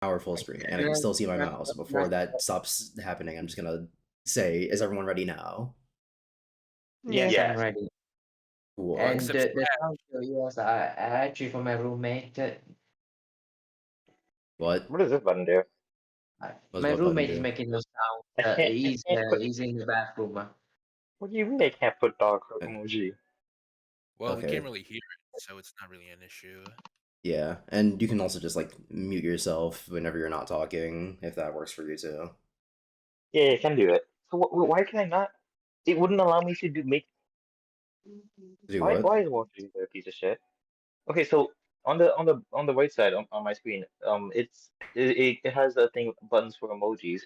Hour full screen, and I can still see my mouse. Before that stops happening, I'm just gonna say, is everyone ready now? Yes, I'm Yes. ready. Cool. And Except the sound was actually from my roommate. What? What does this button do? What's My what button roommate is do? making no sound. I can't put. He's in the bathroom. What do you mean I can't put dog Uh, emoji? Well, we can't Okay. really hear it, so it's not really an issue. Yeah, and you can also just like mute yourself whenever you're not talking, if that works for you too. Yeah, I can do it. So why can I not? It wouldn't allow me to do make. Do Why? what? Why is watching a piece of shit? Okay, so on the right side on my screen, it has a thing buttons for emojis,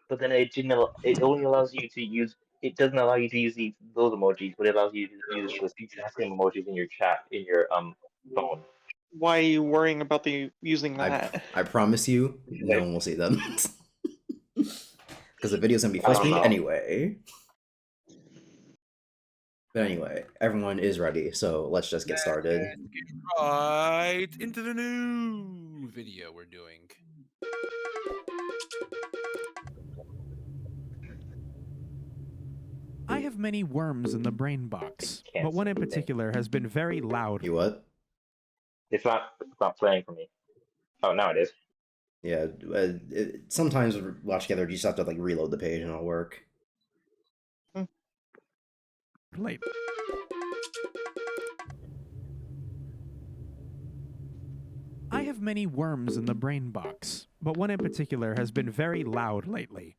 but then it only allows you to use. It doesn't allow you to use those emojis, but it allows you to use those exact same emojis in your chat in your phone. Why are you worrying about the using that? I promise you, Because no one will see them. Because the video's gonna be I full don't screen know. anyway. But anyway, everyone is ready, so let's just get started. Let's get right into the new video we're doing. I have many worms in the brain box, Can't but one say in anything. particular has been very loud. You what? It's not playing for me. Oh, now it is. Yeah, sometimes with Watch Together, you just have to like reload the page and it'll work. Late. I have many worms in the brain box, but one in particular has been very loud lately.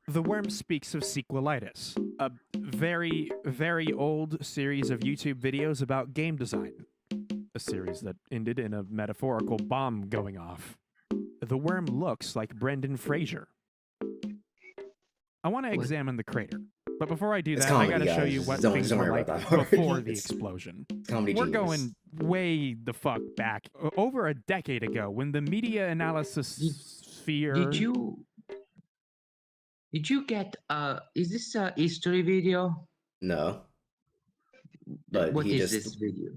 The worm speaks of sequelitis, a very, very old series of YouTube videos about game design. A series that ended in a metaphorical bomb going off. The worm looks like Brendan Fraser. I want to examine the crater, but before I do It's that, I comedy, gotta show guys. you what Don't things worry were about like that part. before the It's explosion. comedy We're genius. going way the fuck back, over a decade ago, when the media analysis sphere. Did you get is this a history video? No, but What he is just this video?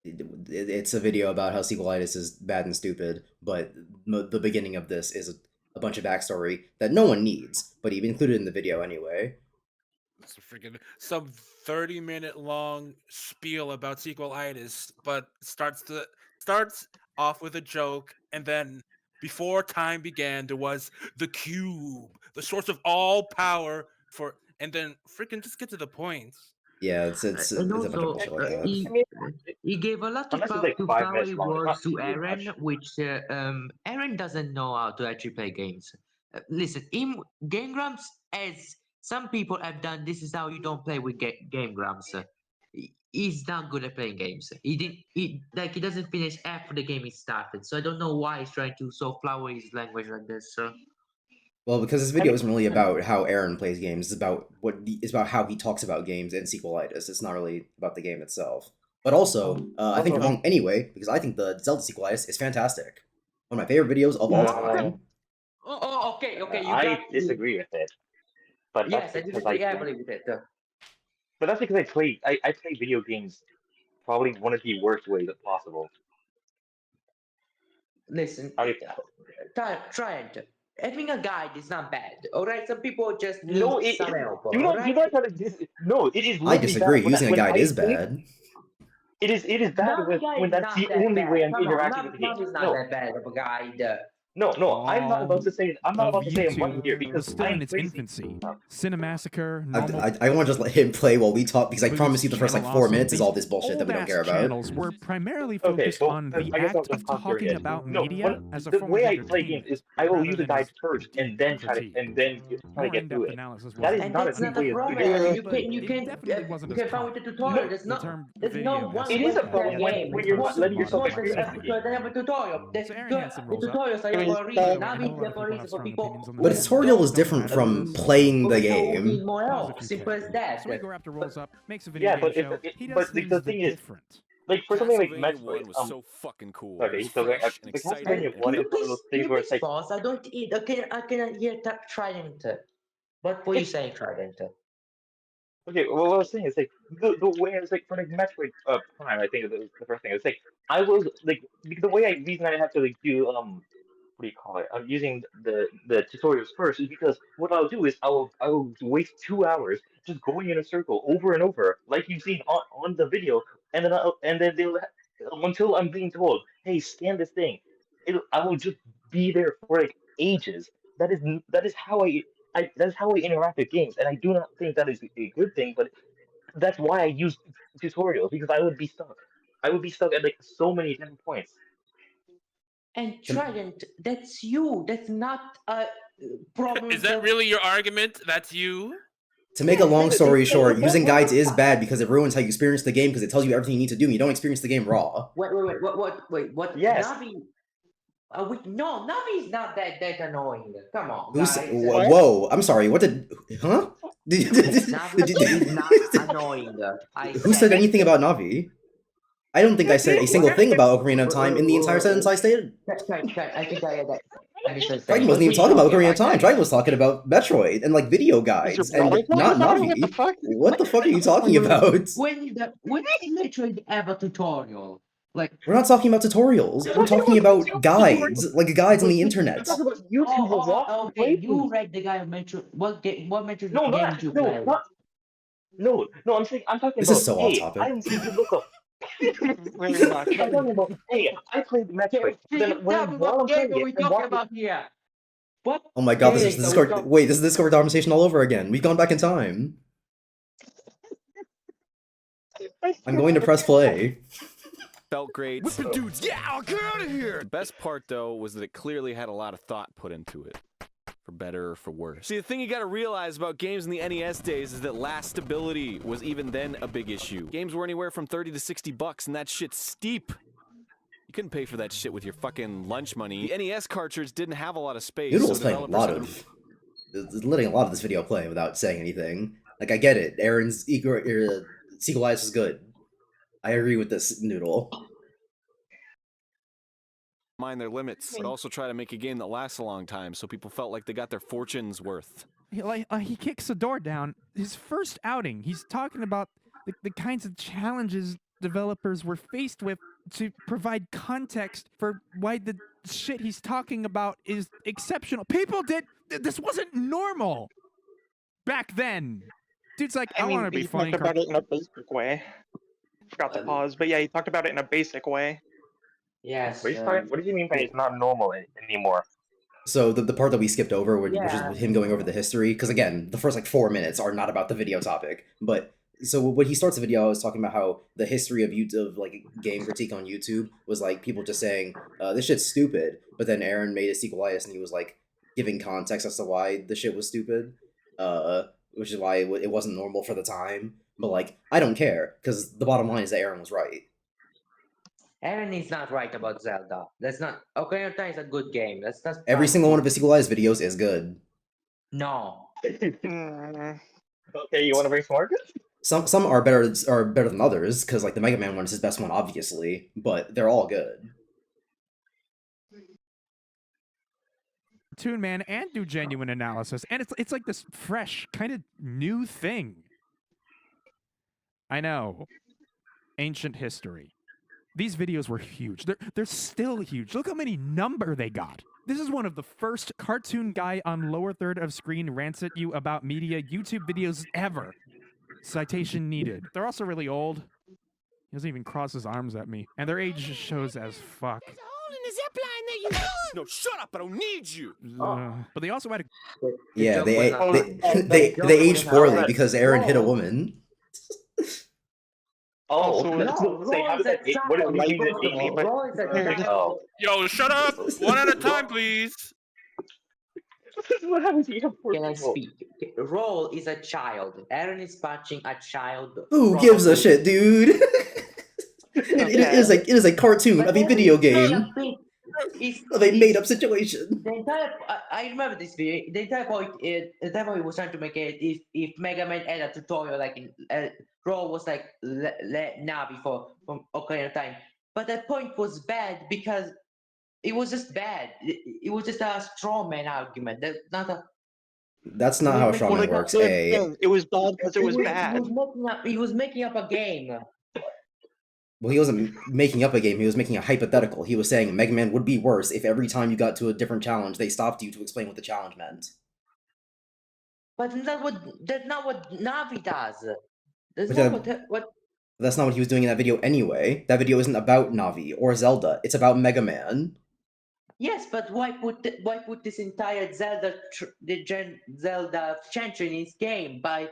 it's a video about how sequelitis is bad and stupid, but the beginning of this is a bunch of backstory that no one needs, but he included in the video anyway. It's a freaking some 30-minute long spiel about sequelitis, but starts off with a joke, and then before time began, there was the cube, the source of all power for, and then freaking just get to the point. Yeah, it's And a bunch of also, bullshit like that. I mean, he gave a lot of unless it's like 5 minutes flowery long, it's not words to too Aaron, much. which Aaron doesn't know how to actually play games. Listen, Game Grumps, as some people have done, this is how you don't play with Game Grumps. He's not good at playing games. He doesn't finish after the game is started. So I don't know why he's trying to so flower his language like this. Well, because this I video mean, isn't really about how Aaron plays games. It's about it's about how he talks about games and sequelitis. It's not really about the game itself. But also, I think you're wrong anyway, because I think the Zelda sequelitis is fantastic. One of my favorite videos of all time. Okay. You I got disagree with it, but that's Yes, I because disagree heavily with it. I play video games probably one of the worst ways possible. Listen, I, try it. Having a guide is not bad. All right, some people just need no, some help. do All not right. try to no, it is I literally disagree. bad Using a when guide I is play. bad. It is bad Navi guide when is that's not the that only way bad. I'm Come on, interacting with the game. Navi is not No, that bad of a guide. no, I'm not about All to say. I'm not of about to say a button here YouTube because was still I'm in its crazy. infancy. Cinemassacre, normal. I want to just let him play while we talk, because I promise you the first like channel 4 also, minutes is these all this bullshit that we don't care old-ass about. channels were primarily Okay, focused well, on the I guess I'll act of just talk here talking again. about No, media as a the form way of I play games entertainment, is I will rather use a than as guide first deep and then critique. try to More get through in-depth it. analysis That is wasn't And not a that's good not a way of doing problem. it. You but can it definitely wasn't as find with the complicated. tutorial. The term There's video no one It way is to a essay play a problem game. when you're comes not to a letting lot of yourself my experience the Tutorial. game. They have a tutorial. So Aaron Hansen The rolls up. tutorials are Please for a don't. reason. By the way, I know Navi a is lot of for a people have reason for strong people opinions on the But a who channel. tutorial is don't different Don't from matter. playing the who need game. more Pause help. if you Simple as care. that. So Igor Raptor rolls up, makes a video Yeah, game but show. He does but things the thing is, different. like for something like Castlevania Metroid, 1 was so fucking cool. It okay, was so fresh and the exciting Castlevania and one Can is you one of please those things where it's like pause? I don't eat. I cannot hear Trident. What were you it's saying, Trident? okay. Well, what I was saying is like the way it's like for like Metroid Prime, I think it was the first thing. It's like I was like the way I reason I had to like do what do you call it? I'm using the tutorials first is because what I'll do is I will waste 2 hours just going in a circle over and over, like you've seen on the video, and then they'll until I'm being told, hey, scan this thing. I will just be there for like ages. That is how that's how I interact with games, and I do not think that is a good thing, but that's why I use tutorials because I would be stuck. I would be stuck at like so many different points. And Trident, that's you. That's not a problem. Is that really your argument? That's you? To make a Yes, long that's- story that's- short, that's- using that's- guides is bad because it ruins how you experience the game because it tells you everything you need to do and you don't experience the game raw. Wait, what? Yes. Navi? No, Navi is not that annoying. Come on, Who's guys. whoa, I'm sorry, what did huh? Navi is not annoying. Who said anything about Navi? I don't think I said a single thing about Ocarina of Time in the entire sentence I stated. I think I Dragon wasn't even talking about Ocarina of Time. Dragon was talking about Metroid and like video guides and not Navi. What the fuck? What the fuck are you talking about? When did Metroid have a tutorial? Like, We're not talking about tutorials. We're talking about guides, like guides on the internet. Talk about YouTube okay, you playthroughs. read the guy of Metro. What Metroid No, game not did you no, play? not no, no. I'm talking This about. is so Hey, off topic. I need to look up. Very much. I'm talking about. Hey, I played Metroid. Then while I'm what playing game are we it, I'm talking walking. about here? What? Oh my god, this is game are we Discord. talking- Wait, this is Discord conversation all over again. We've gone back in time. I'm going to press play. Felt great. Whipping dudes, yeah, I'll get out of here! The best part, though, was that it clearly had a lot of thought put into it. For better or for worse. See, the thing you gotta realize about games in the NES days is that last stability was even then a big issue. Games were anywhere from 30 to 60 bucks, and that shit's steep. You couldn't pay for that shit with your fucking lunch money. The NES cartridge didn't have a lot of space. Noodle's so playing a lot developers of, letting a lot of this video play without saying anything. Like I get it. Aaron's sequelitis is good. I agree with this, Noodle. mind their limits, but also try to make a game that lasts a long time, so people felt like they got their fortune's worth. He kicks the door down. His first outing, he's talking about the kinds of challenges developers were faced with to provide context for why the shit he's talking about is exceptional. People did this wasn't normal back then. Dude's like, I want to be he funny. talked about it in a basic way. Forgot to pause, but yeah, he talked about it in a basic way. Yes. What do you mean by it's not normal anymore? So the part that we skipped over, which Yeah. is him going over the history, because again, the first like 4 minutes are not about the video topic. But so when he starts the video, I was talking about how the history of YouTube, like game critique on YouTube, was like people just saying this shit's stupid. But then Aaron made a sequelitis, and he was like giving context as to why the shit was stupid, which is why it wasn't normal for the time. But like I don't care, because the bottom line is that Aaron was right. Aaron is not right about Zelda. That's not. Ocarina of Time is a good game. That's not. Every single one of his sequelized videos is good. No. Mm, Okay, you want to bring some arguments? Some are better than others, because like the Mega Man one is his best one, obviously, but they're all good. Cartoon Man and do genuine analysis, and it's like this fresh kind of new thing. I know, ancient history. These videos were huge. They're still huge. Look how many number they got. This is one of the first cartoon guy on lower third of screen rants at you about media YouTube videos ever. Citation needed. They're also really old. He doesn't even cross his arms at me, and their age just shows as fuck. There's a hole in the zip line that you. No, shut up! I don't need you. But they also had a Yeah, joke they was not- they joke aged was poorly not- because Aaron hit a No. woman. Oh, Also, say how does that? What do you mean that age? Light- Roll is a Oh, Yo, shut up! One at a time, please. this is what happens to you. Can I speak? Roll is a child. Aaron is punching a child. Who gives a probably. shit, dude? It is a cartoon But of a then video the entire game thing is- of a made up situation. The entire, I remember this video. The entire point was trying to make it if Mega Man had a tutorial like in Raw was like Navi from Ocarina of Time, but that point was bad because it was just bad. It was just a straw man argument. That's not a. That's not how well, Strongman works. A it was bad because it was bad. He was making up a game. Well, he wasn't making up a game. He was making a hypothetical. He was saying Mega Man would be worse if every time you got to a different challenge, they stopped you to explain what the challenge meant. But that's not what Navi does. That's But not that- what. That's not what he was doing in that video anyway. That video isn't about Navi or Zelda. It's about Mega Man. Yes, but why put this entire Zelda change in his game by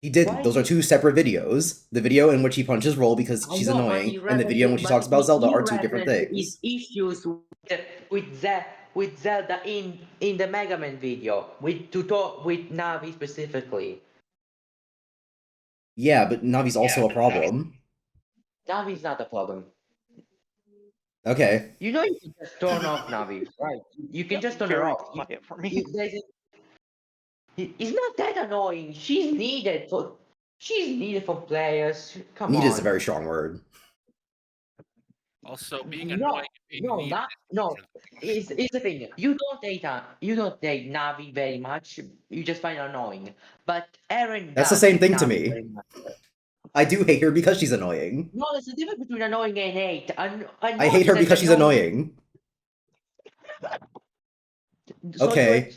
He didn't. Why Those are did- two separate videos. The video in which he punches Roll because I she's know, but annoying, and the video in which he talks about Zelda are two different his things. issues with Zelda in the Mega Man video with Navi specifically. Yeah, but Navi's also a problem. Navi's not a problem. Okay. You know you can just turn off Navi, right? You can just turn her Very off. quiet for me. It's not that annoying. She's needed for players. Come Need on. is a very strong word. Also, being No, annoying. and being no, needy not is no. different. Is the thing. You don't hate Navi very much. You just find her annoying. But Aaron That's the does same hate thing to Navi me. very much. I do hate her because she's annoying. No, there's a difference between annoying and hate. I hate her because she's annoying. Okay.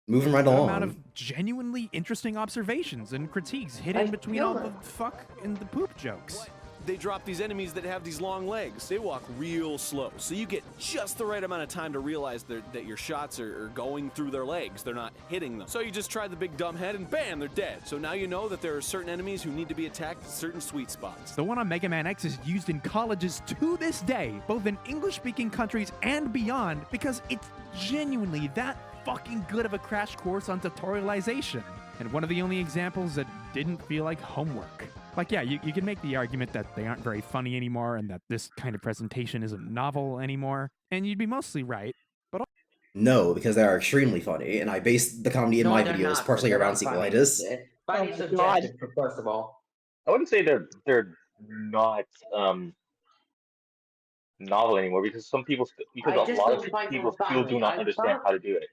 Moving right Good amount along. of genuinely interesting observations and critiques hidden I between feel all that. the fuck and the poop jokes. They drop these enemies that have these long legs. They walk real slow, so you get just the right amount of time to realize that your shots are going through their legs. They're not hitting them. So you just try the big dumb head and bam, they're dead. So now you know that there are certain enemies who need to be attacked at certain sweet spots. The one on Mega Man X is used in colleges to this day, both in English-speaking countries and beyond, because it's genuinely that fucking good of a crash course on tutorialization. And one of the only examples that didn't feel like homework. Like, yeah, you can make the argument that they aren't very funny anymore and that this kind of presentation isn't novel anymore, and you'd be mostly right. No, because they are extremely funny, and I base the comedy in my they're videos not. partially They're around not funny. sequelitis. Funny Oh is my God. subjective, first of all. I wouldn't say they're not novel anymore because some people because I a just lot don't of find people them still do funny. not understand how to do it.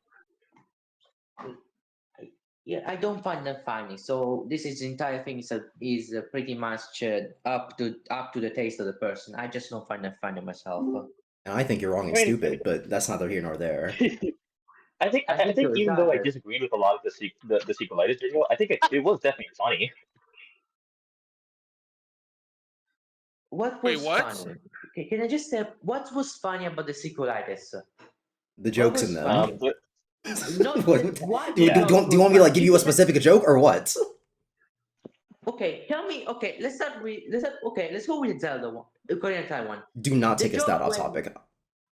Yeah, I don't find them funny. So this entire thing is pretty much up to the taste of the person. I just don't find them funny myself. And I think you're wrong and I mean, stupid, but that's neither here nor there. I think you're even though I retarded. disagreed with a lot of the sequelitis video, I think it was definitely funny. What Wait, was what? funny? Okay, can I just say what was funny about the sequelitis? The jokes was in them. funny? But No, What- why do, the do, jokes do you were want me to like funny? give you a specific joke or what? Okay, tell me. Okay, let's go with the Zelda one, the Korean Kai one. Do not The take us that joke off when- topic.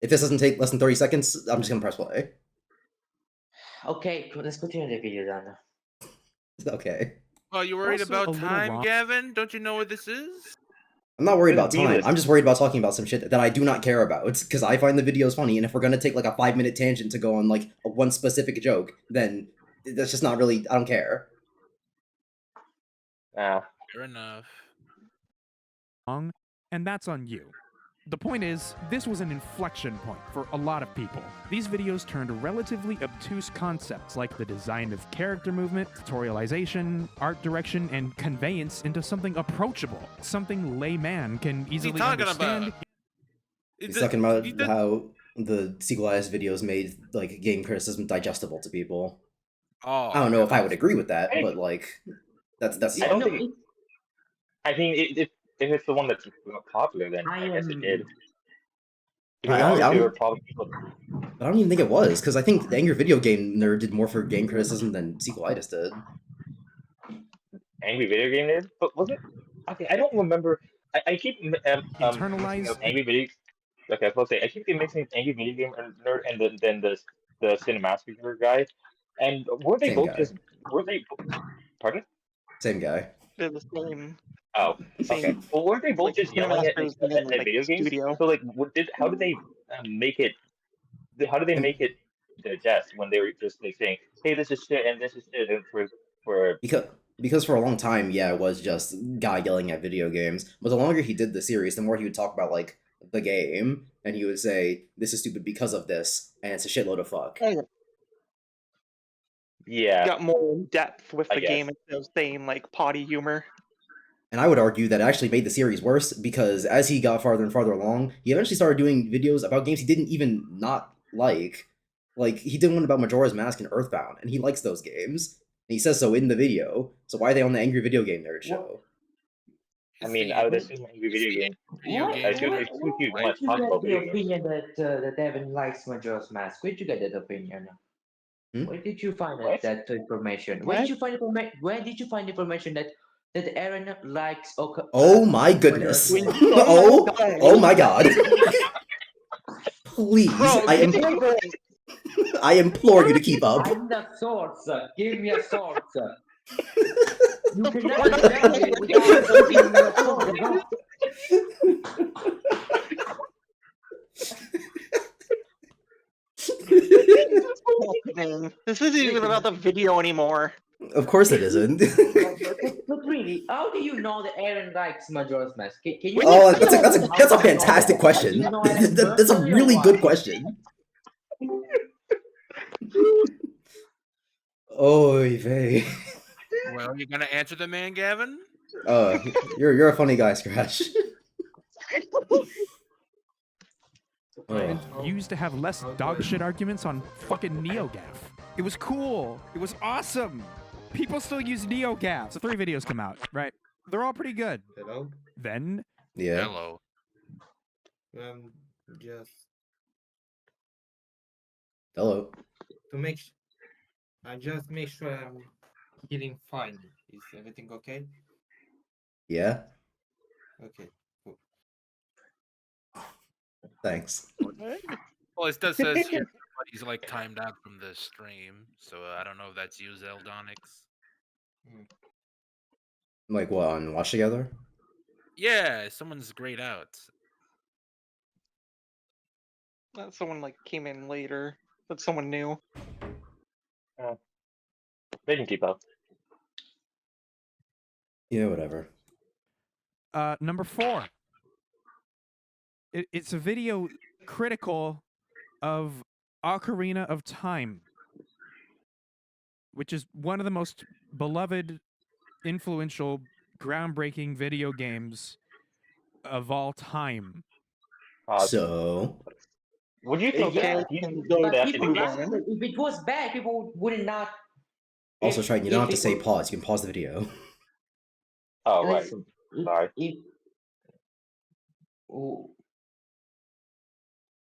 If this doesn't take less than 30 seconds, I'm just gonna press play. Okay, let's continue the video then. Okay. Oh, you worried Also about a little time, wrong. Gavin? Don't you know what this is? I'm not worried It's about time. B-list. I'm just worried about talking about some shit that I do not care about because I find the videos funny. And if we're gonna take like a 5-minute tangent to go on like one specific joke, then that's just not really. I don't care. Fair enough. Wrong, and that's on you. The point is, this was an inflection point for a lot of people. These videos turned relatively obtuse concepts like the design of character movement, tutorialization, art direction, and conveyance into something approachable, something layman can easily talking understand. about? He's talking about how the sequelized videos made like game criticism digestible to people. Oh, I don't know if I okay. would agree with that, but like that's I don't No, think. I mean, if it's the one that's popular, then I I guess it am- did. Because I obviously there were don't, probably people. I don't even think it was because I think the Angry Video Game Nerd did more for game criticism than sequelitis did. Angry Video Game Nerd, but was it? Okay, I don't remember. I keep mixing Internalize up Angry Video. Okay, I was supposed to say I keep mixing Angry Video Game Nerd and then the Cinemaster guy, and were they Same both guy. just were they? Pardon? Same guy. They're the same. Oh, okay. Same. Well, weren't they both Like, just yelling at, Cinemaster's the name of, at like, video games? studio. So like, how did they make it? How did they make it digest when they were just like saying, "Hey, this is shit," and this is shit, and for Because for a long time, yeah, it was just guy yelling at video games. But the longer he did the series, the more he would talk about like the game, and he would say, "This is stupid because of this," and it's a shitload of fuck. Yeah, got more in depth with I the game guess. instead of saying like potty humor. And I would argue that it actually made the series worse because as he got farther and farther along, he eventually started doing videos about games he didn't even not like. Like, he did one about Majora's Mask and Earthbound, and he likes those games. And he says so in the video. So why are they on the Angry Video Game Nerd show? I Is mean, the- I would assume Angry is Video the Game. video I game assume he Where wants did to you talk get about the video games. opinion that Evan likes Majora's Mask? Where did you get that opinion? Hmm? Where did you find What? that information? Where did you find Where did you find information that Aaron likes Oh my goodness. Majora's When- Mask? Oh my god. Please, Bro, I implore you to keep up. I need a source. Give me a source. You cannot just tell me without giving me a source. this isn't even about the video anymore. Of course it isn't. But really, how do you know that Aaron likes Majora's Mask? Can you Oh, explain that's a how do you know fantastic that? question. Do you know Aaron That's a personally or really what? good question. Oy vey. Well, you're gonna answer the man, Gavin? You're a funny guy, Scratch. And Oh. used to have less dogshit arguments on fucking NeoGAF. It was cool. It was awesome. People still use NeoGAF. So 3 videos come out, right? They're all pretty good. Hello? Then Yeah. Hello. Just Hello. to make I just make sure I'm hearing fine. Is everything okay? Yeah. Okay. Cool. Thanks. Well, it does says here he's like timed out from the stream, so I don't know if that's you, Zeldonix. Like what, on Watch Together? Yeah, someone's grayed out. Someone like came in later. That's someone new. They can keep up. Yeah, whatever. number 4. It's a video critical of Ocarina of Time, which is one of the most beloved, influential, groundbreaking video games of all time. So, Would you think Yeah, that? Do you think though but that people it like it. If it was bad, people would not. also, if- Triton, you don't if have to it say was- pause. You can pause the video. Oh right. Listen, Sorry. Oh,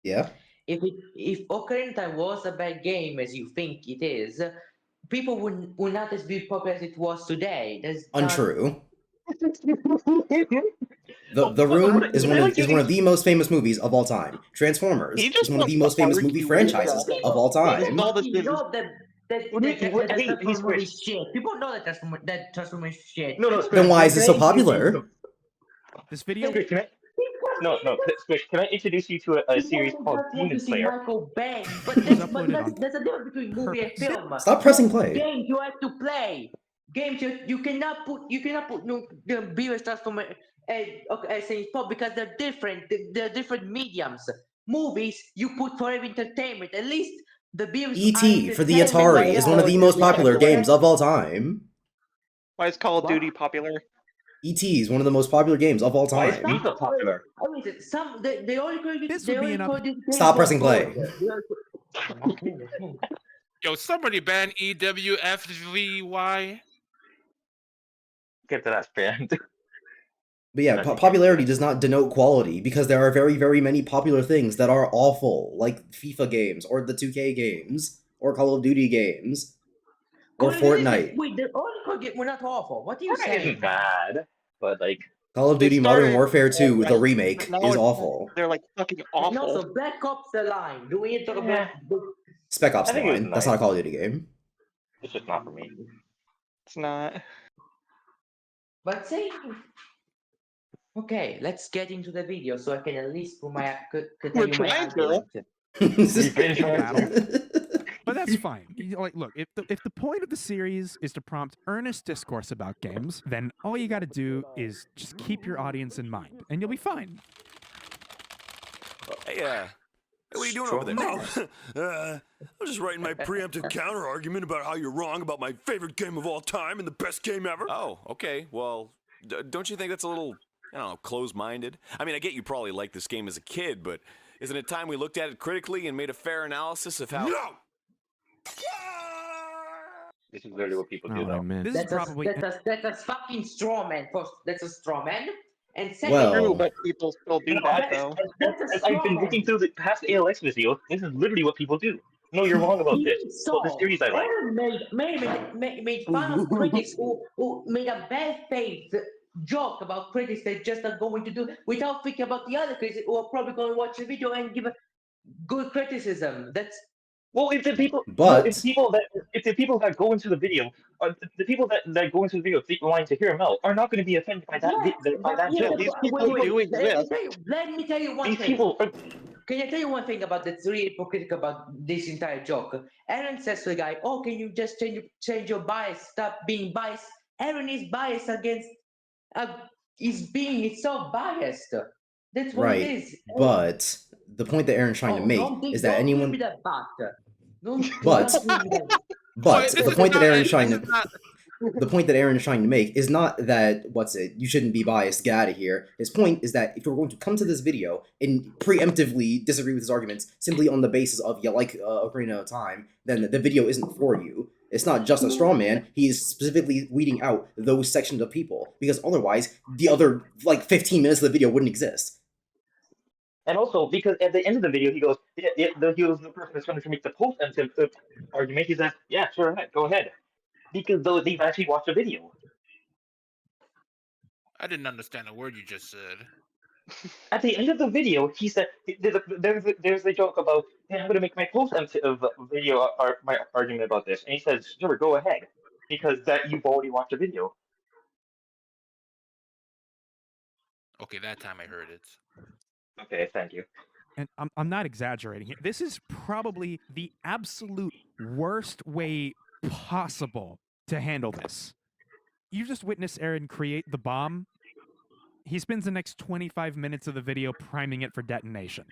Yeah? if Ocarina of Time was a bad game as you think it is, people would not as be popular as it was today. That's not- Untrue. The Room is one of the most famous movies of all time. Transformers He just is one of the wants most to famous movie argue. franchises of all time. all this You is- know that Transformers is shit. People know that Transformers is shit. No, Then why is it so popular? This video, Squish, can I? No, Squish, can I introduce you to a series called Demon Slayer? Michael Bay, but was there's uploaded on a difference between movie and purpose. film. Stop pressing play. Games you have to play. Games you cannot put no, the viewers Transformers as a pop because they're different. They're different mediums. Movies you put for entertainment. At least the viewers. E.T. for the Atari is one of the most popular games of all time. Why is Call of What? Duty popular? E.T. is one of the most popular games of all Why is time. FIFA popular? I mean, they only call it. This they would be only enough- call this game Stop for pressing play. good. Yo, somebody ban EWFVY. Get to that strand. But yeah, popularity does not denote quality because there are very, very many popular things that are awful, like FIFA games, or the 2K games, or Call of Duty games, or Fortnite. Wait, the only call game were not awful. What are you Fortnite saying? isn't bad, but like Call of They Duty Modern started- Warfare 2, the remake, Now is it's- awful. They're like fucking And awful. also, Black Ops: The Line. Do we need to talk about? Spec Ops I The think it was Line. That's nice. not a Call of Duty game. it's just not for me. It's not. But say, okay, let's get into the video so I can at least put my could tell We're you my trying to. argument. We've been trying But that's fine. Like, look, if the point of the series is to prompt earnest discourse about games, then all you got to do is just keep your audience in mind, and you'll be fine. Yeah. Hey, what are you doing over there? Oh, I'm just writing my preemptive counter argument about how you're wrong about my favorite game of all time and the best game ever. Oh, okay. Well, don't you think that's a little, I don't know, closed-minded? I mean, I get you probably liked this game as a kid, but isn't it time we looked at it critically and made a fair analysis of how... No! This is literally what people do, Oh, I though. missed. This is That's probably. that's a fucking straw man. First, that's a straw man. And second, Well- True, but people still do that though. that's a As straw I've been man. looking through the past ALX video, this is literally what people do. No, you're wrong about this. So the series I like. Aaron made fun of critics who made a bad faith joke about critics that just are going to do without thinking about the other critics who are probably going to watch the video and give a good criticism. That's Well, if the people, But- if the people that go into the video, the people that go into the video wanting to hear him out are not going to be offended by that. By that yeah, joke. these but people do exist. Let me tell you one These thing. people are. Can I tell you one thing about that's really hypocritical about this entire joke? Aaron says to the guy, "Oh, can you just change your bias? Stop being biased." Aaron is biased against. It's so biased. That's what Right, it is. but the point that Aaron's trying to make is that don't anyone. give me that back. Don't But- give me that. But This the is point that not- Aaron's trying this to is not- the point that Aaron is trying to make is not that you shouldn't be biased, get out of here. His point is that if you're going to come to this video and preemptively disagree with his arguments simply on the basis of you like Ocarina of Time, then the video isn't for you. It's not just a straw man. He is specifically weeding out those sections of people because otherwise the other 15 minutes of the video wouldn't exist. And also, because at the end of the video, he goes, he was the person that's going to make the post argument. He says, "Yeah, sure, go ahead," because they've actually watched the video. I didn't understand a word you just said. At the end of the video, he said, "There's a joke about, hey, I'm going to make my post video my argument about this," and he says, "Sure, go ahead," because that you've already watched the video. Okay, that time I heard it. Okay, thank you. And I'm not exaggerating here. This is probably the absolute worst way possible to handle this. You just witnessed Aaron create the bomb. He spends the next 25 minutes of the video priming it for detonation.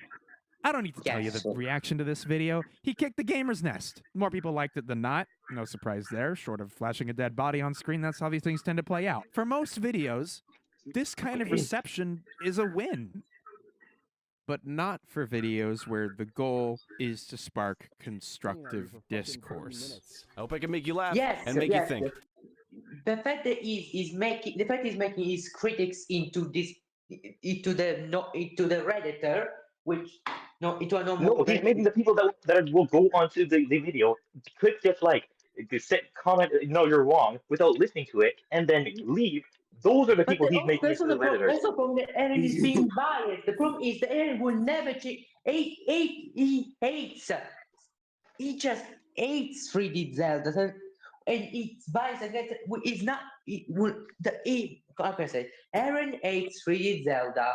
I don't need to tell you the reaction to this video. He kicked the gamer's nest. More people liked it than not. No surprise there. Short of flashing a dead body on screen, that's how these things tend to play out. For most videos, this kind of reception is a win. But not for videos where the goal is to spark constructive discourse. I hope I can make you laugh Yes, and make you yes. think. The fact that he's making his critics into the Redditor, which into a normal. No, he's making the people that will go onto the video click just comment, "No, you're wrong," without listening to it, and then leave. Those are the people he's making into the Redditors. That's the problem that Aaron is being biased. The problem is that Aaron will never change. He just hates 3D Zelda, and it's biased against it. It's not. How can I say? Aaron hates 3D Zelda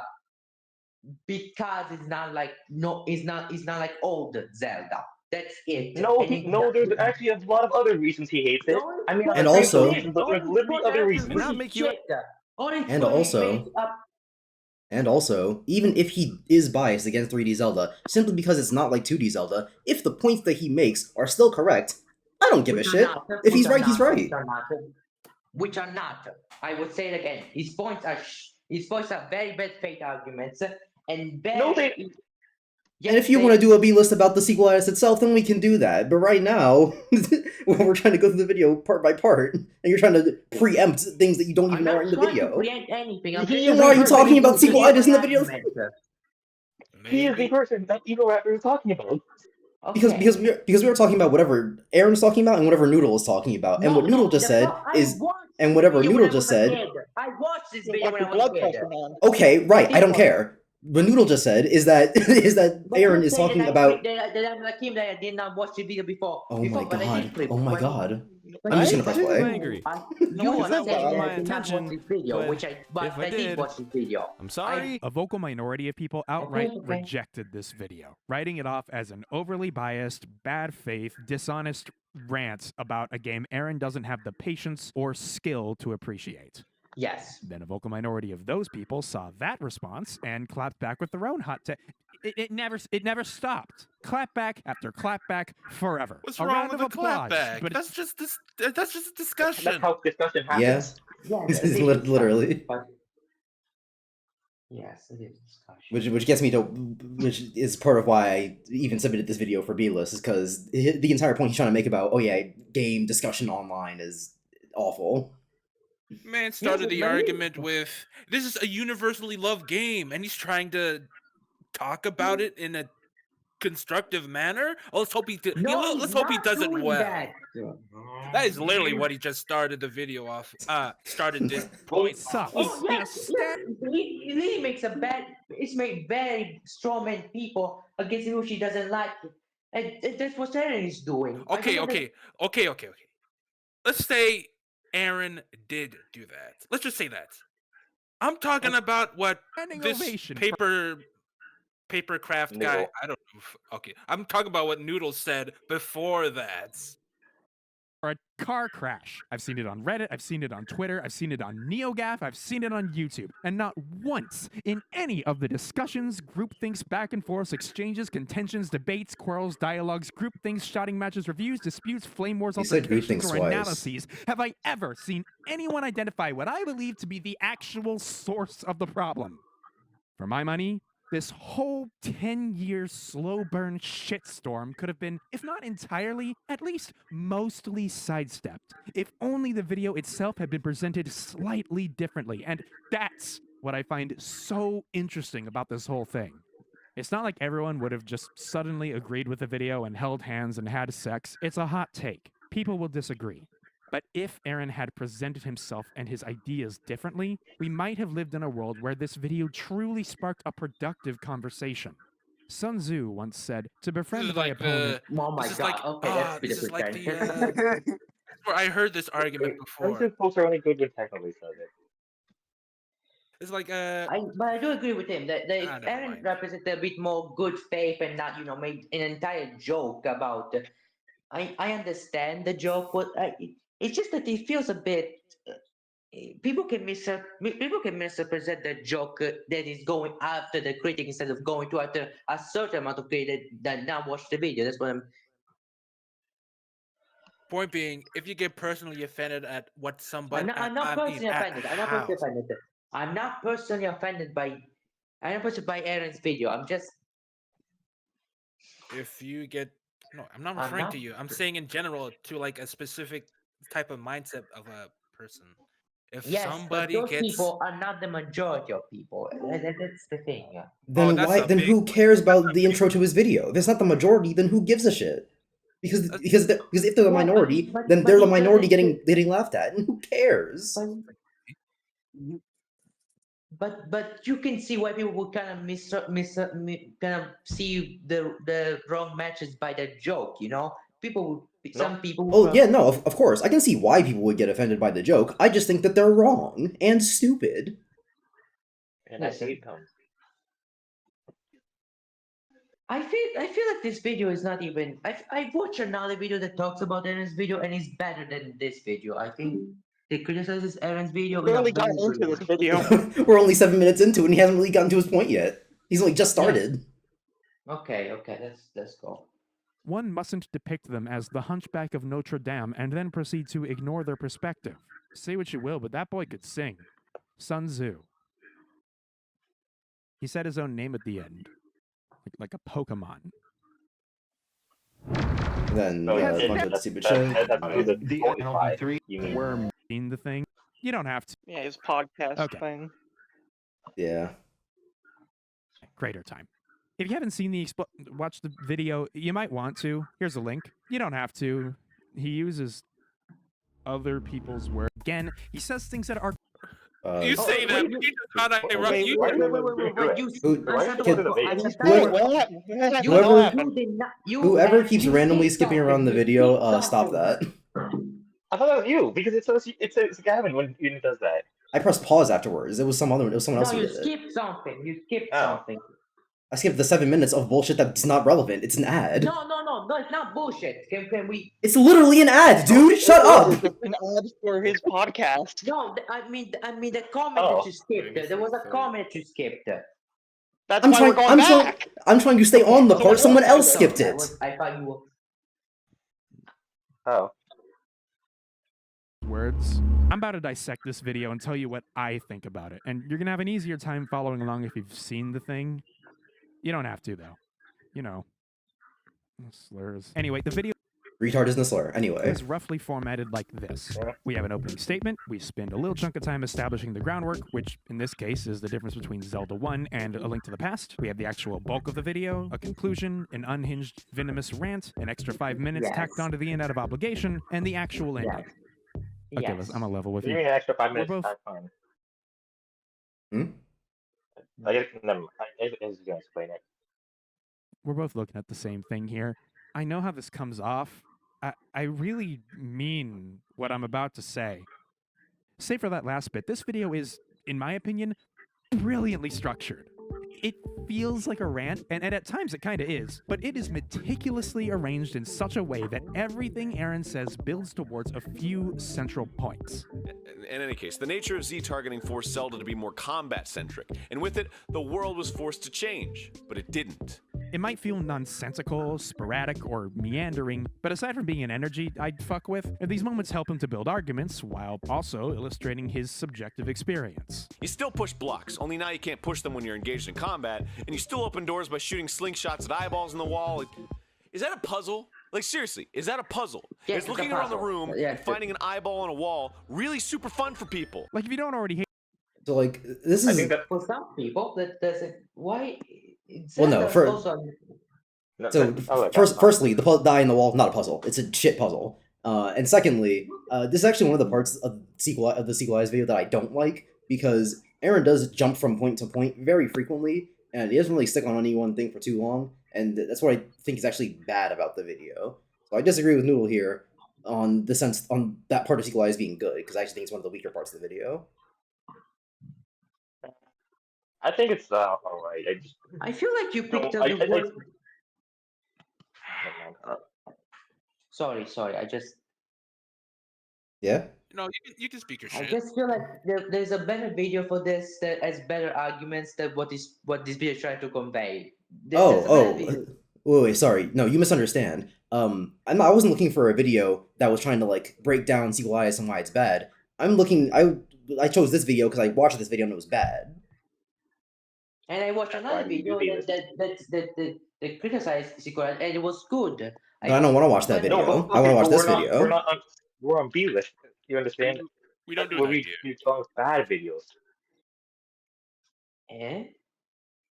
because it's not like like old Zelda. That's it. There's actually a lot of other reasons he hates it. I mean, And also- reasons, but there's literally other reasons. Not make you- And also, even if he is biased against 3D Zelda, simply because it's not like 2D Zelda, if the points that he makes are still correct, I don't give a shit. If he's right, he's right. Which are not. I would say it again. His points are very bad faith arguments and very. No, And if you want to do a B list about the sequelitis itself, then we can do that. But right now, when we're trying to go through the video part by part, and you're trying to preempt things that you don't even know are in the video. Then why are you talking about sequelitis in the video? He is the person that Evil Raptor is talking about. Because we were talking about whatever Aaron's talking about and whatever Noodle is talking about, and what Noodle just said is, and whatever Noodle just said. I watched this video when I was a kid. Okay, right. I don't care. What Noodle just said is that Aaron is talking about. That I'm like him. That I did not watch the video before. Oh my but I did god! clip. Oh my But- god! but I'm just I gonna press did- play. Angry. You Because are that saying wasn't that my I did not intention, watch this video, but but if I I did did- watch this video. I'm sorry. A vocal minority of people outright okay. rejected this video, writing it off as an overly biased, bad faith, dishonest rant about a game Aaron doesn't have the patience or skill to appreciate. Yes. Then a vocal minority of those people saw that response and clapped back with their own hot take. It never stopped. Clap back after clap back forever. What's A wrong round with of the applause. clapback? But That's just a That's discussion. how discussion Yeah, happens. Yes, it is literally. But yes, it is discussion. Which gets me to, which is part of why I even submitted this video for B-list, is because the entire point he's trying to make about, oh yeah, game discussion online is awful. Man started the but argument with, this is a universally loved game, and he's trying to talk about it in a constructive manner. Oh, let's hope he let's hope he does it well. That is literally what he just started the video off. Started this point. sucks. Oh yes, he makes a bad. It's made very strawman people against who she doesn't like, and that's what Arin is doing. Okay. Let's say Arin did do that. Let's just say that. I'm talking about what Standing this ovation for- papercraft Noodle. guy. I don't know. Okay, I'm talking about what Noodle said before that. or a car crash. I've seen it on Reddit, I've seen it on Twitter, I've seen it on NeoGAF, I've seen it on YouTube. And not once in any of the discussions, groupthinks, back and forths, exchanges, contentions, debates, quarrels, dialogues, groupthinks, shouting matches, reviews, disputes, flame wars, He said altercations, groupthink or twice. analyses have I ever seen anyone identify what I believe to be the actual source of the problem. For my money, this whole 10-year slow burn shitstorm could have been, if not entirely, at least mostly sidestepped, if only the video itself had been presented slightly differently. And that's what I find so interesting about this whole thing. It's not like everyone would have just suddenly agreed with the video and held hands and had sex. It's a hot take. People will disagree. But if Arin had presented himself and his ideas differently, we might have lived in a world where this video truly sparked a productive conversation. Sun Tzu once said, to befriend thy opponent... Oh my This is god. like, Okay, let's be this the is like pretend. where I heard this argument Some before. folks are only good when technically says it. It's like But I do agree with him that if never Arin mind. represented a bit more good faith and not, made an entire joke about. I understand the joke, but it's just that it feels a bit. People can misrepresent the joke that is going after the critic instead of going to after a certain amount of critic that now watch the video. That's what I'm. Point being, if you get personally offended at what somebody, I'm not personally offended. I'm not personally offended by. I'm not personally by Aaron's video. I'm just. If you get, no, I'm not I'm referring not- to you. I'm saying in general to like a specific type of mindset of a person. If Yes, somebody but those gets, people are not the majority of people. That's the thing. Yeah. Then that's why? a Then big- who cares about the intro to his video? If it's not the majority, then who gives a shit? Because if they're the Yeah, minority, but then they're the it minority doesn't- getting laughed at, and who cares? But you can see why people would kind of kind of see the wrong matches by that joke. People would some people. Would Oh yeah, no, of course, I can see why people would get offended by the joke. I just think that they're wrong and stupid. And I see it comes. I feel like this video is not even. I watched another video that talks about Aaron's video and it's better than this video. I think they criticizes Aaron's video. Barely got into this video. We're only 7 minutes into it, and he hasn't really gotten to his point yet. He's only just started. Okay, let's go. One mustn't depict them as the hunchback of Notre Dame and then proceed to ignore their perspective. Say what you will, but that boy could sing. Sun Tzu. He said his own name at the end. Like a Pokemon. Then Oh, yeah, yeah, a bunch of that's- stupid that's- shit. that's the 45, you mean. Worm seen the thing. You don't have to. Yeah, his podcast Okay. thing. Yeah. Greater time. If you haven't seen the watch the video, you might want to. Here's a link. You don't have to. He uses other people's words. Again, he says things that are you say that, but you just thought I interrupted you. Wait. Whoever keeps randomly skipping around the video, stop that. I thought that was you because it says Gavin when he does that. I pressed pause afterwards. It was someone else who You did it. skipped something. You skipped Oh. something. I skipped the 7 minutes of bullshit that's not relevant. It's an ad. No, it's not bullshit. Can we? It's literally an ad, dude. Shut up. It's an ad for his podcast. No, I mean the comment that you skipped. Maybe There was a so. comment that you skipped. That's why we're going back. I'm trying to stay on the so part what someone else? else skipped it. I thought you were. Oh. Words. I'm about to dissect this video and tell you what I think about it. And you're going to have an easier time following along if you've seen the thing. You don't have to, though. You know. Slurs. Anyway, the video Retard isn't a slur. Anyway. is roughly formatted like this. We have an opening statement, we spend a little chunk of time establishing the groundwork, which in this case is the difference between Zelda 1 and A Link to the Past. We have the actual bulk of the video, a conclusion, an unhinged venomous rant, an extra 5 minutes Yes. tacked onto the end out of obligation, and the actual ending. Okay, Yes. I'm a level with You you. need an extra 5 minutes both- of time. Hmm? I guess never mind. I was gonna explain it. We're both looking at the same thing here. I know how this comes off. I really mean what I'm about to say. Save for that last bit, this video is, in my opinion, brilliantly structured. It feels like a rant, and at times it kind of is, but it is meticulously arranged in such a way that everything Arin says builds towards a few central points. In any case, the nature of Z-targeting forced Zelda to be more combat-centric, and with it, the world was forced to change, but it didn't. It might feel nonsensical, sporadic, or meandering, but aside from being an energy I'd fuck with, these moments help him to build arguments while also illustrating his subjective experience. You still push blocks, only now you can't push them when you're engaged in combat, and you still open doors by shooting slingshots at eyeballs in the wall. Is that a puzzle? Like, seriously, is that a puzzle? Yes, Is it's a looking around the puzzle. room Yeah, and finding an eyeball on a wall really super fun for people? Like, if you don't already hate So like this I is think that. For some people, that doesn't. Why? Well, no, Zelda's for- also- No, so firstly, the die in the wall, not a puzzle. It's a shit puzzle. And secondly, this is actually one of the parts of the sequelized video that I don't like because Arin does jump from point to point very frequently, and he doesn't really stick on any one thing for too long, and that's what I think is actually bad about the video. So I disagree with Noodle here on the sense on that part of sequelized being good because I actually think it's one of the weaker parts of the video. I think it's alright. I feel like you picked No, up I- the I- word. Never mind. Sorry. I just. Yeah. No, you can speak your I shit. just feel like there's a better video for this that has better arguments than what this video is trying to convey. There's a better video. Wait, sorry. No, you misunderstand. I wasn't looking for a video that was trying to like break down sequelitis and why it's bad. I chose this video because I watched this video and it was bad. And I watched That's another why you video do that criticized sequel and it was good. But I don't want to watch that but- video. No, I want to watch this we're not, video. We're not on. We're on B list. You understand? We don't do Where that we here. call bad videos. Eh?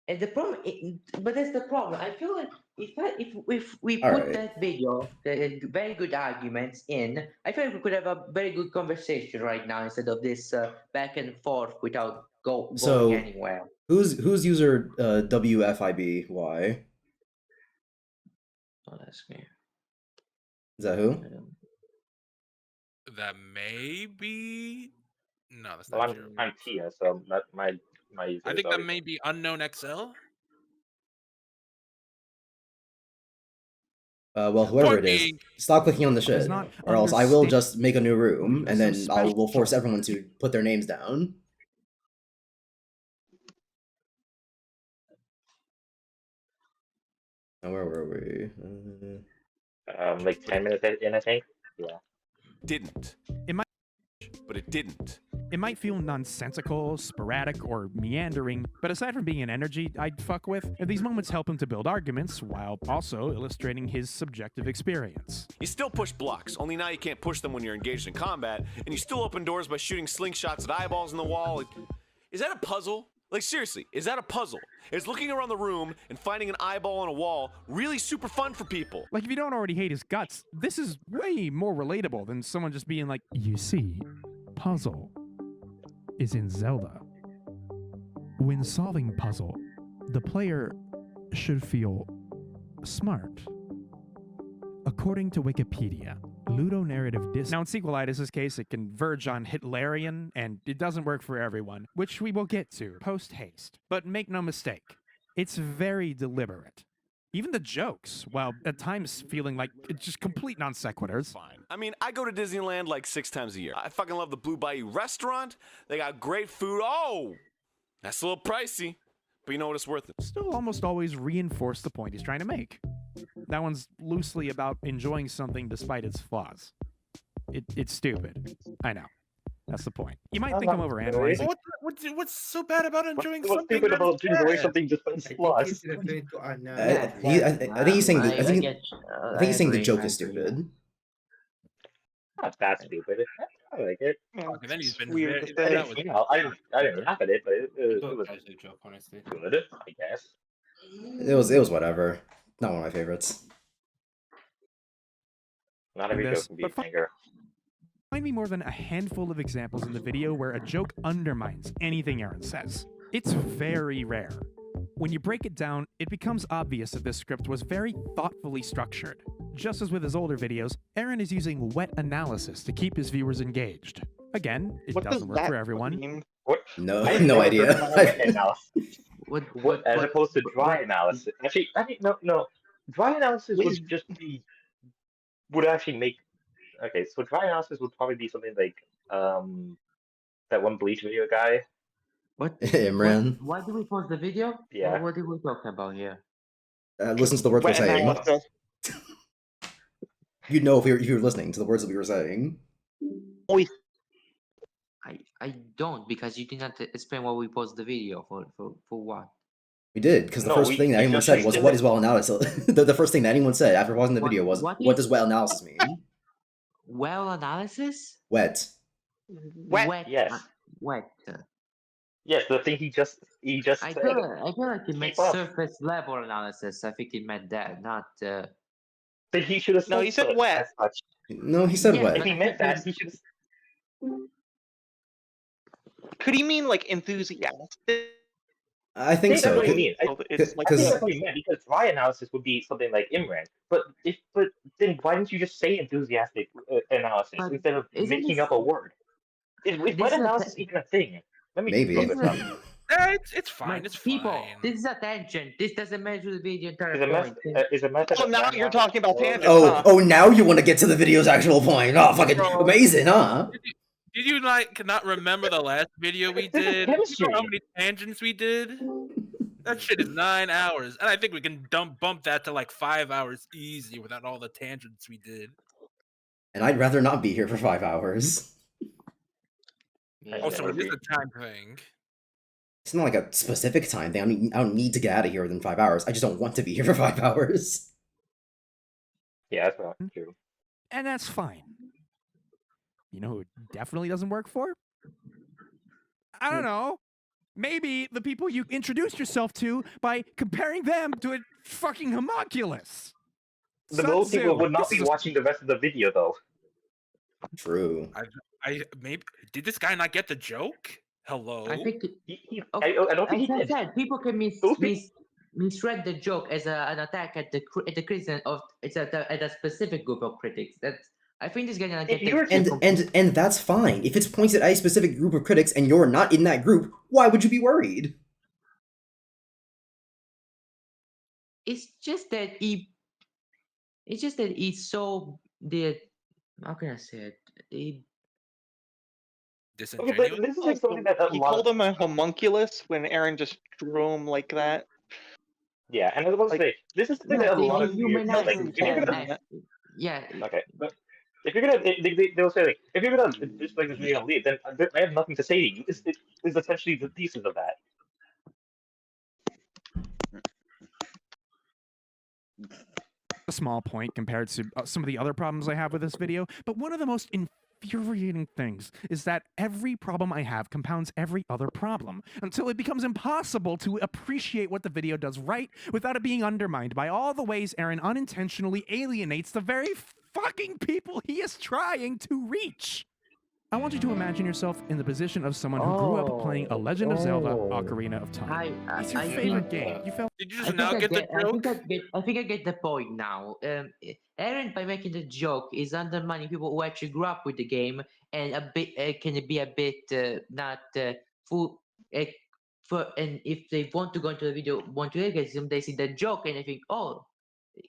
And the problem, but that's the problem. I feel like if we All put right. that video, the very good arguments in, I feel like we could have a very good conversation right now instead of this back and forth without going So- anywhere. Who's user WFIBY? Oh, that's me. Is that who? That may be. No, that's Well, not true. I'm Tia, so my user I is think that always- may be unknown XL. Well, whoever it is, being- stop clicking on the shit, not or else I will understand- just make a new room, and then So I will force special. everyone to put their names down. Now, where were we? like 10 minutes in, I think. Yeah. Didn't. It might- But it didn't. It might feel nonsensical, sporadic, or meandering, but aside from being an energy I'd fuck with, these moments help him to build arguments while also illustrating his subjective experience. You still push blocks, only now you can't push them when you're engaged in combat, and you still open doors by shooting slingshots at eyeballs in the wall. Is that a puzzle? Like, seriously, is that a puzzle? Is looking around the room and finding an eyeball on a wall really super fun for people? Like, if you don't already hate his guts, this is way more relatable than someone just being like, you see, puzzle is in Zelda. When solving puzzle, the player should feel smart. According to Wikipedia, ludonarrative Now, in Sequelitis' case, it can verge on Hitlerian, and it doesn't work for everyone, which we will get to post-haste. But make no mistake, It's very deliberate. Even the jokes, while at times feeling like it's just complete non sequiturs. Fine. I mean, I go to Disneyland like 6 times a year. I fucking love the Blue Bayou restaurant. They got great food. Oh, that's a little pricey, but you know what? It's worth it. Still almost always reinforce the point he's trying to make. That one's loosely about enjoying something despite its flaws. It's stupid. I know. That's the point. You might think I'm overanalyzing. What's so bad about enjoying What's something? stupid about that's enjoying bad? something just I think flaws? he's referring to an. I think he's saying I think he's saying the agree, joke I is agree. stupid. Not that stupid. I like it. Yeah, Okay, then he's it's been weird very. to I say. That was didn't, I didn't laugh at it, but I it don't was catch the joke, honestly. good, I guess. It was whatever. Not one of my favorites. Not every This, joke can be a but fi- banger. Find me more than a handful of examples in the video where a joke undermines anything Arin says. It's very rare. When you break it down, it becomes obvious that this script was very thoughtfully structured. Just as with his older videos, Arin is using wet analysis to keep his viewers engaged. Again, it What does doesn't work that for everyone. mean? What? No, I no never idea. heard of wet analysis. What, As opposed to dry what- analysis. Actually, no. Dry analysis What would is- just be would actually make. Okay, so dry analysis would probably be something like that one Bleach video guy. What? Imran. Why do we pause the video? Yeah. What are we talking about here? Listen to the words we're Wet saying. analysis. You'd know if you were listening to the words that we were saying. I don't, because you did not explain why we paused the video for what. We did, because the No, first thing that we anyone just said was, did "What it. is well analysis?" the first thing that anyone said after pausing the What- video was, what "What is- does well analysis mean?" Well analysis? Wet. Wet. Yes. Wet. Yes, the thing he just I said. feel like it meant Keep up. surface level analysis. I think it meant that, not. Then he should have said No, he said so wet. as such. No, he said Yeah, wet. If he meant that, he should have. Could he mean like enthusiastic? I think That's so. what he mean. So it's like I think Because that's what he meant, because dry analysis would be something like Imran. But then why didn't you just say enthusiastic analysis But instead of isn't making this- up a word? Is This wet is a analysis te- even a thing? Let me maybe. look this up. It's fine. Like, It's people, fine. this is a tangent. This doesn't measure the video entire Is a point. method Oh, of now dry you're analysis talking about or- tangents. Oh, now you want to get to the video's actual point. Oh, fucking Bro. amazing, huh? Did you like not remember the last video we This is did? chemistry. You know how many tangents we did? That shit is 9 hours, and I think we can bump that to like 5 hours easy without all the tangents we did. And I'd rather not be here for 5 hours. I Oh, so never it is be. a time thing. It's not like a specific time thing. I don't need to get out of here within 5 hours. I just don't want to be here for 5 hours. Yeah, that's not true. And that's fine. You know who it definitely doesn't work for? I don't know. Maybe the people you introduced yourself to by comparing them to a fucking homunculus. Those people would not This be is a- watching the rest of the video, though. True. I maybe did this guy not get the joke? Hello. I think, I don't think he as I did. said, people can Those people- misread the joke as an attack at the criticism of at a specific group of critics. I think this guy gonna get you're- And that's fine. If it's pointed at a specific group of critics and you're not in that group, why would you be worried? It's just that he's so the how can I say it? Okay, Disingenuous. but this is like something that a He lot called of... him a homunculus when Aaron just drew him like that. Yeah, and I was about to say, this is something that a lot of human like, actions if you're gonna... and yeah. Okay, but if you're gonna, they'll say like, if you're gonna just like this video and leave, then I have nothing to say to you. This is essentially the thesis of that. A small point compared to some of the other problems I have with this video, but one of the most infuriating things is that every problem I have compounds every other problem until it becomes impossible to appreciate what the video does right without it being undermined by all the ways Arin unintentionally alienates the very fucking people he is trying to reach. I want you to imagine yourself in the position of someone who grew up playing A Legend of Zelda: Ocarina of Time. It's your favorite game. You felt Did you just now get the joke? I think I get the point now. Aaron, by making the joke, is undermining people who actually grew up with the game and a bit can be a bit not if they want to go into the video game, they see the joke and they think, oh,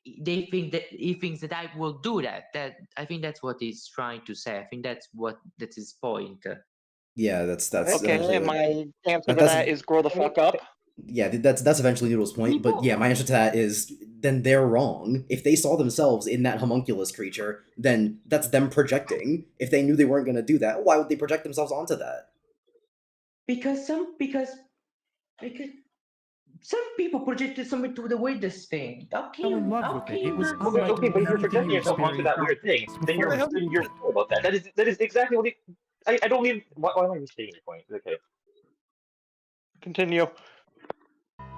he thinks that I will do that. That I think that's what he's trying to say. I think that's his point. Yeah, that's Okay, eventually and what, my answer to that's that is grow the fuck up. yeah, that's eventually Noodle's point. But yeah, my answer to that is then they're wrong. If they saw themselves in that homunculus creature, then that's them projecting. If they knew they weren't going to do that, why would they project themselves onto that? Because some people projected something to the weirdest thing. Fell in love with it. It was Okay, unlike okay, but if you're anything projecting you yourself onto that weird thing, experienced then before. you're cool about that. That is exactly what I don't even. Why am I restating your point? Okay. Continue.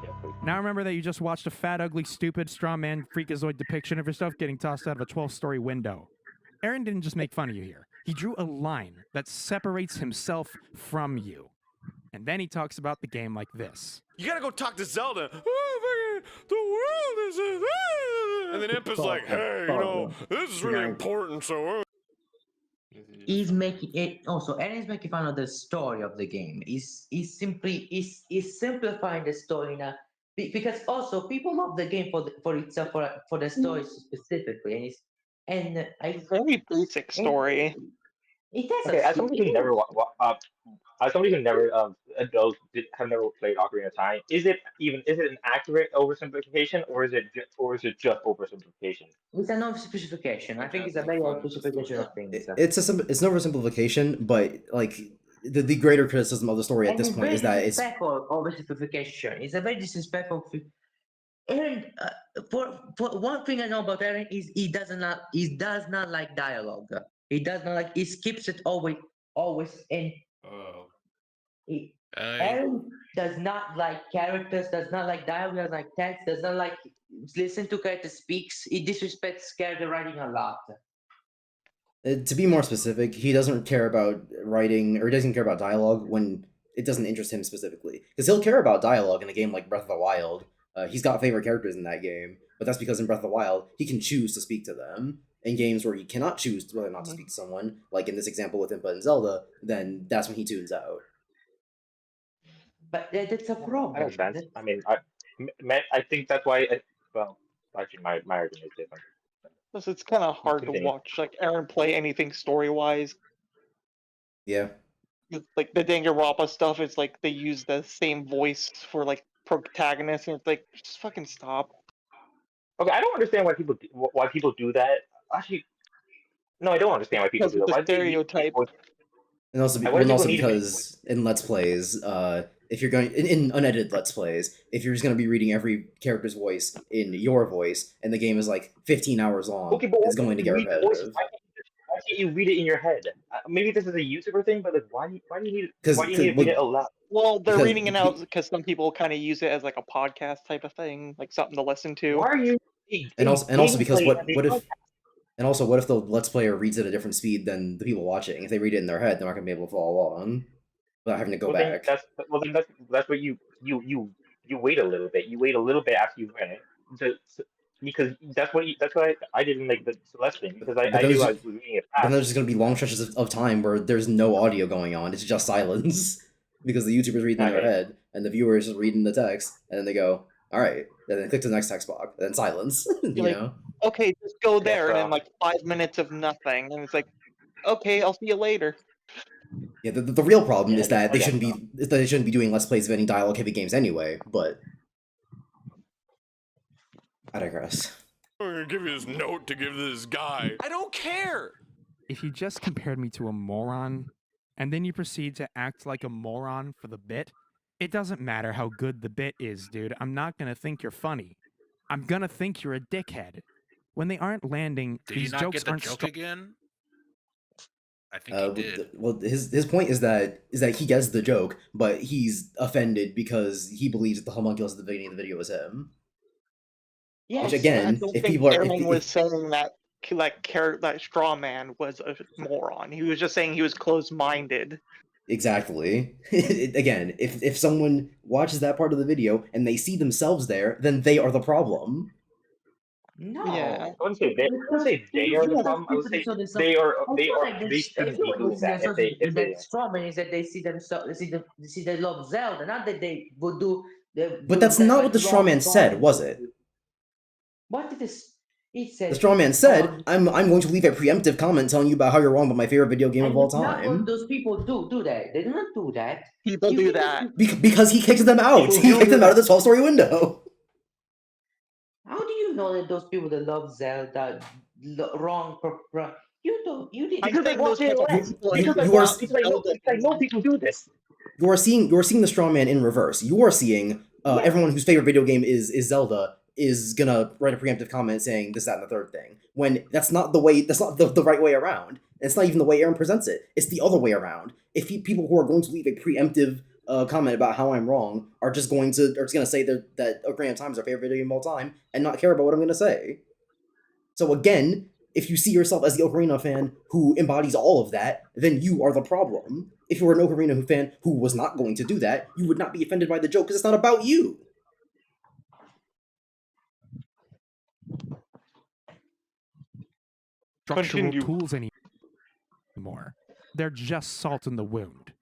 Yeah, please. Now remember that you just watched a fat, ugly, stupid, straw man, freakazoid depiction of yourself getting tossed out of a 12-story window. Arin didn't just make fun of you here. He drew a line that separates himself from you. And then he talks about the game like this. You gotta go talk to Zelda. Oh, the world is. And then Imp is like, hey, this is really important, so. He's making it also. Aaron is making fun of the story of the game. He's simplifying the story now because also people love the game for itself for the story specifically, and Very basic story. It has Okay, as somebody who never as somebody who never have never played Ocarina of Time, is it an accurate oversimplification or is it just oversimplification? It's an oversimplification. I think it's a very oversimplification of things. It's an oversimplification, but like the greater criticism of the story at this point is that it's oversimplification. It's a very disrespectful. Aaron, for one thing I know about Aaron is he does not like dialogue. He does not like. He skips it always, and Aaron does not like characters. Does not like dialogue. Does not like text. Does not like listen to character speaks. He disrespects character writing a lot. To be more specific, he doesn't care about writing or he doesn't care about dialogue when it doesn't interest him specifically. Because he'll care about dialogue in a game like Breath of the Wild. He's got favorite characters in that game, but that's because in Breath of the Wild, he can choose to speak to them. In games where he cannot choose whether or not to speak to someone, like in this example with Impa and Zelda, then that's when he tunes out. But that's a problem. That makes sense. I mean, I think that's why. Well, actually, my argument is different. Plus, it's kind of hard to watch like Aaron play anything story-wise. Yeah. Like the Danganronpa stuff, it's like they use the same voice for like protagonists, and it's like just fucking stop. Okay, I don't understand why people do that. Actually, no, I don't understand why people do that. Why stereotype. And also, because in Let's Plays, if you're going in unedited Let's Plays, if you're just going to be reading every character's voice in your voice, and the game is like 15 hours long, it's going to get repetitive. Why can't you read it in your head? Maybe this is a YouTuber thing, but like, why do you need to read it aloud? Well, they're reading it out because some people kind of use it as like a podcast type of thing, like something to listen to. Why are you? And also because what if the Let's Player reads at a different speed than the people watching? If they read it in their head, they're not gonna be able to follow along without having to go back. That's what you wait a little bit. You wait a little bit after you've read it, because that's what I did in like the Celeste thing, because I knew I was reading it fast. But then there's just gonna be long stretches of time where there's no audio going on. It's just silence because the YouTuber's reading in their head and the viewers just reading the text, and then they go, all right, and then click to the next text box, and then silence. you know? Okay, just go there, and then like 5 minutes of nothing, and it's like, okay, I'll see you later. Yeah, the real problem is that they shouldn't be doing Let's Plays of any dialogue heavy games anyway. But I digress. I'm gonna give you this note to give to this guy. I don't care. If you just compared me to a moron, and then you proceed to act like a moron for the bit, it doesn't matter how good the bit is, dude. I'm not gonna think you're funny. I'm gonna think you're a dickhead. When they aren't landing, these jokes aren't joke again? I think he did. Well, his point is that he gets the joke, but he's offended because he believes that the homunculus at the beginning of the video is him. Yes, which again, if people are was saying that that straw man was a moron. He was just saying he was closed-minded. Exactly. Again, if someone watches that part of the video and they see themselves there, then they are the problem. No. Yeah. I wouldn't say they are the problem. I would say they I shouldn't feel be like doing that if that they strawman is that they see themselves, they see they love Zelda, not that they would do. They But do that's that not like what the straw wrong man said, was comments. it? What did this? It The said. straw man said, "I'm going to leave a preemptive comment telling you about how you're wrong about my favorite video game And of all it's not what time." those people do. Do that? They do not do that. People You do can that. Because he kicked them out. People He do kicked do them out of that. the 12-story window. How do you know that those people that love Zelda wrong? You don't. You didn't. I'm Because they saying watch those it type of less. people are you Because I are watch. not Because I know people do this. you're seeing the straw man in reverse. You are seeing Yeah. everyone whose favorite video game is Zelda is gonna write a preemptive comment saying this, that, and the third thing. When that's not the way. That's not the right way around. It's not even the way Aaron presents it. It's the other way around. If people who are going to leave a preemptive comment about how I'm wrong are just going to say that Ocarina of Time is our favorite video game of all time and not care about what I'm going to say. So again, if you see yourself as the Ocarina fan who embodies all of that, then you are the problem. If you were an Ocarina fan who was not going to do that, you would not be offended by the joke because it's not about you. Structural Continue. tools anymore. They're just salt in the wound.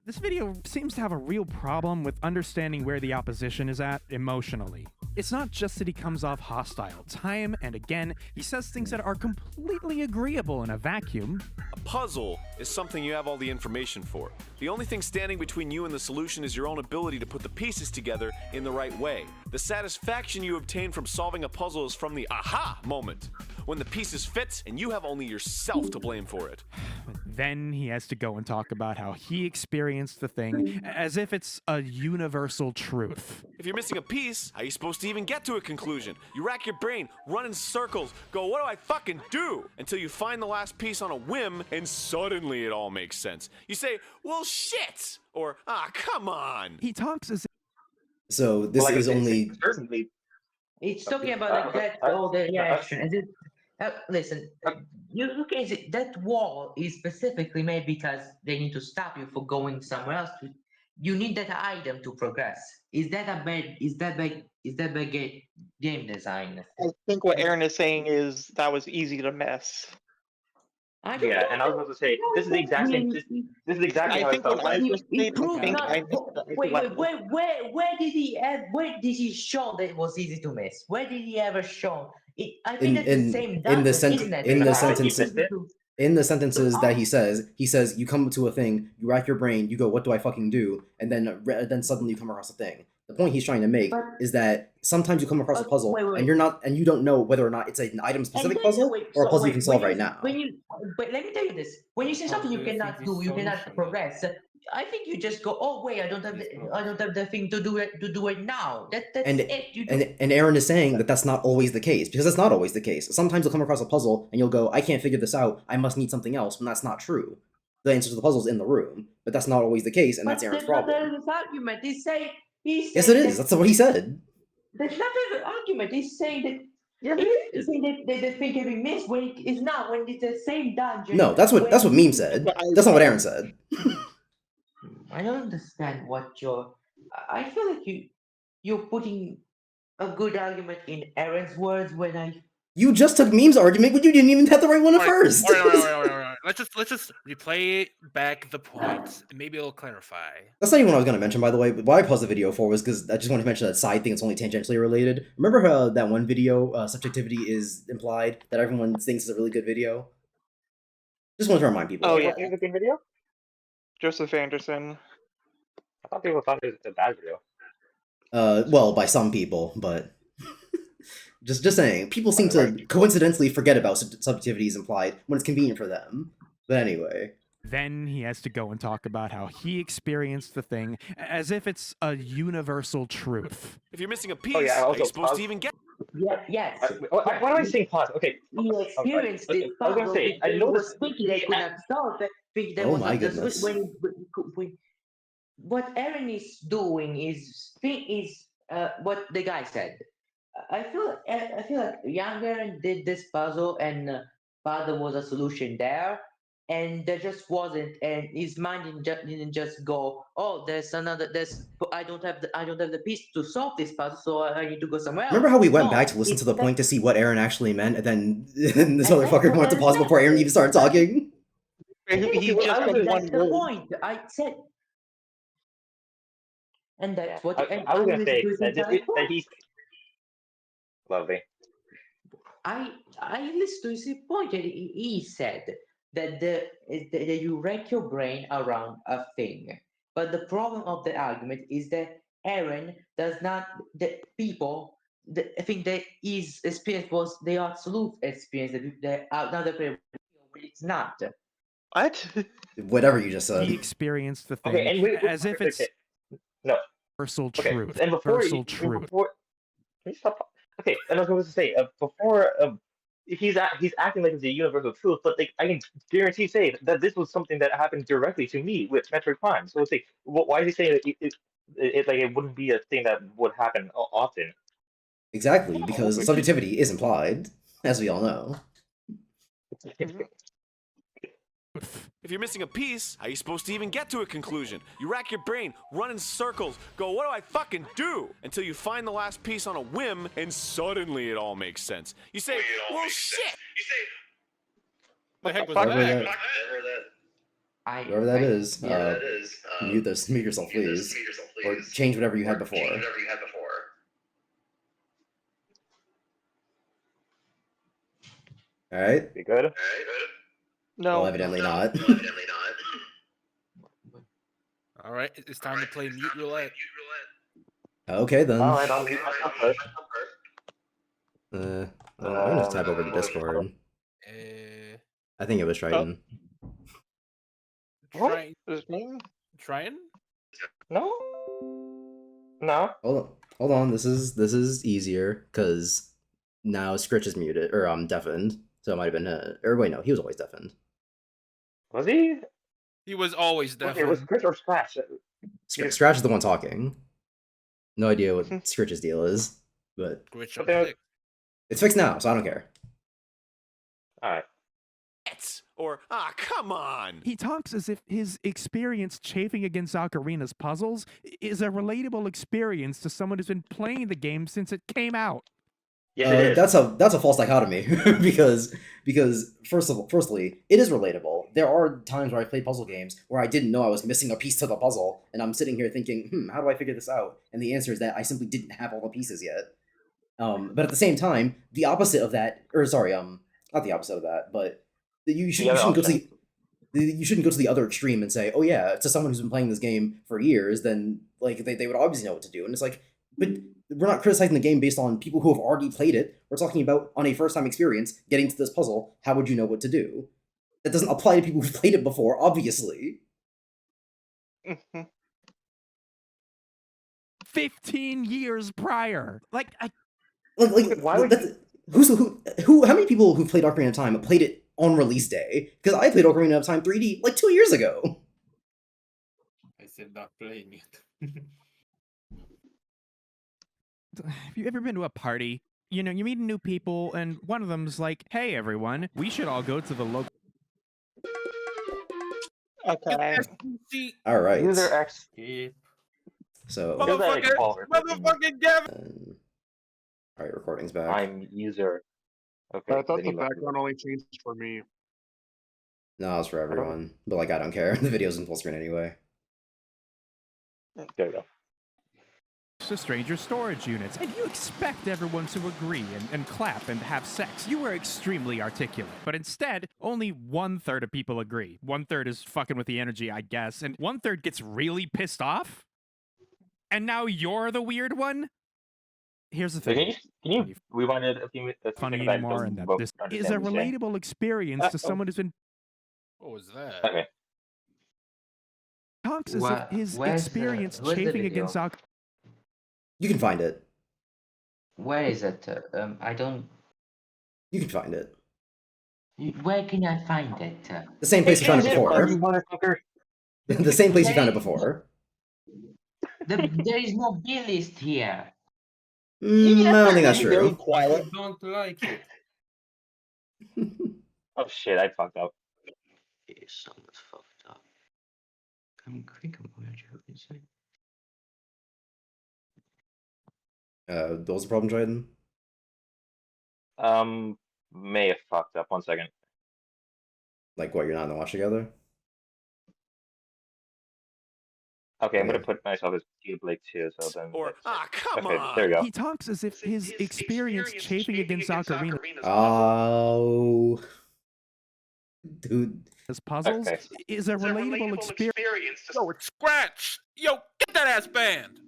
This video seems to have a real problem with understanding where the opposition is at emotionally. It's not just that he comes off hostile. Time and again, he says things that are completely agreeable in a vacuum. A puzzle is something you have all the information for. The only thing standing between you and the solution is your own ability to put the pieces together in the right way. The satisfaction you obtain from solving a puzzle is from the aha moment, when the pieces fit and you have only yourself to blame for it. But then he has to go and talk about how he experienced the thing as if it's a universal truth. If you're missing a piece, how are you supposed to even get to a conclusion? You rack your brain, run in circles, go, what do I fucking do? Until you find the last piece on a whim, and suddenly it all makes sense. You say, well, shit! Or, come on! He talks as So this Like I is said, only certainly. It's talking about like that all the reaction. And it, listen, you can see that wall is specifically made because they need to stop you from going somewhere else. You need that item to progress. Is that a bad? Is that bad game design? I think what Aaron is saying is that was easy to miss. I don't Yeah, know. and I was about to say this is the exact same. This is exactly I how I think when felt I like. first It played, I proves think not. I missed it. Where did he have? Where did he show that it was easy to miss? Where did he ever show? I think that's the same in the dungeon, isn't it? in the Because how sentence easy to- in the sentences that he says you come to a thing, you rack your brain, you go, what do I fucking do? And then suddenly you come across a thing. The point he's trying to make But- is that sometimes you come across a puzzle wait. and you don't know whether or not it's an item specific puzzle or a puzzle you can solve right now. But let me tell you this: when you say something you cannot do, you cannot progress. I think you just go, oh wait, I don't have the thing to do it now. That's And it. You and Aaron is saying that that's not always the case because it's not always the case. Sometimes you'll come across a puzzle and you'll go, I can't figure this out. I must need something else. When that's not true. The answer to the puzzle is in the room, but that's not always the case, and but that's Aaron's that's not problem. his argument. He's saying Yes, it is. That's what he said. That's not his argument. He's saying that. Yeah, He's saying that the thing can be missed when it's not when it's the same dungeon. No, that's what Meme said. That's not what Aaron said. I don't understand what you're. I feel like you're putting a good argument in Aaron's words when I. You just took Meme's argument, but you didn't even have the right one at Alright, first. alright. Let's just replay back the points, and maybe it'll clarify. That's not even what I was going to mention, by the way. What I paused the video for was because I just wanted to mention that side thing that's only tangentially related. Remember how that one video, subjectivity is implied, that everyone thinks is a really good video? Just wanted to remind people. Oh, of yeah. What music in video? Joseph Anderson. I thought people thought it was a bad video. Well, by some people, but just saying, people seem to coincidentally forget about subjectivity is implied when it's convenient for them. But anyway. Then he has to go and talk about how he experienced the thing as if it's a universal truth. If you're missing a piece, Oh, yeah, how are also you supposed pause. to even get? Yes. Why am I saying pause? Okay. He experienced this I was gonna puzzle say, I because he was noticed. thinking they could not solve it. Think there Oh was my a- goodness. when what Aaron is doing is what the guy said. I feel like young Aaron did this puzzle and thought there was a solution there, and there just wasn't, and his mind didn't just go, oh, I don't have the piece to solve this puzzle, so I need to go somewhere else. Remember how we went No, back to listen it- to the point to see what Aaron actually meant, and then this And motherfucker that's went to pause before Aaron even started talking? He well, just I said was one that's the word. point. I said, and Yeah, that's what I was gonna listened say to his that entire that point. he's lovely. I listened to his point, and he said that that you wreck your brain around a thing. But the problem of the argument is that Aaron does not. The people, I think that his experience was the absolute experience that another player. It's not. What? Whatever you just said. He experienced the Okay, thing and wait, as if okay, it's no, universal okay, truth. and Universal truth. before, can you stop? Okay, and I was going to say before he's acting like it's a universal truth, but like I can guarantee say that this was something that happened directly to me with Metroid Prime. So it's like, why is he saying that like it wouldn't be a thing that would happen often? Exactly, No, because it's just- subjectivity is implied, as we all know. If you're missing a piece, how are you supposed to even get to a conclusion? You rack your brain, run in circles, go, what do I fucking do? Until you find the last piece on a whim, and suddenly it all makes sense. You say, well, shit! The heck was fuck? Whoever that? whoever that is, Yeah. mute yourself, please. Or change whatever you had before. Alright? Be good. No. Well, evidently not. All right, it's time to play mute roulette. Okay, then. All right, I'll mute myself first. I'm gonna type over to Discord. Uh, I think it was Triton. What? try, His name? trying. No, no. Hold on. This is easier because now Scritch is muted or deafened, so it might have been or wait, no, he was always deafened. Was he? He was always Okay, it was deafened. Chris or Scratch. Scratch is the one talking. No idea what Scritch's deal is, but Glitch But up there- dick. it's fixed now, so I don't care. All right. Or, come on! He talks as if his experience chafing against Ocarina's puzzles is a relatable experience to someone who's been playing the game since it came out. Yes, it is. That's a false dichotomy because firstly, it is relatable. There are times where I played puzzle games where I didn't know I was missing a piece to the puzzle, and I'm sitting here thinking, how do I figure this out? And the answer is that I simply didn't have all the pieces yet. But at the same time, the opposite of that, or sorry, not the opposite of that, but you shouldn't go to you shouldn't go to the other extreme and say, oh yeah, to someone who's been playing this game for years, then like they would obviously know what to do. And it's like, but we're not criticizing the game based on people who have already played it. We're talking about on a first time experience, getting to this puzzle, how would you know what to do? That doesn't apply to people who've played it before, obviously. 15 years prior. Like, Why would how many people who played Ocarina of Time played it on release day? Because I played Ocarina of Time 3D like 2 years ago. I said not playing it. have you ever been to a party? You know, you meet new people, and one of them's like, hey, everyone, we should all go to the local. Okay. All right. User X. So, Here's that Motherfucker, call recording. motherfucking Gavin. all right, recording's back. I'm user. Okay. I thought then the he left. background only changed for me. No, it's for everyone. But like, I don't care. The video's in full screen anyway. There we go. To stranger storage units, and you expect everyone to agree and clap and have sex. You were extremely articulate, but instead, only 1/3 of people agree. 1/3 is fucking with the energy, I guess, and 1/3 gets really pissed off. And now you're the weird one. Here's the So thing. can you rewind it a few minutes? Funny seconds? I anymore, don't and that understand this what is a you're saying. relatable experience to someone who's been What was that? Okay. talks as if his experience where's the chafing video? against You can find it. Where is it? I don't. You can find it. Where can I find it? The same place you found it before. Motherfucker. The same place you found it before. There is no bill list here. I don't think that's Very true. quiet. I don't like it. Oh shit! I fucked up. Someone's fucked up. I'm quick about it. What was the problem, Jordan? May have fucked up. 1 second. Like what? You're not in the watch together? Okay, I'm gonna Okay. put myself as T Blake too, so then Or, that's come okay, on. there we go. He talks as if his experience chafing against Ocarina Oh, dude. as puzzles Okay. is a relatable experience. Yo, it's Scratch! Yo, get that ass banned!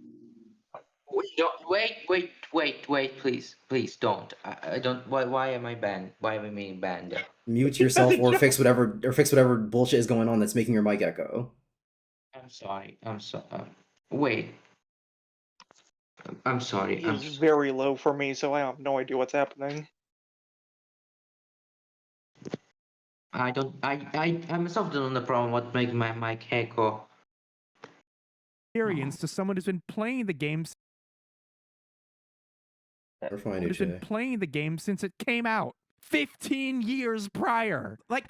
Wait, please don't. I don't. Why am I banned? Why am I being banned? Mute yourself or fix whatever bullshit is going on that's making your mic echo. I'm sorry. Wait. I'm sorry. He is very low for me, so I have no idea what's happening. I myself don't know the problem what making my mic echo. Experience to someone who's been playing the game We're fine, who's been Uche. playing the game since it came out 15 years prior. Like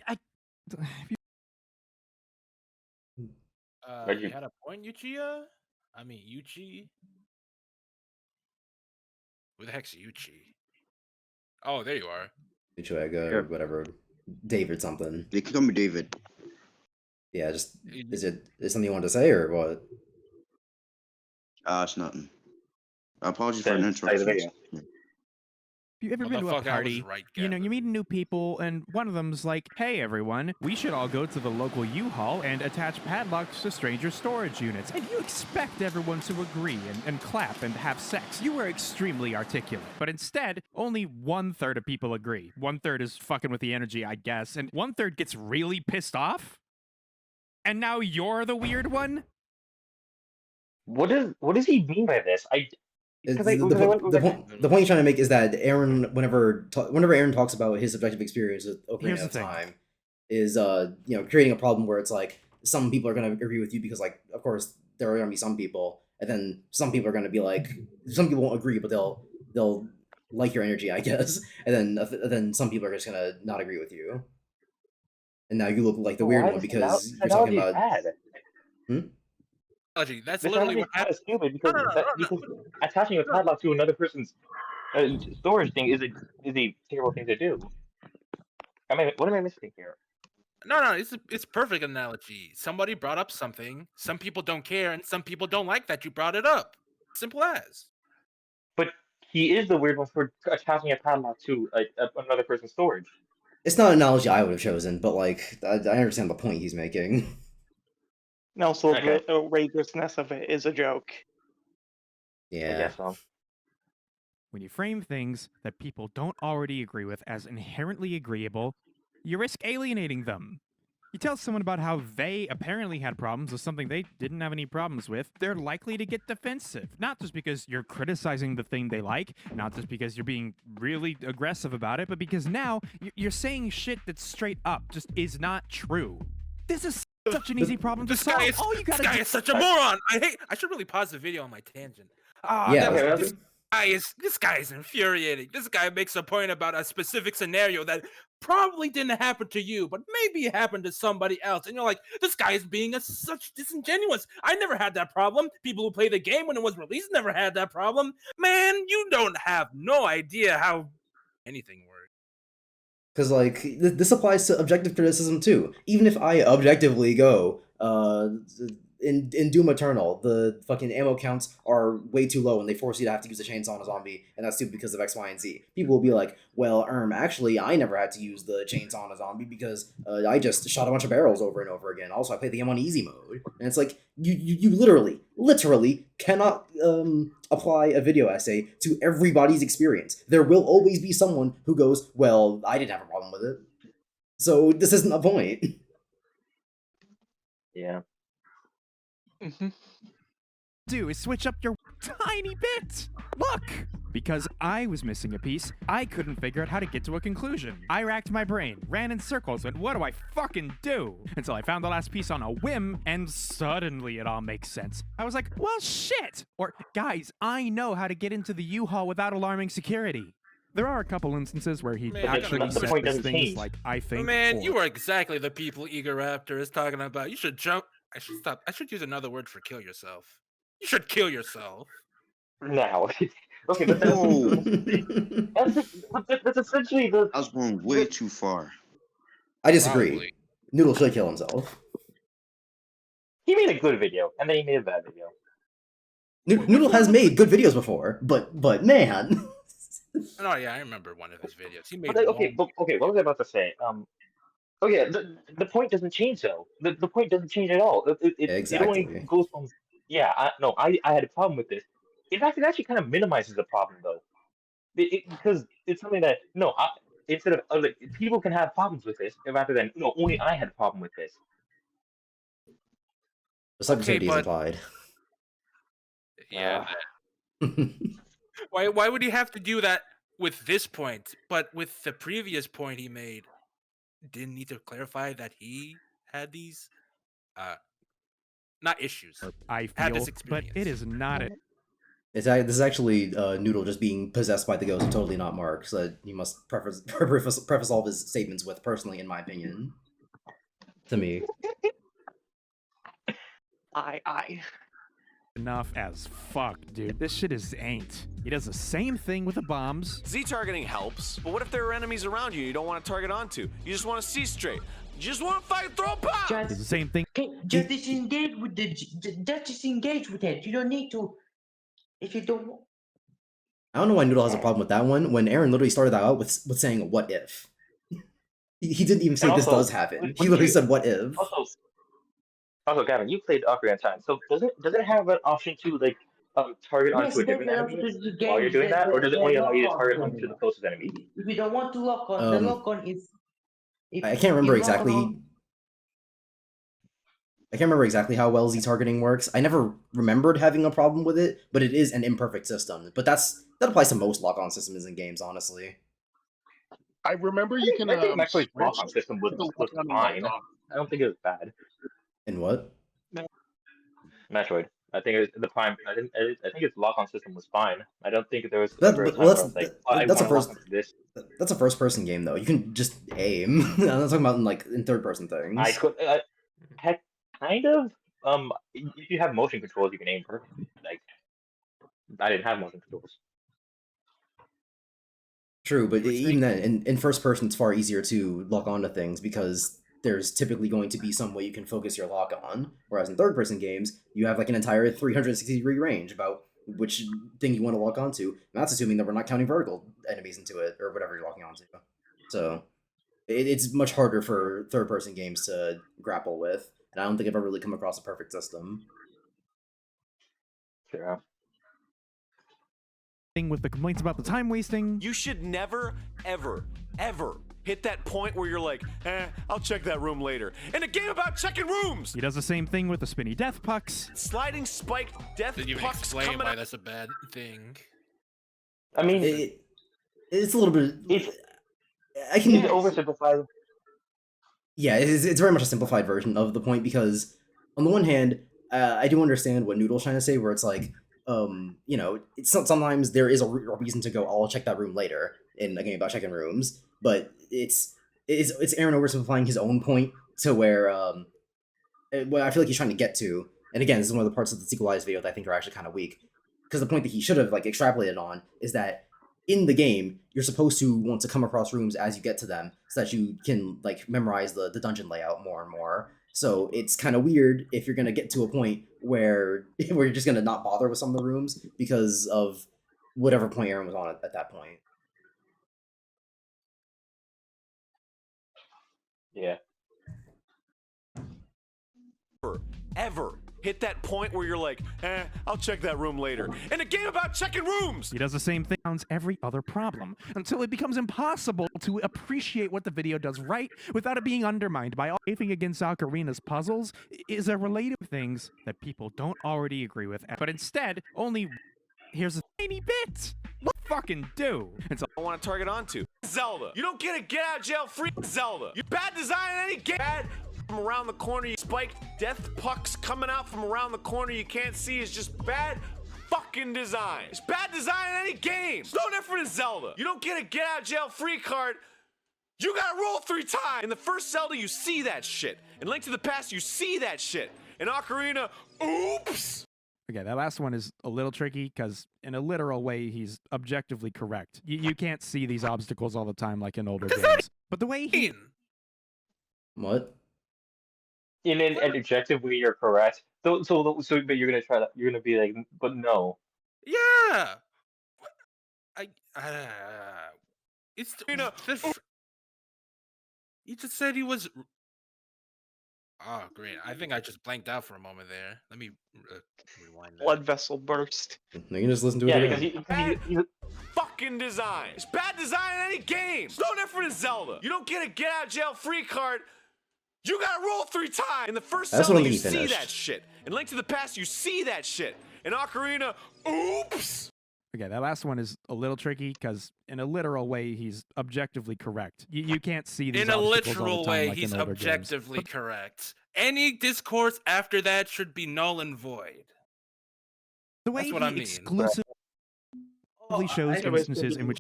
Where'd You you- had a point, Yuchi? I mean, Yuchi? Who the heck's Yuchi? Oh, there you are. Uchuega or whatever. David something. They can call me David. Yeah, just is something you wanted to say or what? It's nothing. Apologies for Then an play the interruption. Have you ever been to a Motherfucker, I was party? right, You know, Gavin. you meet new people, and one of them's like, "Hey, everyone, we should all go to the local U-Haul and attach padlocks to stranger storage units." And you expect everyone to agree and clap and have sex. You were extremely articulate. But instead, only 1/3 of people agree. 1/3 is fucking with the energy, I guess, and 1/3 gets really pissed off? And now you're the weird one? What does he mean by this? It's Because I the, because I point, went the, back point, the point he's trying to make is that Aaron, whenever Aaron talks about his subjective experience with Here's Ocarina the of thing. Time, is creating a problem where it's like some people are going to agree with you because like of course there are going to be some people, and then some people are going to be like some people won't agree, but they'll like your energy, I guess, and then some people are just going to not agree with you, and now you look like the weird why one this because you're analogy talking is about. bad. That's This literally analogy is what kind happened. of stupid No, because attaching a padlock to another person's storage thing is a terrible thing to do. What am I missing here? No, it's perfect analogy. Somebody brought up something. Some people don't care, and some people don't like that you brought it up. Simple as. But he is the weird one for attaching a padlock to another person's storage. It's not an analogy I would have chosen, but like I understand the point he's making. And also, Okay. the outrageousness of it is a joke. I Yeah. guess so. When you frame things that people don't already agree with as inherently agreeable, you risk alienating them. You tell someone about how they apparently had problems with something they didn't have any problems with, they're likely to get defensive. Not just because you're criticizing the thing they like, not just because you're being really aggressive about it, but because now you're saying shit that straight up just is not true. This is such an easy problem to This solve. guy is, All you gotta this guy do is such a moron. I should really pause the video on my tangent. Yeah. This guy is infuriating. This guy makes a point about a specific scenario that probably didn't happen to you, but maybe it happened to somebody else. And you're like, this guy is being such disingenuous. I never had that problem. People who play the game when it was released never had that problem. Man, you don't have no idea how anything works. Because like this applies to objective criticism too. Even if I objectively go, in Doom Eternal, the fucking ammo counts are way too low, and they force you to have to use a chainsaw on a zombie, and that's stupid because of X, Y, and Z. People will be like, "Well, actually, I never had to use the chainsaw on a zombie because I just shot a bunch of barrels over and over again. Also, I played the game on easy mode." And it's like you literally cannot apply a video essay to everybody's experience. There will always be someone who goes, "Well, I didn't have a problem with it, so this isn't a point." Yeah. Do is switch up your tiny bit. Look! Because I was missing a piece, I couldn't figure out how to get to a conclusion. I racked my brain, ran in circles, and what do I fucking do? Until I found the last piece on a whim, and suddenly it all makes sense. I was like, well, shit! Or, guys, I know how to get into the U-Haul without alarming security. There are a couple instances where he Man, actually the says point doesn't things change. like, I think. Man, or, you are exactly the people Eager Raptor is talking about. You should jump. I should stop. I should use another word for kill yourself. You should kill yourself. Now, okay, but Whoa. that's essentially the. I was going way too far. I disagree. Probably. Noodle should kill himself. He made a good video, and then he made a bad video. Noodle has made good videos before, but man. Oh yeah, I remember one of his videos. He made But okay, one. okay, what was I about to say? Oh yeah, the point doesn't change though. The point doesn't change at all. It only Exactly. goes from yeah. I had a problem with this. In fact, it actually kind of minimizes the problem though, because it's something that instead of like people can have problems with this rather than only I had a problem with this. The subjectivity is but- implied. Yeah. Why would he have to do that with this point? But with the previous point he made, didn't need to clarify that he had these, not issues. I had feel, this but it experience. is not a This is actually Noodle just being possessed by the ghost, and totally not Mark. So he must preface all of his statements with "personally, in my opinion." To me, I. enough as fuck, dude. This shit is ain't. He does the same thing with the bombs. Z-targeting helps, but what if there are enemies around you don't want to target onto? You just want to see straight. You just want to fight, throw a pop! It's the same thing. Just disengage with just disengage with it. You don't need to. If you don't. I don't know why Noodle has a problem with that one. When Arin literally started that out with saying "what if." He didn't even say And this also, does happen. when He literally you- said "what if." Also, Gavin, you played Ocarina of Time, so does it have an option to like target onto a different enemy while you're doing that, or does it only allow you to target onto the closest enemy? If you don't want to lock on, the Um, lock on is. I can't remember exactly. I can't remember exactly how well Z targeting works. I never remembered having a problem with it, but it is an imperfect system. But that applies to most lock-on systems in games, honestly. I remember you can. I think Metroid's switch lock-on system was to lock on and lock fine. off. I don't think it was bad. In what? Metroid. I think the prime. I think its lock-on system was fine. I don't think there was That- ever a but- time well, where I was like, that's a I first- want to lock onto this. That's a first-person game, though. You can just aim. I'm not talking about in third-person things. I could. Heck, kind of. If you have motion controls, you can aim perfectly. Like, I didn't have motion controls. True, but even then, in first person, it's far easier to lock onto things because there's typically going to be some way you can focus your lock on. Whereas in third person games, you have like an entire 360-degree range about which thing you want to lock onto. And that's assuming that we're not counting vertical enemies into it or whatever you're locking onto. So it's much harder for third person games to grapple with. And I don't think I've ever really come across a perfect system. Sure. Thing with the complaints about the time wasting. You should never, ever, ever hit that point where you're like, I'll check that room later. In a game about checking rooms! He does the same thing with the spinny death pucks. Sliding spiked death Didn't even pucks explain coming why out. that's a bad thing. I mean, It's a little bit. it's I can. oversimplified. Yeah, it's very much a simplified version of the point because, on the one hand, I do understand what Noodle's trying to say, where it's like, it's sometimes there is a reason to go, I'll check that room later in a game about checking rooms, but it's Arin oversimplifying his own point to where, what I feel like he's trying to get to, and again, this is one of the parts of the sequelized video that I think are actually kind of weak, because the point that he should have, like, extrapolated on is that in the game, you're supposed to want to come across rooms as you get to them so that you can, like, memorize the dungeon layout more and more. So it's kind of weird if you're going to get to a point where you're just going to not bother with some of the rooms because of whatever point Arin was on at that point. Yeah. Ever hit that point where you're like, I'll check that room later. In a game about checking rooms! He does the same thing on every other problem until it becomes impossible to appreciate what the video does right without it being undermined by all chafing against Ocarina's puzzles is a related things that people don't already agree with, but instead only here's a tiny bit. What fucking do? And so I want to target onto Zelda. You don't get a get out of jail free Zelda. You bad design in any game. Bad from around the corner, you spiked death pucks coming out from around the corner you can't see is just bad fucking fucking design. It's bad design in any game. It's no different in Zelda. You don't get a get out of jail free card. You gotta roll 3 times. In the first Zelda, you see that shit. In Link to the Past, you see that shit. In Ocarina, oops! Okay, that last one is a little tricky because, in a literal way, he's objectively correct. You can't see these obstacles all the time like in older games. But the way he. What? In an objective way, you're correct. But you're gonna try that. You're gonna be like, but no. Yeah. It's he just said he was. Oh, great! I think I just blanked out for a moment there. Let me rewind that. Blood vessel burst. No, you can just listen to it Yeah, again. because he Fucking design. It's bad design in any game. It's no different in Zelda. You don't get a get out of jail free card. You gotta roll 3 times. In the first That's Zelda, what you he see finished. that shit. In Link to the Past, you see that shit. In Ocarina, oops! Okay, that last one is a little tricky because, in a literal way, he's objectively correct. You can't see these In a obstacles all literal the time way, like he's in older games. objectively correct. Any discourse after that should be null and void. The way That's what he I mean. exclusively shows instances in which.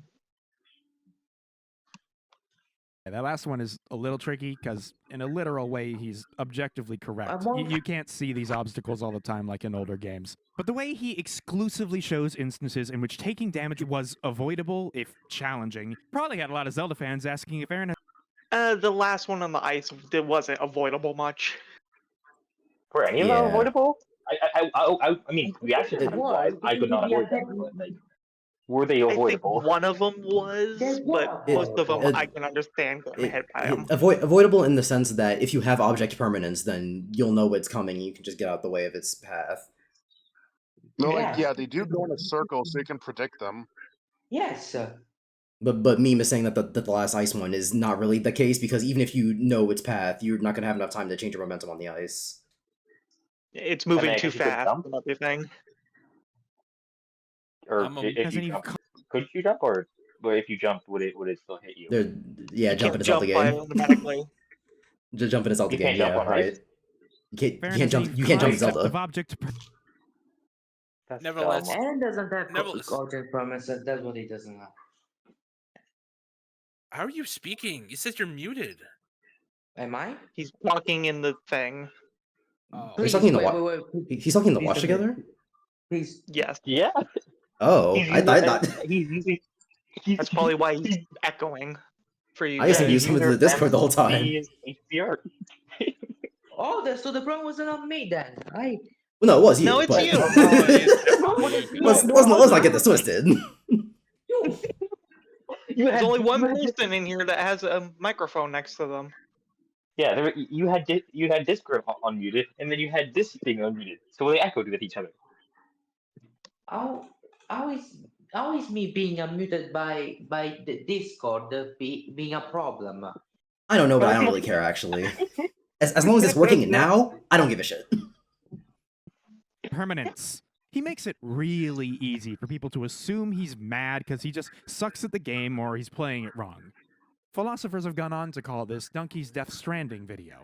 Yeah, that last one is a little tricky because, in a literal way, he's objectively correct. You can't see these obstacles all the time like in older games. But the way he exclusively shows instances in which taking damage was avoidable, if challenging, probably had a lot of Zelda fans asking if Arin has. The last one on the ice wasn't avoidable much. were any of them avoidable? I mean, reaction It time was, wise, I could not avoid them. But, like, were they I think avoidable? one of them was, but most of them I can understand getting hit by them. Avoidable in the sense that if you have object permanence, then you'll know what's coming. You can just get out the way of its path. No, like, yeah, they do go in a circle, so you can predict them. Yes. But Meme is saying that the last ice one is not really the case because even if you know its path, you're not gonna have enough time to change your momentum on the ice. It's moving I too guess you could fast. jump. Another thing. Or if you jump, could you jump, or if you jumped, would it still hit you? Yeah, jump in a Zelda Jump game. automatically. Just jump in a Zelda You game. can't Yeah, jump on ice. right. You can't jump. You can't jump in Zelda. Of object That's Nevertheless, dumb. Aaron doesn't have Nevertheless. object promises. That's what he doesn't have. How are you speaking? It says you're muted. Am I? He's talking in the thing. Oh. He's talking in the wait, He's talking in the please watch don't hit. together. Please. Yes. Yeah. Oh, He's I using- thought. he's using. That's probably why he's echoing for you. I guess guys. I'm using him to the Discord the whole time. HDR. Oh, so the problem wasn't on me then. Well, no, it was you. No, it's but... you. let's not get this twisted. There's only one person in here that has a microphone next to them. Yeah, you had Discord unmuted, and then you had this thing unmuted, so they echoed with each other. How is me being unmuted by the Discord being a problem? I don't know, but I don't really care actually. As long as it's working now, I don't give a shit. permanence. He makes it really easy for people to assume he's mad because he just sucks at the game or he's playing it wrong. Philosophers have gone on to call this Donkey's Death Stranding video.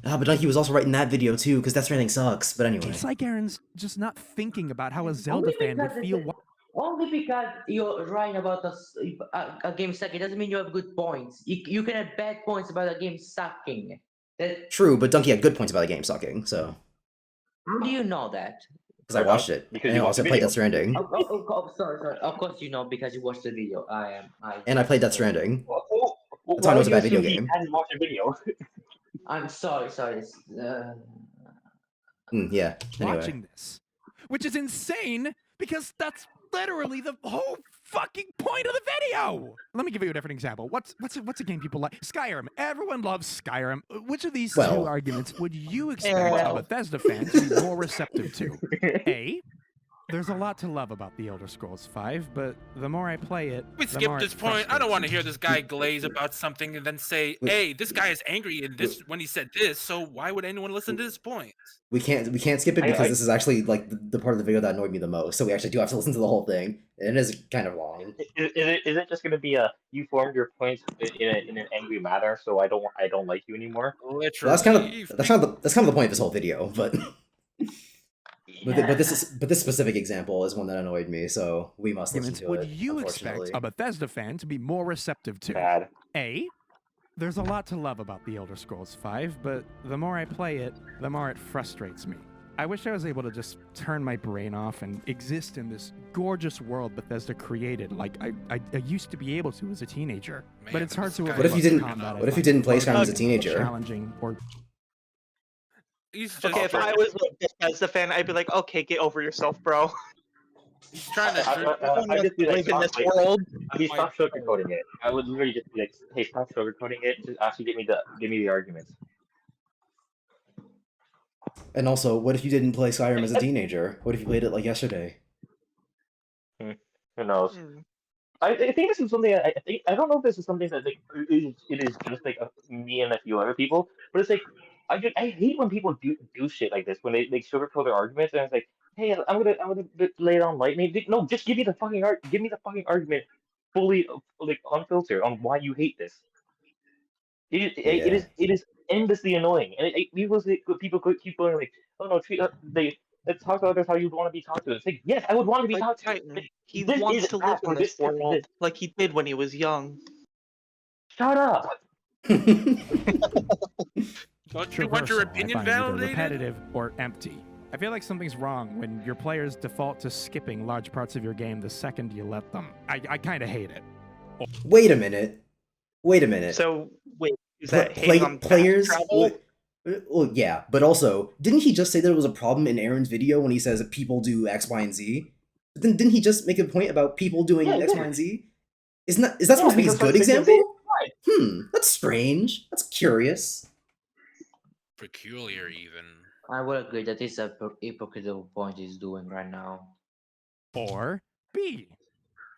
Ah, but Donkey was also writing that video too, because Death Stranding sucks. But anyway, It's like Aaron's just not thinking about how a Zelda fan would feel. Only because you're writing about a game sucking doesn't mean you have good points. You can have bad points about a game sucking. True, but Donkey had good points about the game sucking. So how do you know that? because I watched it, and I also played Death Stranding, Sorry. Of course you know because you watched the video. and I played Death Stranding. That's That's how I know it's a bad video game. I didn't watch the video. I'm sorry. Yeah. Anyway, Watching this, which is insane because that's literally the whole fucking point of the video. Let me give you a different example. What's a game people like? Skyrim. Everyone loves Skyrim. Which of these two arguments would you expect a Bethesda fan to be more receptive to? A, there's a lot to love about The Elder Scrolls V, but the more I play it, We the skip more this it point. I don't want to hear frustrates this guy glaze about something and then say, "Hey, this guy is angry in this when he said this." So why would anyone listen to this point? we can't skip it because this is actually like the part of the video that annoyed me the most. So we actually do have to listen to the whole thing. And it is kind of long. Is it just gonna be you formed your points in an angry manner, so I don't like you anymore? Literally. Well, that's kind of the point of this whole video. But But this specific example is one that annoyed me, so we must listen Arguments to would it. you expect Unfortunately, a Bethesda fan to be more receptive to? Bad. A. There's a lot to love about The Elder Scrolls V, but the more I play it, the more it frustrates me. I wish I was able to just turn my brain off and exist in this gorgeous world Bethesda created like I used to be able to as a teenager. Man, But it's hard to this guy- What if you didn't- combat I what if you find didn't play fun, Skyrim as a teenager? challenging, or He's just Okay, if I was a Bethesda fan, I'd be like, okay, get over yourself, bro. he's trying to. I'd just be like, Live in this stop, world. I'd be stop sugarcoating it. I would literally just be like, hey, stop sugarcoating it. Just actually give me the arguments. and also, what if you didn't play Skyrim as a teenager? What if you played it like yesterday? Who knows? I think this is something. I don't know if this is something that like it is just like me and a few other people, but it's like I hate when people do shit like this when they sugarcoat their arguments and it's like, hey, I'm gonna lay it on lightning. No, just give me the fucking argument fully like unfiltered on why you hate this. It is endlessly annoying, and people keep going like, oh no, let's talk to others how you'd want to be talked to. It's like, yes, I would want to be talked to. Titan, he This wants is to live in this bad. world like he did when he was young. Shut up. Don't you want your traversal, I opinion find either validated? repetitive or empty. I feel like something's wrong when your players default to skipping large parts of your game the second you let them. I kind of hate it. Wait a minute. So wait, is Pla- that hating on players? fast travel? Well, yeah, but also, didn't he just say there was a problem in Aaron's video when he says that people do X, Y, and Z? But then didn't he just make a point about people doing X, Y, and Z? Is that supposed to be his good example? That's strange. That's curious. Peculiar, even. I would agree that it's a hypocritical point he's doing right now. Or B.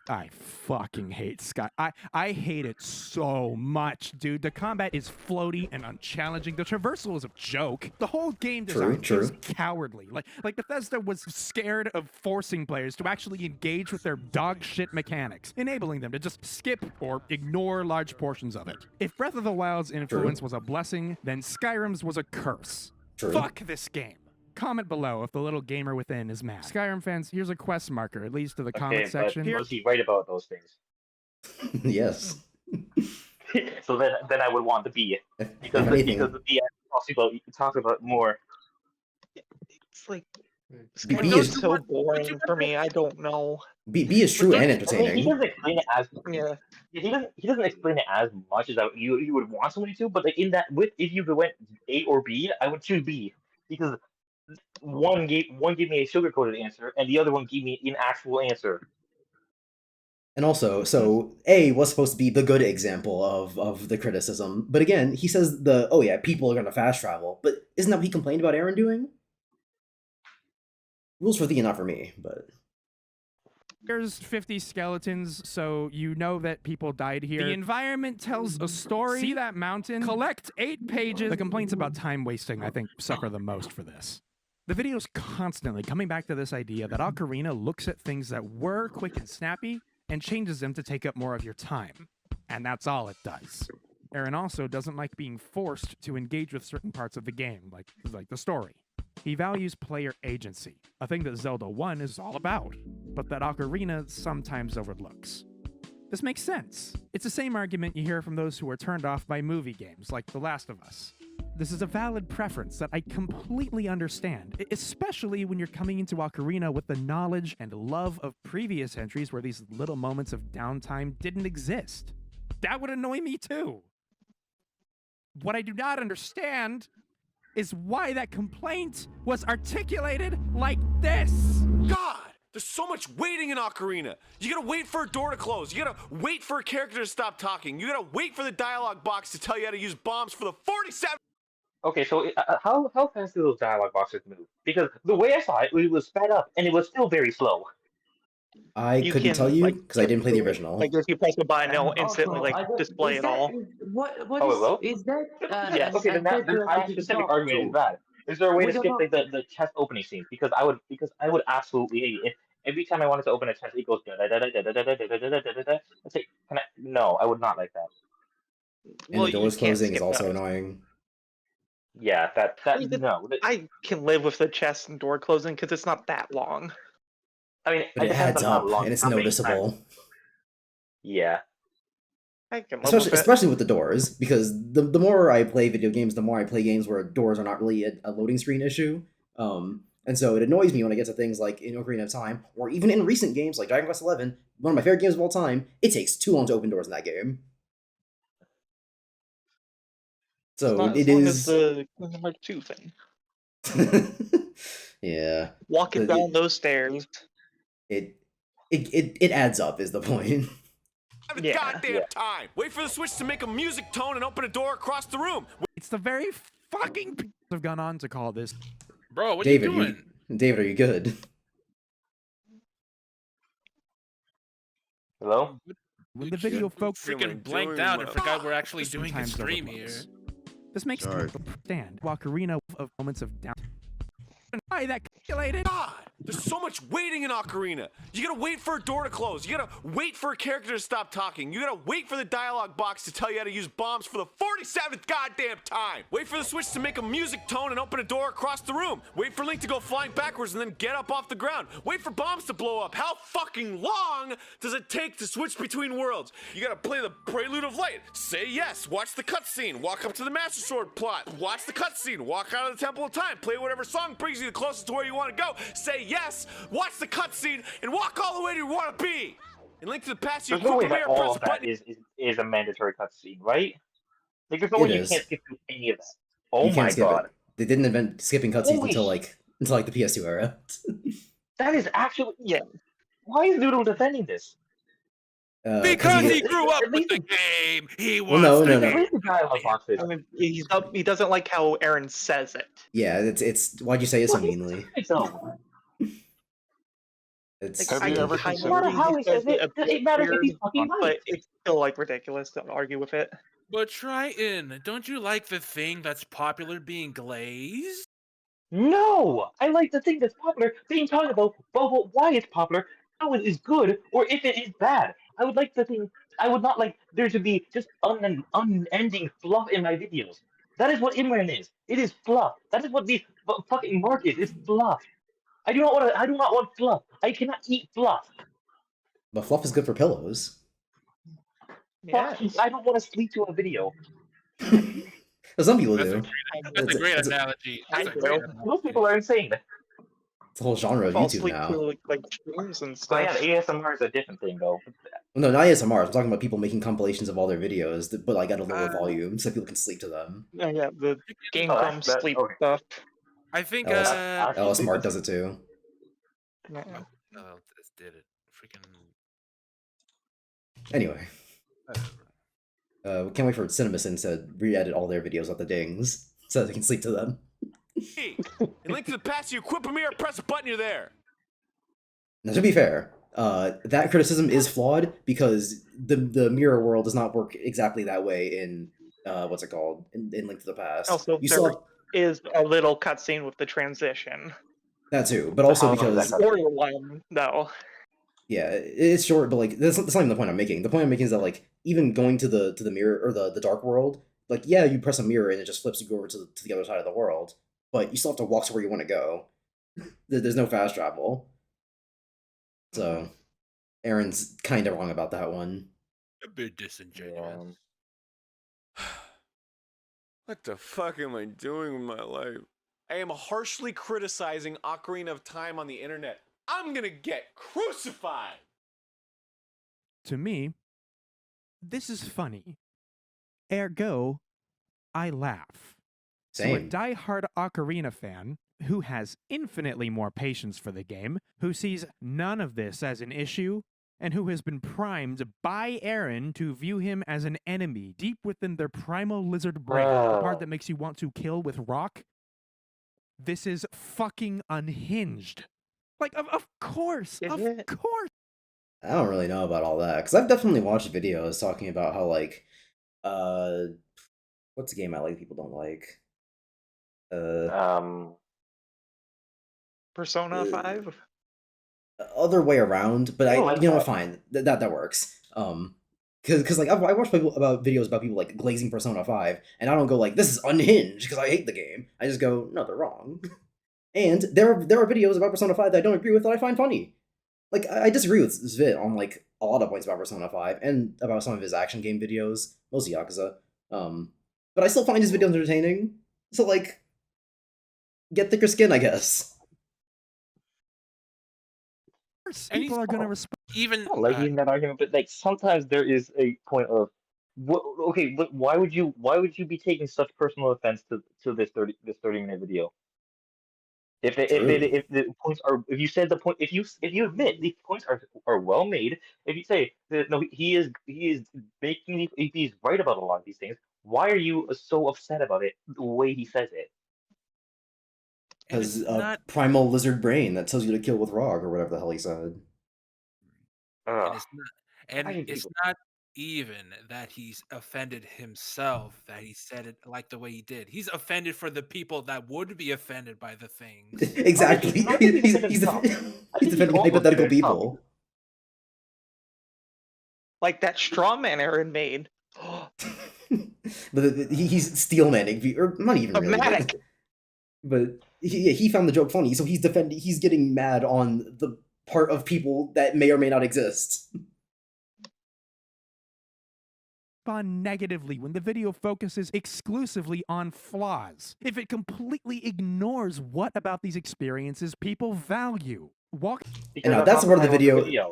I fucking hate Sky. I hate it so much, dude. The combat is floaty and unchallenging. The traversal is a joke. The whole game design is cowardly. Like Bethesda was scared of forcing players to actually engage with their dog shit mechanics, enabling them to just skip or ignore large portions of it. If Breath of the Wild's influence was a blessing, then Skyrim's was a curse. Fuck this game. Comment below if the little gamer within is mad. Skyrim fans, here's a quest marker. It leads to the comment section. But was he right about those things? Yes. So then I would want the B because the B talks about more. It's like B is is so boring for me. I don't know. B is true and entertaining. He doesn't explain it as he doesn't explain it as much as you would want somebody to. But like in that if you went A or B, I would choose B because one gave me a sugar-coated answer, and the other one gave me an actual answer. And also, so A was supposed to be the good example of the criticism, but again, he says people are gonna fast travel, but isn't that what he complained about Aaron doing? Rules for thee, not for me, but. There's 50 skeletons, so you know that people died here. The environment tells a story. See that mountain? Collect 8 pages. The complaints about time wasting, I think, suffer the most for this. The video's constantly coming back to this idea that Ocarina looks at things that were quick and snappy and changes them to take up more of your time. And that's all it does. Arin also doesn't like being forced to engage with certain parts of the game, like the story. He values player agency, a thing that Zelda 1 is all about, but that Ocarina sometimes overlooks. This makes sense. It's the same argument you hear from those who are turned off by movie games, like The Last of Us. This is a valid preference that I completely understand, especially when you're coming into Ocarina with the knowledge and love of previous entries where these little moments of downtime didn't exist. That would annoy me too. What I do not understand is why that complaint was articulated like this. God! There's so much waiting in Ocarina. You gotta wait for a door to close. You gotta wait for a character to stop talking. You gotta wait for the dialogue box to tell you how to use bombs for the 47. Okay, so how fast do those dialogue boxes move? Because the way I saw it, it was sped up, and it was still very slow. I couldn't tell you because I didn't play the original. Like if you press the buy now, instantly display it all. Is that? Yes. Okay, then my specific argument is that. Is there a way to skip like the chest opening scene? Because I would absolutely hate it. If every time I wanted to open a chest, it goes da da da da da da da da da da da da. It's like, no, I would not like that. And the doors closing is also annoying. Yeah, no. I can live with the chest and door closing because it's not that long. I mean, But it it depends adds on how up, long, and it's how many times. noticeable. Yeah. I can live with it. Especially with the doors, because the more I play video games, the more I play games where doors are not really a loading screen issue. And so it annoys me when I get to things like in Ocarina of Time, or even in recent games like Dragon Quest XI, one of my favorite games of all time. It takes too long to open doors in that game. So Not it as long as is. the Kingdom Hearts 2 thing. Yeah. Walking But down those stairs. it adds up is the point. Have a Yeah. goddamn time. Wait for the switch to make a music tone and open a door across the room. It's the very fucking people have gone on to call this. Bro, what David, you doing? David, are you good? Hello? When the video folks Freaking blanked out and forgot we're actually doing a sometimes stream here. overloads. This makes Sorry. people stand. Ocarina of moments of down. Why that calculated? God, there's so much waiting in Ocarina. You gotta wait for a door to close. You gotta wait for a character to stop talking. You gotta wait for the dialogue box to tell you how to use bombs for the 47th goddamn time. Wait for the switch to make a music tone and open a door across the room. Wait for Link to go flying backwards and then get up off the ground. Wait for bombs to blow up. How fucking long does it take to switch between worlds? You gotta play the Prelude of Light. Say yes. Watch the cutscene. Walk up to the Master Sword plot. Watch the cutscene. Walk out of the Temple of Time. Play whatever song brings you the closest to where you want to go. Say yes. Watch the cutscene and walk all the way to where you want to be. And Link to the Past, you There's no way equip a that mirror, all press of a that button. is a mandatory cutscene, right? Like, there's no It way you is. can't skip through any of that. Oh You can't my skip god. it. They didn't invent skipping cutscenes Holy until shit. like the PS2 era. That is actually. Yeah. Why is Noodle defending this? Because he he grew up with the game. He wants no, the no. At game. least the dialogue boxes. I mean, he doesn't like how Arin says it. Yeah, it's why'd you say it so meanly? So, It's Have I you can ever kind no of matter considered? see how he says it, a bit it matters if he's weird, fucking right. but it's still like ridiculous to argue with it. But Triton, don't you like the thing that's popular being glazed? No! I like the thing that's popular being talked about why it's popular, how it is good, or if it is bad. I would like the thing. I would not like there to be just unending fluff in my videos. That is what Imran is. It is fluff. That is what the fucking mark is. It's fluff. I do not want to. I do not want fluff. I cannot eat fluff. But fluff is good for pillows. Fuck, I don't want to sleep to a video. Some people That's do. That's a great It's analogy. I That's a do. great Most people are insane. It's a whole genre of Fall YouTube asleep now. to like streams and So yeah, stuff. the ASMR is a different thing though. Well, no, not ASMR. I'm talking about people making compilations of all their videos, but like at a lower volume, so people can sleep to them. Yeah, the Game Oh, Grumps that- sleep okay. stuff. I think Ella Smart does it too. Yeah. oh, this did it. Freaking Anyway, can't wait for CinemaSins to re-edit all their videos with the dings so they can sleep to them. And Link to the Past, you equip a mirror, press a button, you're there. Now, to be fair, that criticism is flawed because the mirror world does not work exactly that way in what's it called in Link to the Past. Also, You there still have is a little cutscene with the transition. that too, but also because Borderline, though. yeah, it's short, but like that's not even the point I'm making. The point I'm making is that like even going to the mirror or the dark world, like yeah, you press a mirror and it just flips you over to the other side of the world, but you still have to walk to where you want to go. There's no fast travel. So, Aaron's kind of wrong about that one. a bit disingenuous. What the fuck am I doing with my life? I am harshly criticizing Ocarina of Time on the internet. I'm gonna get crucified! To me, this is funny. Ergo, I laugh. Same. So a die-hard Ocarina fan who has infinitely more patience for the game, who sees none of this as an issue, and who has been primed by Arin to view him as an enemy deep within their primal lizard brain, the part that makes you want to kill with rock. This is fucking unhinged. Like, of course, of course. I don't really know about all that because I've definitely watched videos talking about how like, what's a game I like people don't like? Persona 5? Other way around, but Oh, you know what? Fine, that works. Because like I watch videos about people like glazing Persona 5, and I don't go like, this is unhinged because I hate the game. I just go, no, they're wrong. And there are videos about Persona 5 that I don't agree with that I find funny. Like I disagree with Zvid on like a lot of points about Persona 5 and about some of his action game videos, mostly Yakuza. But I still find his videos entertaining. So like, get thicker skin, I guess. People are gonna respond. I don't like using that argument, but like sometimes there is a point of, okay, but why would you be taking such personal offense to this 30-minute video? If the points are, if you said the point, if you admit these points are well made, if you say that no, he is making he's right about a lot of these things, why are you so upset about it the way he says it? Because primal lizard brain that tells you to kill with ROG or whatever the hell he said. And it's not even that he's offended himself that he said it like the way he did. He's offended for the people that would be offended by the things. Exactly. He's defending hypothetical people. Like that straw man Arin made. But he's steel manning, or not even really. But he found the joke funny, so he's getting mad on the part of people that may or may not exist. Respond negatively when the video focuses exclusively on flaws. If it completely ignores what about these experiences people value. And now that's the part of the video.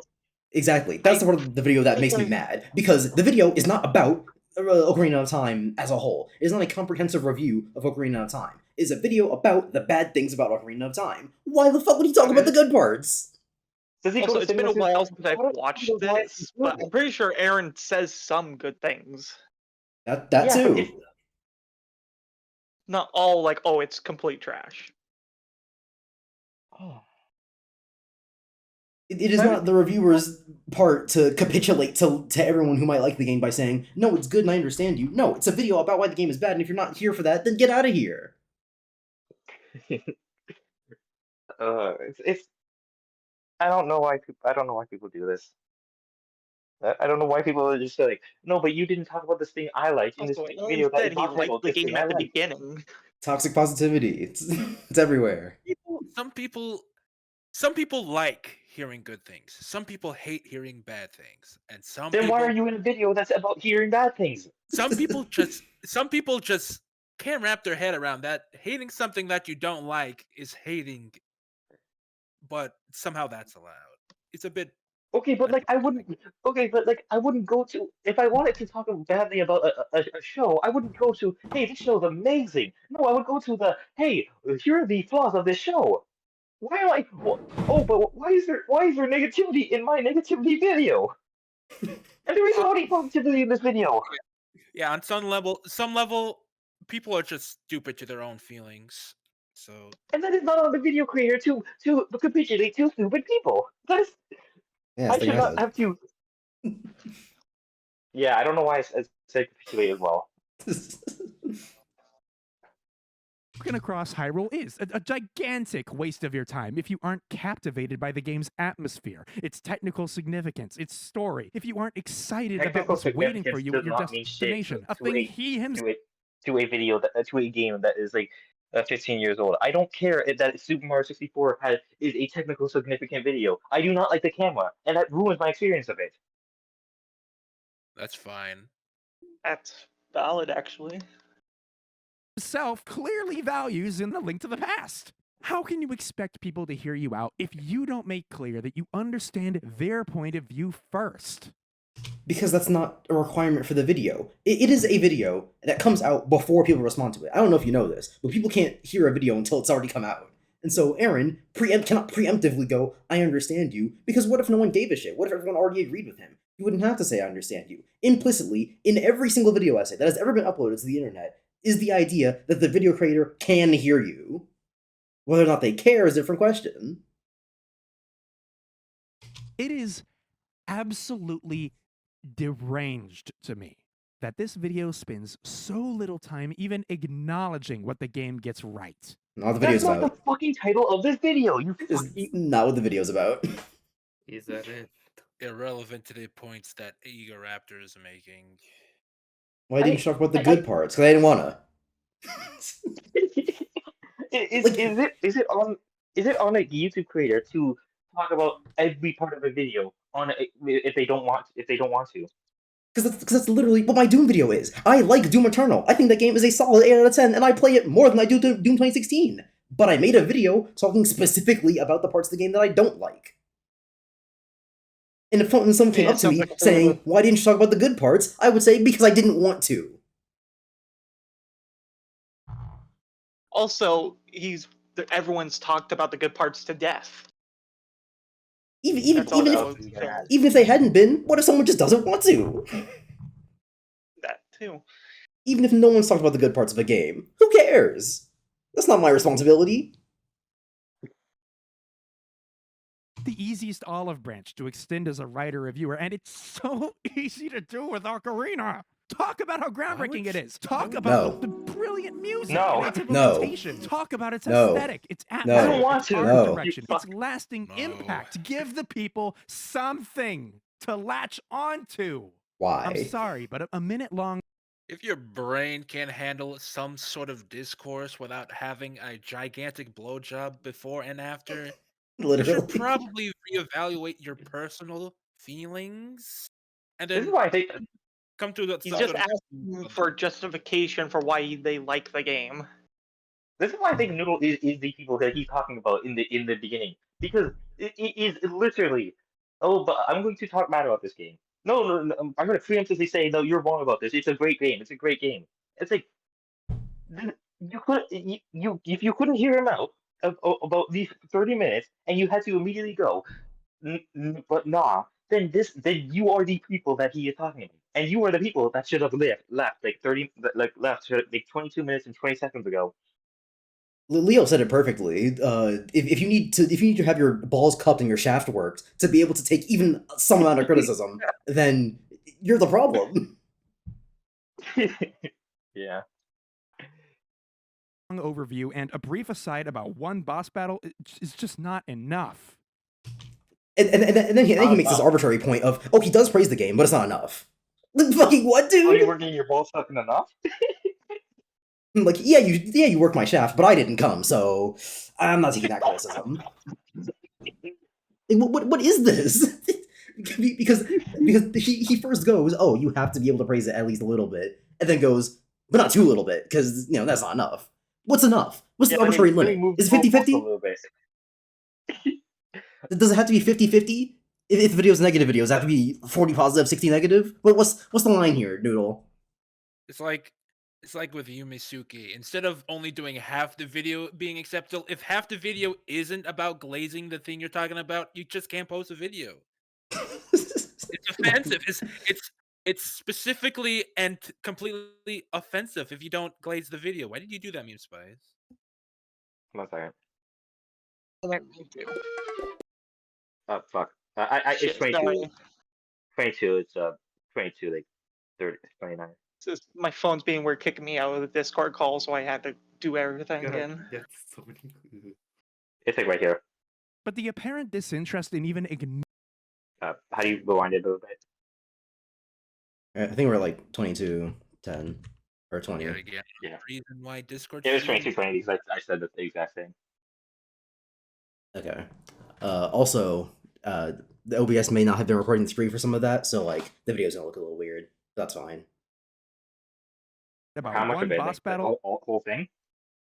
Exactly. That's the part of the video that makes me mad. Because the video is not about Ocarina of Time as a whole. It is not a comprehensive review of Ocarina of Time. It is a video about the bad things about Ocarina of Time. Why the fuck would he talk about the good parts? Also, it's been a while since I've watched this, but I'm pretty sure Arin says some good things. That too. Not all like, oh, it's complete trash. It is not the reviewer's part to capitulate to everyone who might like the game by saying, no, it's good and I understand you. No, it's a video about why the game is bad, and if you're not here for that, then get out of here. It's I don't know why people do this. I don't know why people are just like, no, but you didn't talk about this thing I liked in this video that he liked the game at the beginning. Toxic positivity. It's everywhere. Some people like hearing good things. Some people hate hearing bad things, and then why are you in a video that's about hearing bad things? Some people just can't wrap their head around that. Hating something that you don't like is hating, but somehow that's allowed. It's a bit. Okay, but like I wouldn't. Okay, but like I wouldn't go to, if I wanted to talk badly about a show. I wouldn't go to, hey, this show's amazing. No, I would go to the, hey, here are the flaws of this show. Why am I? Oh, but why is there negativity in my negativity video? And there is no positivity in this video. Yeah, on some level, people are just stupid to their own feelings. So. And that is not on the video creator to capitulate to stupid people. That is. Yeah, I should not have to. Yeah, I don't know why I said capitulate as well. Walking across Hyrule is a gigantic waste of your time if you aren't captivated by the game's atmosphere, its technical significance, its story, if you aren't excited about what's waiting for you at your destination. A thing he himself to a video to a game that is like 15 years old. I don't care that Super Mario 64 is a technical significant video. I do not like the camera, and that ruins my experience of it. That's fine. That's valid, actually. Self clearly values in the Link to the Past. How can you expect people to hear you out if you don't make clear that you understand their point of view first? Because that's not a requirement for the video. It is a video that comes out before people respond to it. I don't know if you know this, but people can't hear a video until it's already come out. And so Arin cannot preemptively go, I understand you, because what if no one gave a shit? What if everyone already agreed with him? You wouldn't have to say I understand you. Implicitly, in every single video essay that has ever been uploaded to the internet, is the idea that the video creator can hear you. Whether or not they care is a different question. It is absolutely deranged to me that this video spends so little time even acknowledging what the game gets right. Not the video's That's not about. the fucking title of this video. It's not what the video's about. Is that it? irrelevant to the points that Egoraptor is making. Why didn't you talk about the good parts? Because I didn't wanna. Is it on a YouTube creator to talk about every part of a video if they don't want to? Because that's literally what my Doom video is. I like Doom Eternal. I think that game is a solid 8 out of 10, and I play it more than I do Doom 2016. But I made a video talking specifically about the parts of the game that I don't like. And if someone came up to me saying, why didn't you talk about the good parts? I would say, because I didn't want to. Also, everyone's talked about the good parts to death. Even if they hadn't been, what if someone just doesn't want to? That too. Even if no one's talked about the good parts of a game, who cares? That's not my responsibility. The easiest olive branch to extend as a writer-reviewer, and it's so easy to do with Ocarina. Talk about how groundbreaking it is. Talk about the brilliant music and its implementation. Talk about its aesthetic, its atmosphere, its art direction, its lasting impact. Give the people something to latch onto. Why? I'm sorry, but a minute long. If your brain can't handle some sort of discourse without having a gigantic blowjob before and after, literally, you should probably reevaluate your personal feelings. And then this is why I think come to the. He's just asking for justification for why they like the game. This is why I think Noodle is the people that he's talking about in the beginning, because it is literally, oh, but I'm going to talk bad about this game. No, I'm going to preemptively say, no, you're wrong about this. It's a great game. It's a great game. It's like if you couldn't hear him out about these 30 minutes and you had to immediately go, but nah, then you are the people that he is talking about, and you are the people that should have left like 22 minutes and 20 seconds ago. Leo said it perfectly. If you need to have your balls cupped and your shaft worked to be able to take even some amount of criticism, then you're the problem. Yeah. Overview and a brief aside about one boss battle is just not enough. And then he makes this arbitrary point of, oh, he does praise the game, but it's not enough. Fucking what, dude? Oh, you weren't getting your balls fucking enough? Like, you worked my shaft, but I didn't come, so I'm not taking that criticism. What is this? because he first goes, oh, you have to be able to praise it at least a little bit, and then goes, but not too little bit, because that's not enough. What's enough? What's the arbitrary limit? Is it 50-50? Does it have to be 50-50? If the video's negative videos, have to be 40 positive, 60 negative? What's the line here, Noodle? It's like with Yumisuki. Instead of only doing half the video being acceptable, if half the video isn't about glazing the thing you're talking about, you just can't post a video. It's offensive. It's specifically and completely offensive if you don't glaze the video. Why did you do that, Meme Spice? 1 second. Oh, fuck. It's 22. 22. It's 22, like 30, 29. Just, my phone's being weird, kicking me out of the Discord call, so I had to do everything again. It's like right here. But the apparent disinterest in even how do you rewind it a little bit? I think we're like 22:10 or 20. Yeah. Reason why Discord. Yeah, it was 22:20 because I said the exact thing. Okay. Also, the OBS may not have been recording the screen for some of that, so like the video's gonna look a little weird. That's fine. About how much one of it? boss battle? Whole thing?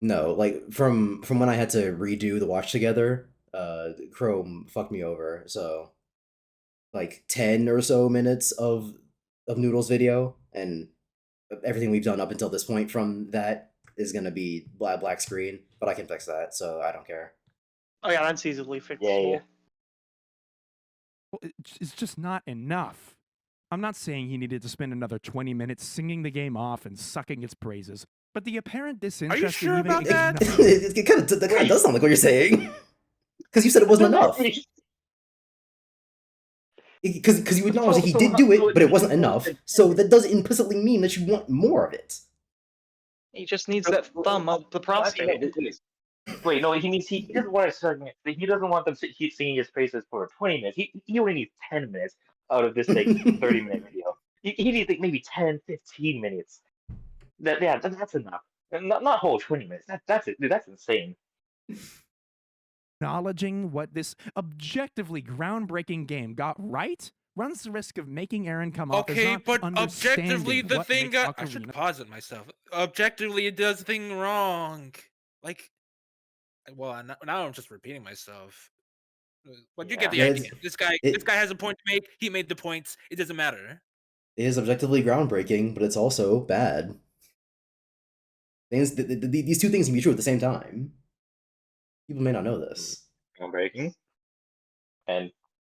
No, like from when I had to redo the watch together, Chrome fucked me over. So like 10 or so minutes of Noodle's video, and everything we've done up until this point from that is gonna be black screen. But I can fix that, so I don't care. Oh yeah, that's easily fixable. Yeah. Well, it's just not enough. I'm not saying he needed to spend another 20 minutes singing the game off and sucking its praises, but the apparent disinterest. Are you sure in even about that? It kind of does sound like what you're saying, because you said it wasn't enough. Because you acknowledge that he did do it, but it wasn't enough. So that does implicitly mean that you want more of it. He just needs that thumb up the prostate. Wait, no, he doesn't want a segment. He doesn't want them singing his praises for 20 minutes. He only needs 10 minutes out of this like 30-minute video. He needs like maybe 10, 15 minutes. That's enough. And not whole 20 minutes. That's it, dude. That's insane. Acknowledging what this objectively groundbreaking game got right runs the risk of making Aaron come off as Okay, not but objectively, understanding the what thing makes I should Ocarina. pause it myself. Objectively, it does thing wrong. Like, well, now I'm just repeating myself. But you get the Yeah. Yeah, idea. This guy has a point to make. He made the points. It doesn't matter. It is objectively groundbreaking, but it's also bad. These two things can be true at the same time. People may not know this. Groundbreaking. And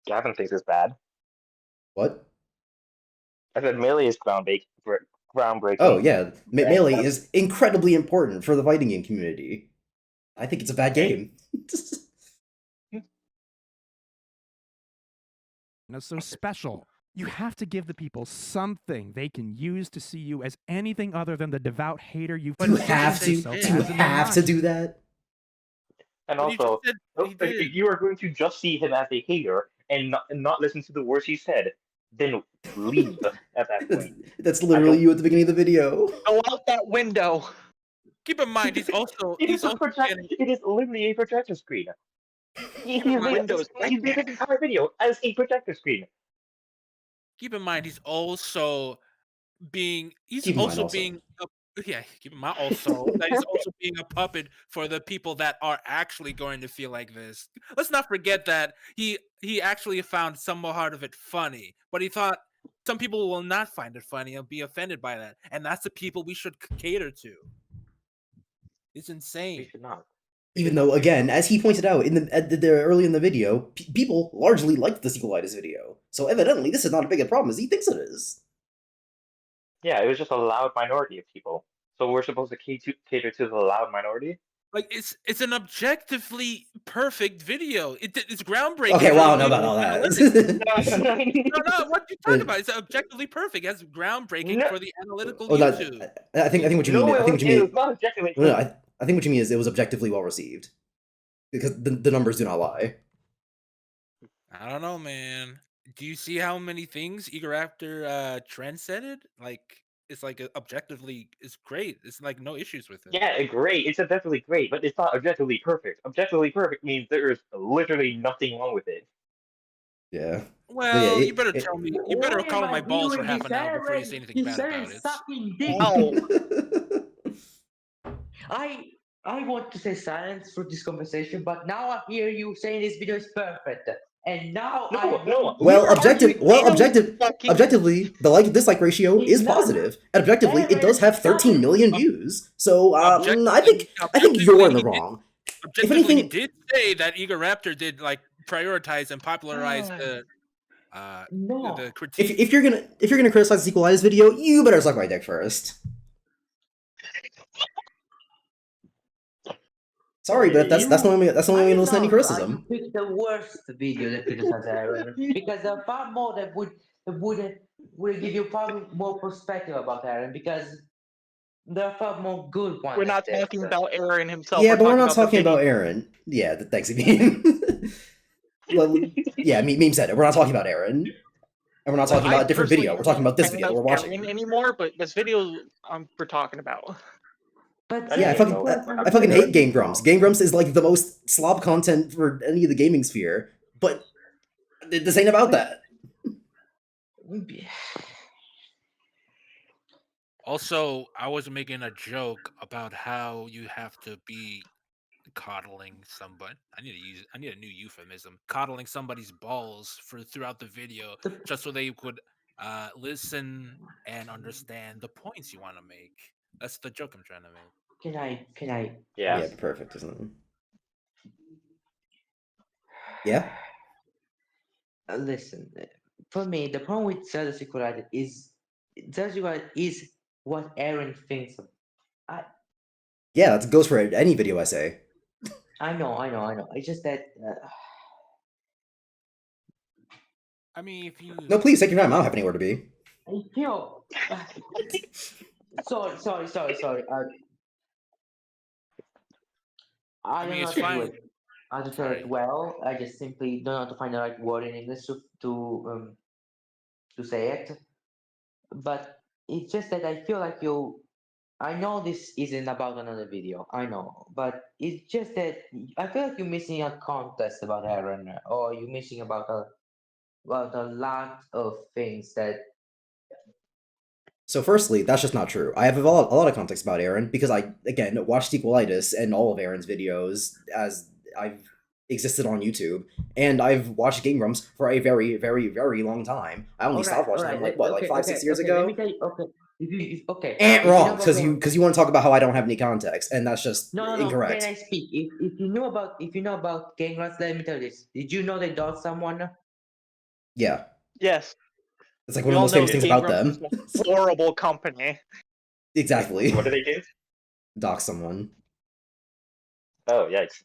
Gavin thinks it's bad. What? I said Melee is groundbreaking. Oh yeah, Melee is incredibly important for the fighting game community. I think it's a bad game. So special. You have to give the people something they can use to see you as anything other than the devout hater you've You have to do that. And But also, he did. if you are going to just see him as a hater and not listen to the words he said, then leave at that point. That's literally you at the beginning of the video. Go out that window. Keep in mind, he's also It is literally a projector screen. He's made this entire video as a projector screen. Keep in mind, he's also being Keep in mind also. keep in mind also that he's also being a puppet for the people that are actually going to feel like this. Let's not forget that he actually found some part of it funny, but he thought some people will not find it funny and be offended by that, and that's the people we should cater to. It's insane. We should not. Even though, again, as he pointed out in the early in the video, people largely liked the sequelitis video. So evidently, this is not as big a problem as he thinks it is. Yeah, it was just a loud minority of people. So we're supposed to cater to the loud minority? Like, it's an objectively perfect video. It's groundbreaking. Okay, well, I don't know about all that. No, what are you talking about? It's objectively perfect. It's groundbreaking for the analytical YouTube. I think what you mean. I think what you mean. It's not objectively No, I think what you mean is it was objectively well received, because the numbers do not lie. I don't know, man. Do you see how many things Eager After trendsetted? Like, it's like objectively, it's great. It's like no issues with it. Yeah, great. It's objectively great, but it's not objectively perfect. Objectively perfect means there is literally nothing wrong with it. Yeah. Well, yeah, you better tell me. You better call my balls for half an hour before you say anything bad about it. Sucking dick. I want to say silence for this conversation, but now I hear you saying this video is perfect. And now objectively, the like-dislike ratio is positive. And objectively, it does have 13 million views. So I think you're in the wrong. If anything, he did say that Eager Raptor did like prioritize and popularize the critique. If you're gonna criticize the sequelitis video, you better suck my dick first. Sorry, but that's the only way to listen to any criticism. You picked the worst video that criticizes Aaron because there are far more that would give you far more perspective about Aaron, because there are far more good ones. We're not talking about Aaron himself. Yeah, but we're not talking about Aaron. Yeah, thanks, Ian. Well, yeah, meme said it. We're not talking about Aaron. And we're not talking about a different video. We're talking about this video we're watching. Anymore, but this video we're talking about. But yeah, I fucking hate Game Grumps. Game Grumps is like the most slob content for any of the gaming sphere, but this ain't about that. Also, I was making a joke about how you have to be coddling somebody. I need a new euphemism. Coddling somebody's balls throughout the video, just so they could listen and understand the points you want to make. That's the joke I'm trying to make. Can I? Yeah, perfect, isn't it? Yeah. Listen, for me, the problem with Zelda sequelitis is what Aaron thinks of. Yeah, that goes for any video essay. I know. It's just that. I mean, if you. No, please take your time. I don't have anywhere to be. I feel. Sorry. I don't mean, know it's how to do fine. it. How to tell Sorry. it well. I just simply don't know how to find the right word in English to say it. But it's just that I feel like you. I know this isn't about another video. I know, but it's just that I feel like you're missing a contest about Aaron, or you're missing about a lot of things that. So firstly, that's just not true. I have a lot of context about Aaron because I, again, watched Sequelitis and all of Aaron's videos as I've existed on YouTube, and I've watched Game Grumps for a very, very, very long time. I only stopped watching them like what, like 5, 6 years Okay. Let me ago? tell you. Okay, okay. And If you know wrong, about because you want to talk about how I don't have any context, and that's just no. Can incorrect. I speak? If you know about Game Grumps, let me tell you this. Did you know they dog someone? Yeah, Yes, it's like we one of the all most know famous things Game about Grumps is them. the most horrible company. Exactly. What do they do? Dox someone. Oh, yikes.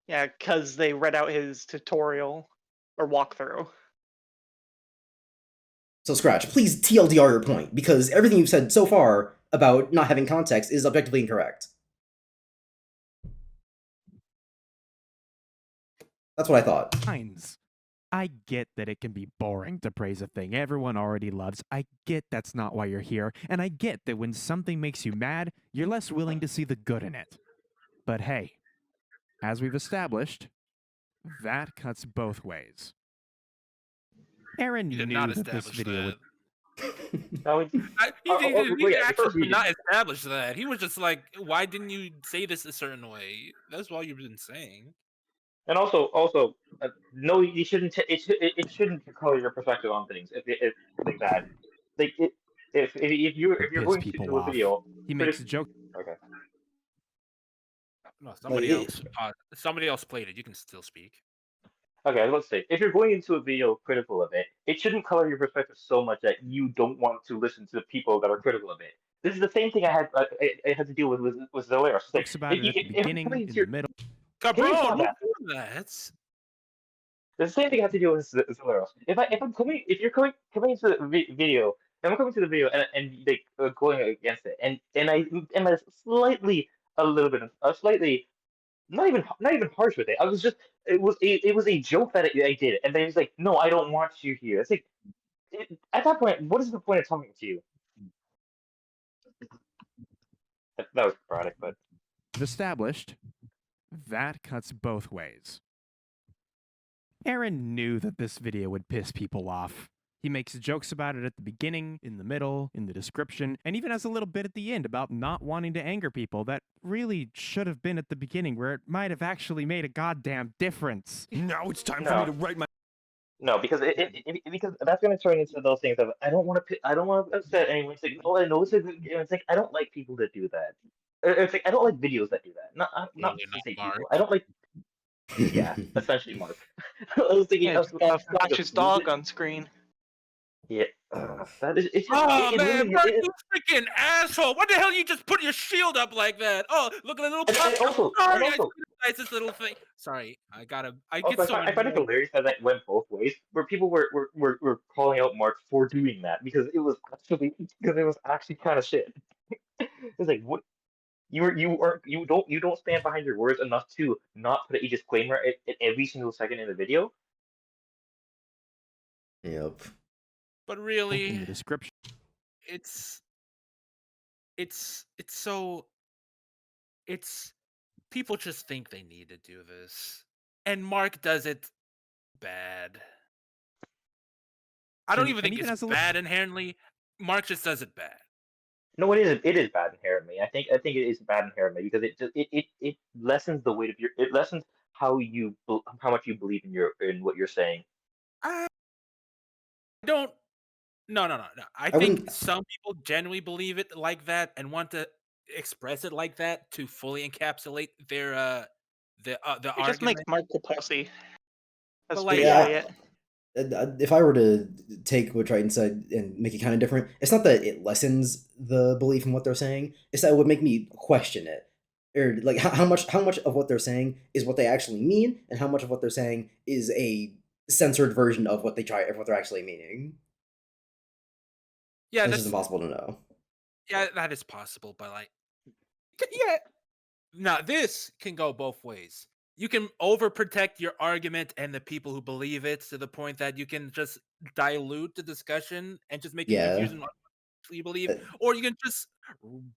Yeah, because they read out his tutorial or walkthrough. So Scratch, please TLDR your point, because everything you've said so far about not having context is objectively incorrect. That's what I thought. Lines. I get that it can be boring to praise a thing everyone already loves. I get that's not why you're here. And I get that when something makes you mad, you're less willing to see the good in it. But hey, as we've established, that cuts both ways. Aaron You did knew not that this establish video would. that. No, we, He didn't wait, actually we not establish that. He was just like, "Why didn't you say this a certain way?" That's all you've been saying. and also, no, you shouldn't. It shouldn't color your perspective on things if like that. Like it, if you're piss going to people do a off. video, He makes a joke. Okay. No, Like, somebody else played it. You can still speak. Okay, let's say if you're going into a video critical of it, it shouldn't color your perspective so much that you don't want to listen to the people that are critical of it. This is the same thing I had to deal with Zolaris. It's like, Jokes about it at the if I'm beginning, coming in into the your, middle. can you stop Cabron, that? who's doing that? The same thing I have to deal with Zolaris. If you're coming into the video, if I'm coming to the video and like going against it, and I slightly a little bit slightly not even harsh with it. I was just it was a joke that I did, and then he's like, "No, I don't want you here." It's like at that point, what is the point of talking to you? That was sporadic, but Established, that cuts both ways. Aaron knew that this video would piss people off. He makes jokes about it at the beginning, in the middle, in the description, and even has a little bit at the end about not wanting to anger people that really should have been at the beginning, where it might have actually made a goddamn difference. Now it's time No. for me to write my. no, because because that's going to turn into those things of I don't want to upset anyone. It's like, oh, I know it's a good game. It's like I don't like people that do that. It's like I don't like videos that do that. Not Clearly to not say Mark. people. I don't like. Yeah, essentially Mark. I was thinking. Yeah, flash his dog on screen. Yeah, that is. It's just. Oh It man, really. Mark, you freaking asshole! What the hell? You just put your shield up like that? Oh, look at the little pup. And also, Sorry, I criticized this little thing. Sorry, I get also, so I find it annoyed. hilarious that that went both ways, where people were calling out Mark for doing that because it was actually kind of shit. It's like what you don't stand behind your words enough to not put a disclaimer at every single second in the video. Yep. But In really, the description. it's so people just think they need to do this, and Mark does it bad. I don't even And think even it's as a bad inherently. Mark just does it bad. No, it is bad inherently. I think it is bad inherently because it lessens the weight of your it lessens how much you believe in what you're saying. I don't. No. I I think wouldn't. some people genuinely believe it like that and want to express it like that to fully encapsulate their the It just argument. makes Mark a pussy. That's But, the way like, I see Yeah. it. If I were to take what Triton said and make it kind of different, it's not that it lessens the belief in what they're saying. It's that it would make me question it, or like how much of what they're saying is what they actually mean, and how much of what they're saying is a censored version of what what they're actually meaning. Yeah, It's just that's impossible to know. yeah, that is possible. But like, yeah, Now, this can go both ways. You can overprotect your argument and the people who believe it to the point that you can just dilute the discussion and just make it Yeah. confusing what you believe, or you can just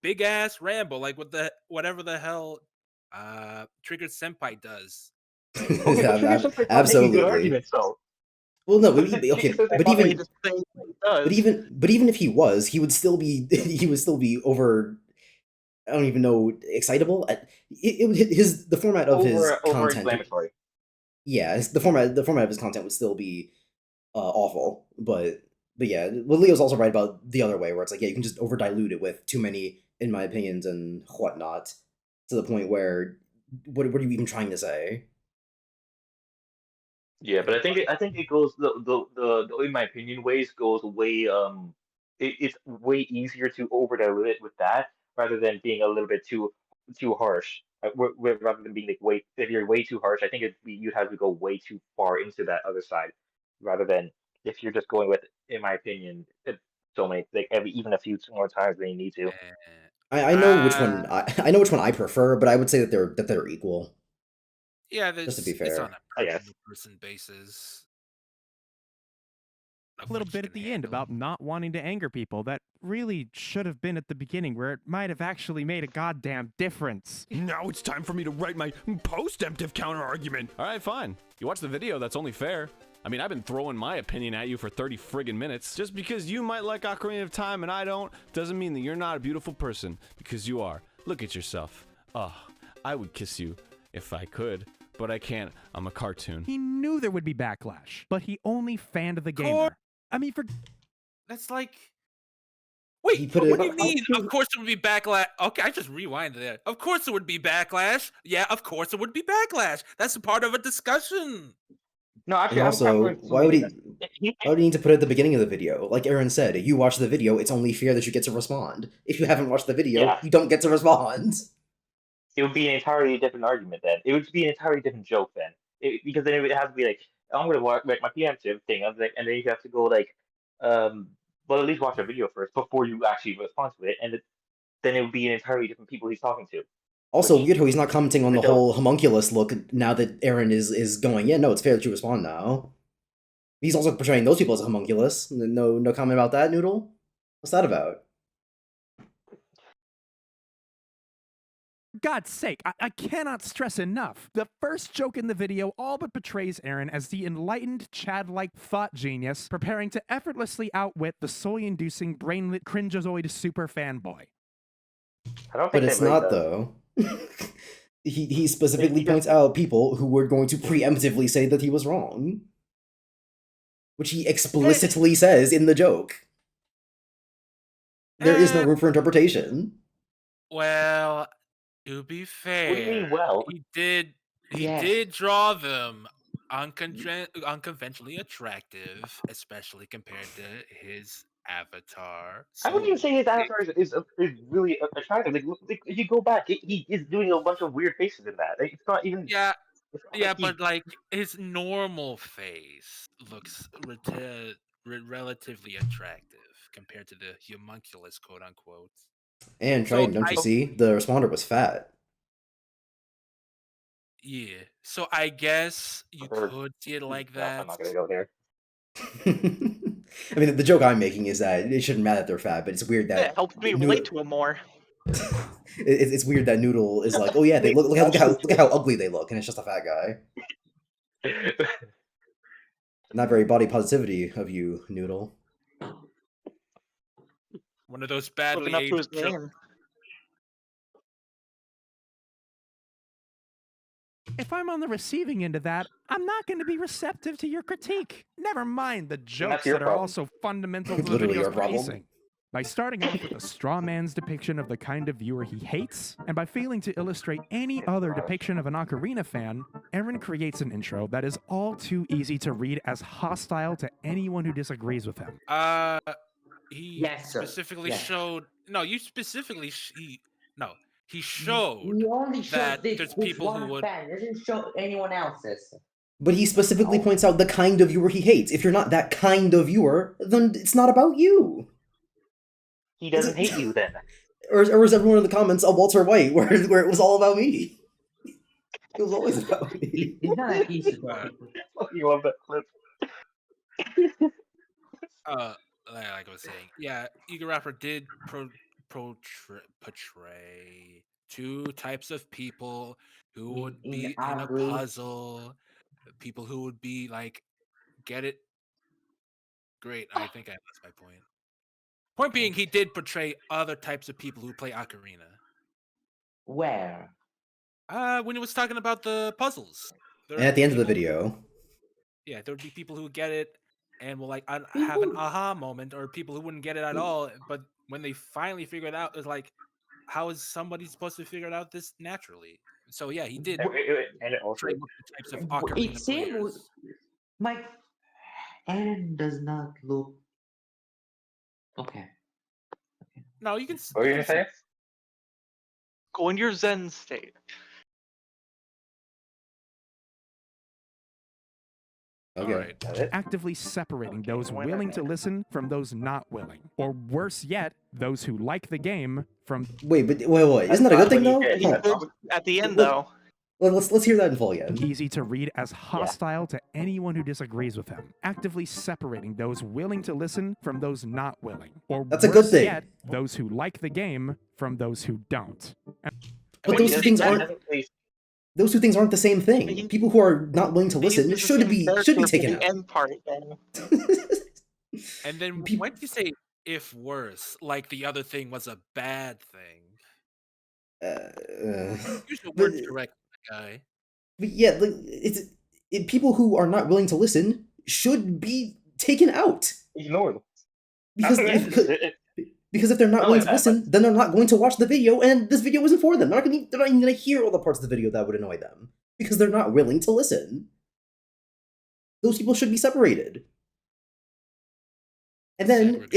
big ass ramble like what the whatever the hell Triggered Senpai does. Okay, but Trigger Senpai's not making good absolutely. arguments, though. Well, no, Trigger okay, Senpai's but not even really just saying what he does. but even if he was, he would still be over. I don't even know, excitable. The format of his Over content. inflammatory. Yeah, the format of his content would still be awful. But yeah, well, Leo's also right about the other way, where it's like, yeah, you can just over dilute it with too many, in my opinions and whatnot, to the point where what are you even trying to say? Yeah, but I think it goes the in my opinion ways goes way it's way easier to over dilute it with that rather than being a little bit too harsh. Rather than being like way if you're way too harsh, I think you'd have to go way too far into that other side rather than if you're just going with, in my opinion, so many like even a few more times than you need to. I know which one I know which one I prefer, but I would say that they're equal. Yeah, just to be it's on fair. a person basis. A little bit at the end about not wanting to anger people that really should have been at the beginning, where it might have actually made a goddamn difference. Now it's time for me to write my post-emptive counter-argument. All right, fine. You watch the video, that's only fair. I mean, I've been throwing my opinion at you for 30 friggin' minutes. Just because you might like Ocarina of Time and I don't, doesn't mean that you're not a beautiful person. Because you are. Look at yourself. Oh, I would kiss you if I could. But I can't. I'm a cartoon. He knew there would be backlash, but he only fanned the gamer. I mean, that's like... Wait, what do you mean? Of course it would be backlash. Okay, I just rewinded there. Of course it would be backlash. Yeah, of course it would be backlash. That's a part of a discussion. No, actually, and also, why would he need to put it at the beginning of the video? Like Arin said, you watch the video, it's only fair that you get to respond. If you haven't watched the video, you don't get to respond. It would be an entirely different argument then. It would be an entirely different joke then. Because then it would have to be like, I'm going to watch like my preemptive thing, and then you have to go like, well, at least watch a video first before you actually respond to it, and then it would be an entirely different people he's talking to. Also, weird how he's not commenting on the whole homunculus look now that Arin is going, yeah, no, it's fair that you respond now. He's also portraying those people as a homunculus. No comment about that, Noodle? What's that about? For God's sake, I cannot stress enough. The first joke in the video all but portrays Arin as the enlightened, Chad-like thought genius, preparing to effortlessly outwit the soy-inducing, brainlit, cringeozoid super fanboy. I don't think but it's not, though. he specifically points out people who were going to preemptively say that he was wrong. Which he explicitly says in the joke. There is no room for interpretation. Well, to be fair, what do you mean, well? he did draw them unconventionally attractive, especially compared to his avatar. I wouldn't even say his avatar is really attractive. Like, if you go back, he is doing a bunch of weird faces in that. Like, it's not even. Yeah, but like his normal face looks relatively attractive compared to the homunculus, quote unquote. And Triton, don't you see? The responder was fat. Yeah, so I guess you could see it like that. I'm not gonna go there. I mean, the joke I'm making is that it shouldn't matter that they're fat, but it's weird that it helps me relate to him more. It's weird that Noodle is like, oh yeah, they look at how ugly they look, and it's just a fat guy. Not very body positivity of you, Noodle. One of those badly aged. If I'm on the receiving end of that, I'm not going to be receptive to your critique. Never mind the jokes that are also fundamental to the video's pacing. By starting off with a straw man's depiction of the kind of viewer he hates, and by failing to illustrate any other depiction of an Ocarina fan, Arin creates an intro that is all too easy to read as hostile to anyone who disagrees with him. He specifically showed... No, you specifically... He showed that there's people who would... He doesn't show anyone else's. But he specifically points out the kind of viewer he hates. If you're not that kind of viewer, then it's not about you. He doesn't hate you then. or was everyone in the comments a Walter White where it was all about me? It was always about me. It's not like he's Uh, You love that clip. Like I was saying, yeah, Eager Rapper did portray two types of people who would be in a ugly. puzzle, people who would be like, get it? Great, I think I lost my point. Point being, he did portray other types of people who play Ocarina. Where? When he was talking about the puzzles. And at the end of the people- video, Yeah, there would be people who would get it and will like have an People- aha moment, or people who wouldn't get it at all. But when they finally figure it out, it's like, how is somebody supposed to figure it out this naturally? So yeah, he did And also, portray the types of It Ocarina seems players. my Aaron does not look okay. No, you can. what were You you can gonna say? Go in your Zen state. okay. Alright. That it? Actively separating Okay, those why not? willing to listen from those not willing. Or worse yet, those who like the game from Wait, isn't that a good thing though? Yeah, He's Hold on. good at the end, Let- though. Let's hear that in full again. easy to read as hostile to anyone who disagrees with him. Actively separating those willing to listen from those not willing. Or That's a good worse thing. yet, those who like the game from those who don't. But those two things aren't those two things aren't the same thing. People who are not willing to listen should be taken the out. end part, then. And then Peop- why did you say if worse, like the other thing was a bad thing? Use the but, words correctly, guy. but yeah, like, people who are not willing to listen should be taken out Ignore them. because because if they're not No, willing to I- listen, then they're not going to watch the video, and this video isn't for them. They're not even going to hear all the parts of the video that would annoy them because they're not willing to listen. Those people should be separated. And then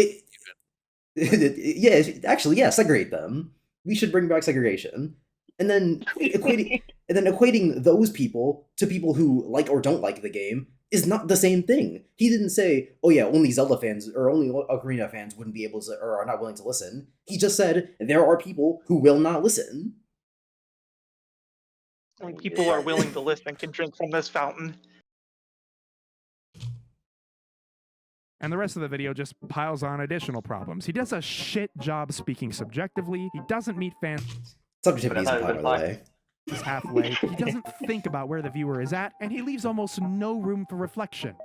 segregate them. We should bring back segregation, and then equating those people to people who like or don't like the game is not the same thing. He didn't say, "Oh yeah, only Zelda fans or only Ocarina fans wouldn't be able to or are not willing to listen." He just said there are people who will not listen. When people are willing to listen can drink from this fountain. And the rest of the video just piles on additional problems. He does a shit job speaking subjectively. He doesn't meet fans Subjectivity is by the way. halfway. He doesn't think about where the viewer is at, and he leaves almost no room for reflection.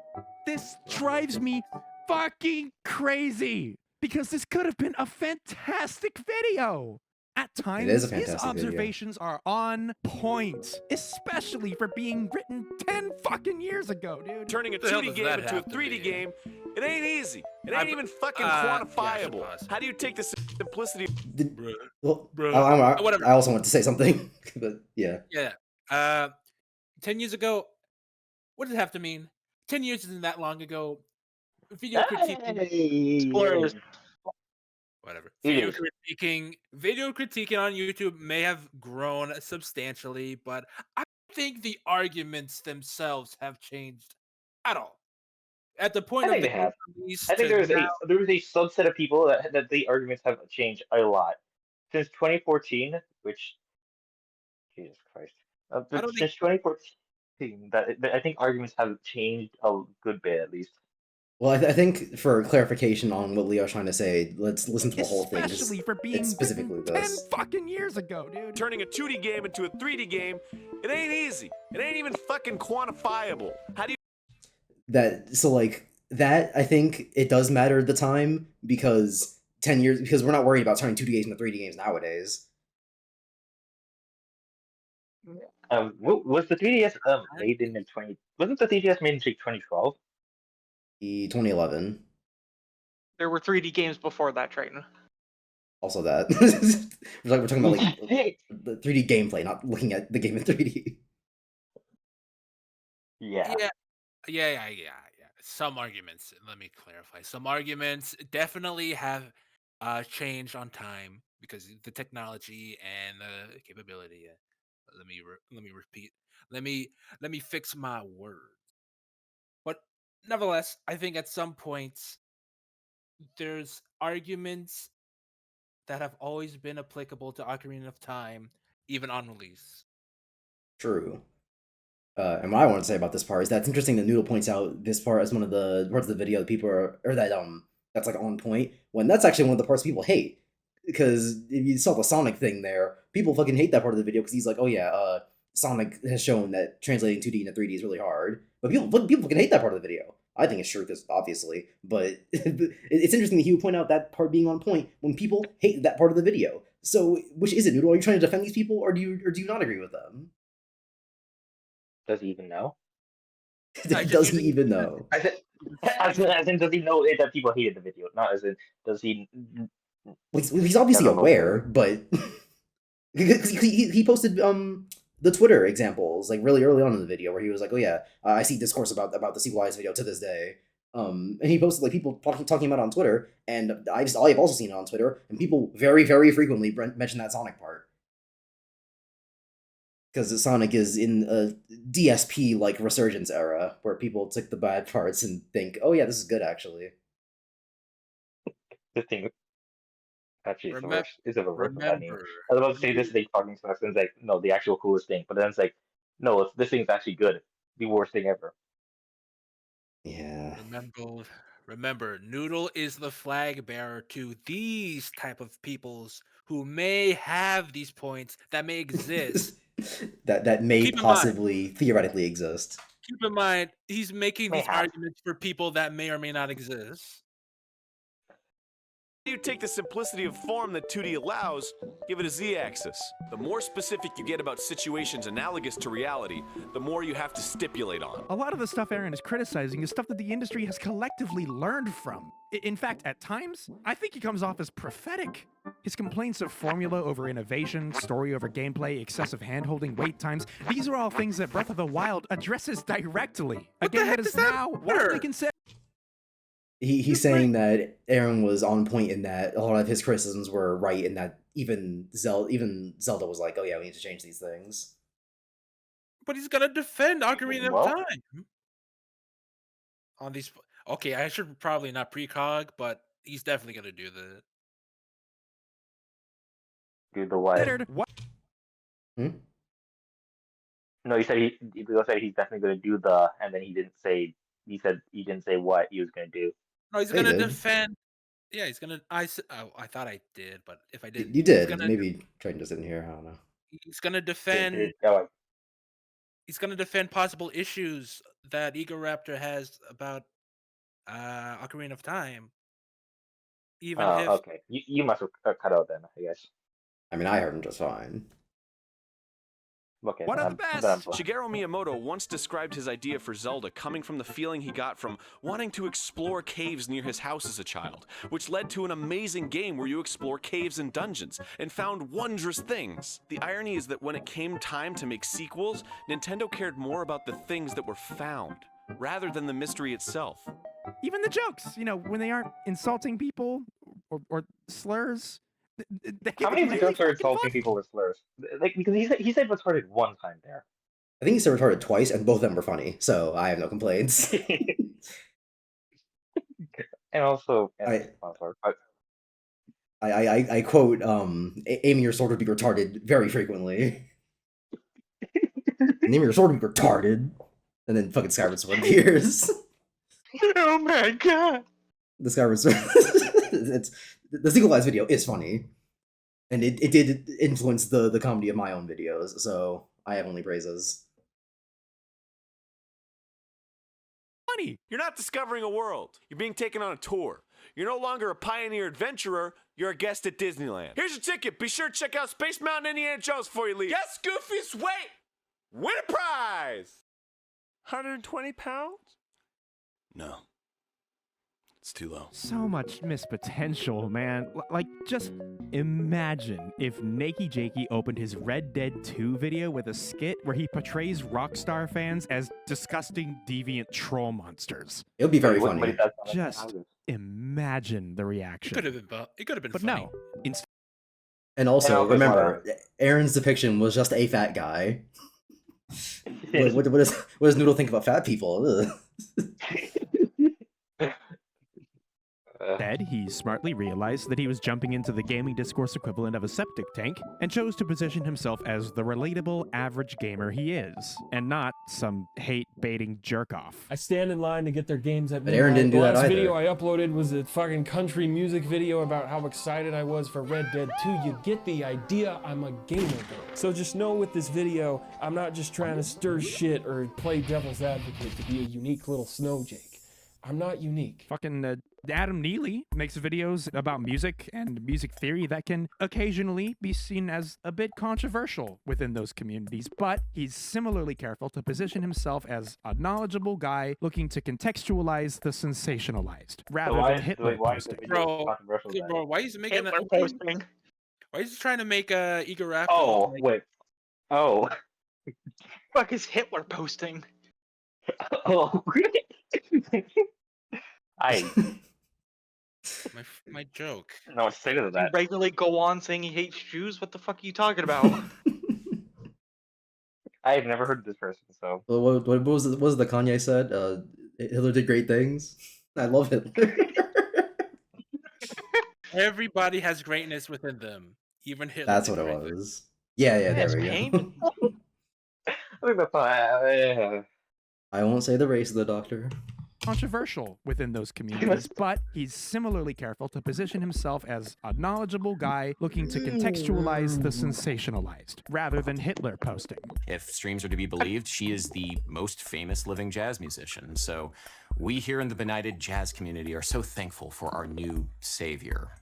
This drives me fucking crazy because this could have been a fantastic video. At times, is a his fantastic video. observations are on point, especially for being written 10 fucking years ago, dude. Turning a The hell 2D does game that into a have to 3D be? game, it ain't easy. It ain't I've- even fucking yeah, I should quantifiable. pause. How do you take the simplicity? Well, Bruh. Whatever. I also want to say something, but yeah. Yeah. 10 years ago, what did it have to mean? 10 years isn't that long ago. Video critiquing. Spoilers. Whatever. It is. Video critiquing on YouTube may have grown substantially, but I don't think the arguments themselves have changed at all. At the point I of think the they have. release I think to there's now, a subset of people that the arguments have changed a lot since 2014, which Jesus Christ, I don't since 2014, that I think arguments have changed a good bit at least. Well, I think for clarification on what Leo's trying to say, let's listen to the whole thing. 'cause Especially for being it's specifically written this. 10 fucking years ago, dude. Turning a 2D game into a 3D game, it ain't easy. It ain't even fucking quantifiable. How do you That I think it does matter at the time because 10 years because we're not worried about turning 2D games into 3D games nowadays. Was the 3DS made in 20? Wasn't the 3DS made in 2012? The 2011, There were 3D games before that, Triton. also that. we're talking about like the 3D gameplay, not looking at the game in 3D. Yeah. yeah. Some arguments, let me clarify. Some arguments definitely have changed on time because the technology and the capability. Let me repeat. Let me fix my words. But nevertheless, I think at some points there's arguments that have always been applicable to Ocarina of Time, even on release. True. And what I want to say about this part is that it's interesting that Noodle points out this part as one of the parts of the video that people are, or that that's like on point, when that's actually one of the parts people hate. Because if you saw the Sonic thing there, people fucking hate that part of the video because he's like, oh yeah, Sonic has shown that translating 2D into 3D is really hard. But people fucking hate that part of the video. I think it's true because obviously, but it's interesting that he would point out that part being on point when people hate that part of the video. So which is it, Noodle? Are you trying to defend these people, or do you not agree with them? Does he even know? Does he even know? As in, does he know that people hated the video? Not as in, does he? Well, he's obviously aware, but he posted the Twitter examples like really early on in the video where he was like, oh yeah, I see discourse about the sequelized video to this day. And he posted like people talking about it on Twitter, and I've also seen it on Twitter, and people very frequently mention that Sonic part. Because Sonic is in a DSP like resurgence era where people take the bad parts and think, oh yeah, this is good actually. The thing actually it's the worst. It's a reverse of that name. I was about to say this thing fucking sucks, and it's like, no, the actual coolest thing. But then it's like, no, this thing's actually good. The worst thing ever. Yeah. Remember, Noodle is the flag bearer to these type of peoples who may have these points that may exist. that may possibly theoretically exist. Keep in mind, he's making these arguments for people that may or may not exist. You take the simplicity of form that 2D allows, give it a z-axis. The more specific you get about situations analogous to reality, the more you have to stipulate on. A lot of the stuff Arin is criticizing is stuff that the industry has collectively learned from. In fact, at times, I think he comes off as prophetic. His complaints of formula over innovation, story over gameplay, excessive handholding, wait times, these are all things that Breath of the Wild addresses directly. A game that is now widely considered. He's saying that Arin was on point in that a lot of his criticisms were right, in that even Zelda was like, oh yeah, we need to change these things. But he's gonna defend Ocarina of Time on these. Okay, I should probably not precog, but he's definitely gonna do that. Do the what? No, he said he's definitely gonna do the, and then he didn't say. He said he didn't say what he was gonna do. No, he's gonna defend. Yeah, he's gonna. I thought I did, but if I didn't, you did. Maybe Triton just didn't hear. I don't know. He's gonna defend. He's gonna defend possible issues that Egoraptor has about Ocarina of Time. Even if okay, you must have cut out then, I guess. I mean, I heard him just fine. Okay, one of the best! Shigeru Miyamoto once described his idea for Zelda coming from the feeling he got from wanting to explore caves near his house as a child, which led to an amazing game where you explore caves and dungeons, and found wondrous things. The irony is that when it came time to make sequels, Nintendo cared more about the things that were found, rather than the mystery itself. Even the jokes, when they aren't insulting people or slurs. How many jokes are insulting people with slurs? Like, because he said retarded one time there. I think he said retarded twice, and both of them were funny, so I have no complaints. And also, I quote, aiming your sword would be retarded very frequently. Aiming your sword would be retarded. And then fucking Skyward Sword appears. Oh my god! The Skyward Sword... the sequelized video is funny. And it did influence the comedy of my own videos, so I have only praises. Funny! You're not discovering a world. You're being taken on a tour. You're no longer a pioneer adventurer, you're a guest at Disneyland. Here's your ticket. Be sure to check out Space Mountain Indiana Jones before you leave. Yes, Goofy's wait! Win a prize! 120 pounds? No. It's too low. So much missed potential, man. Like, just imagine if Nakey Jakey opened his Red Dead 2 video with a skit where he portrays Rockstar fans as disgusting, deviant troll monsters. It would be very funny. Just imagine the reaction. It could have been but funny. No. And also, remember, Arin's depiction was just a fat guy. What does Noodle think about fat people? Instead, he smartly realized that he was jumping into the gaming discourse equivalent of a septic tank and chose to position himself as the relatable average gamer he is, and not some hate-baiting jerk-off. I stand in line to get their games at But Arin didn't midnight. do The that last either. video I uploaded was a fucking country music video about how excited I was for Red Dead 2. You get the idea, I'm a gamer though. So just know with this video, I'm not just trying to stir shit or play devil's advocate to be a unique little snow Jake. I'm not unique. Fucking Adam Neely makes videos about music and music theory that can occasionally be seen as a bit controversial within those communities, but he's similarly careful to position himself as a knowledgeable guy looking to contextualize the sensationalized, rather than Hitler posting. Bro, why is he making Hitler posting. Why is he trying to make Igor Raptor? Oh, wait. Oh. Fuck is Hitler posting? Oh, my joke. No, say to You that. regularly go on saying he hates Jews? What the fuck are you talking about? I've never heard of this person, so. What was the Kanye said? Hitler did great things. I love Hitler. Everybody has greatness within them. Even Hitler. That's did what it great things. was. Yeah, there That's we pain. go. I think that's I won't say the race of the doctor. Controversial within those communities, but he's similarly careful to position himself as a knowledgeable guy looking to contextualize the sensationalized, rather than Hitler posting. If streams are to be believed, she is the most famous living jazz musician. So we here in the benighted jazz community are so thankful for our new savior,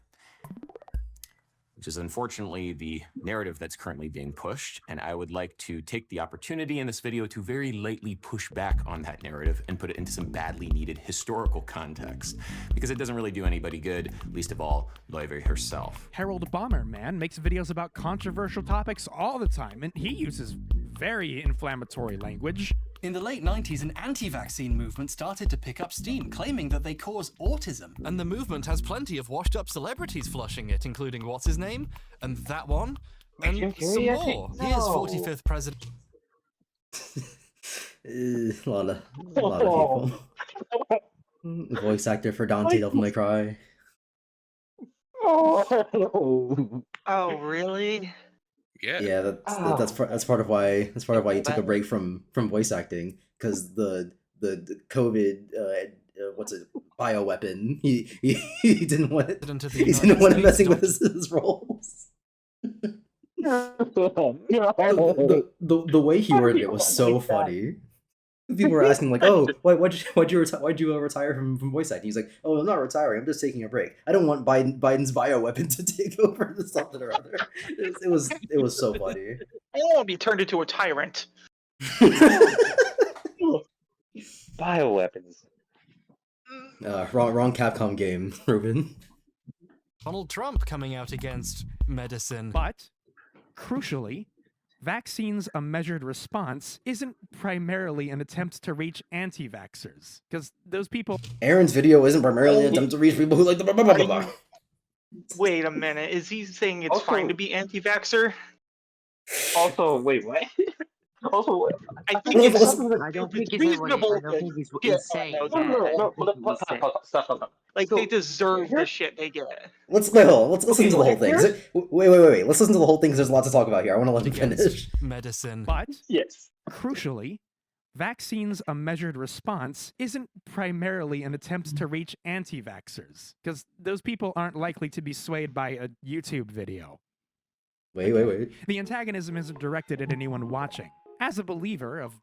which is unfortunately the narrative that's currently being pushed. And I would like to take the opportunity in this video to very lightly push back on that narrative and put it into some badly needed historical context, because it doesn't really do anybody good, least of all, Loewe herself. Harold Bomberman makes videos about controversial topics all the time, and he uses very inflammatory language. In the late 90s, an anti-vaccine movement started to pick up steam, claiming that they cause autism. And the movement has plenty of washed-up celebrities flushing it, including what's-his-name, and that one, and Jim some Carrey, I more. think? He is No. 45th president. A lot of people. Voice actor for Dante Devil May Cry. Oh, really? Yeah. That's part of why he took a break from voice acting, because the COVID bioweapon he didn't want it. He didn't want it messing with his roles. The way he worded it was so funny. People were asking like, "Oh, why'd you retire from voice acting?" He's like, "Oh, I'm not retiring. I'm just taking a break. I don't want Biden's bioweapon to take over something or other." It was so funny. I don't want to be turned into a tyrant. Bioweapons. Wrong Capcom game, Ruben. Donald Trump coming out against medicine. But, crucially, Vaccines a Measured Response isn't primarily an attempt to reach anti-vaxxers, because those people... Aaron's video isn't primarily an attempt to reach people who like the blah blah blah blah. Wait a minute, is he saying it's fine to be anti-vaxxer? Also, wait, what? Also, I think it's I don't think it's reasonable. I don't think he's saying that. Stop. Like, they deserve the shit they get. Let's listen to the whole thing. Wait. Let's listen to the whole thing, because there's a lot to talk about here. I want to let him finish. Medicine. But, yes, crucially, Vaccines a Measured Response isn't primarily an attempt to reach anti-vaxxers, because those people aren't likely to be swayed by a YouTube video. Wait. The antagonism isn't directed at anyone watching. As a believer of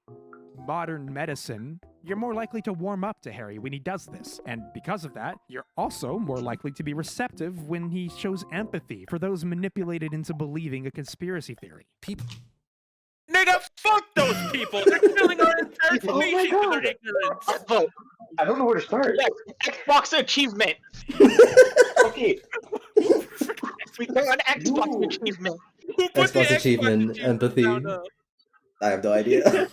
modern medicine, you're more likely to warm up to Harry when he does this. And because of that, you're also more likely to be receptive when he shows empathy for those manipulated into believing a conspiracy theory. Nigga, fuck those people! They're killing our entire Oh my species with their God. ignorance! I don't know where to start. Xbox achievement! Okay. We got an Xbox achievement! Xbox achievement, empathy. I have no idea.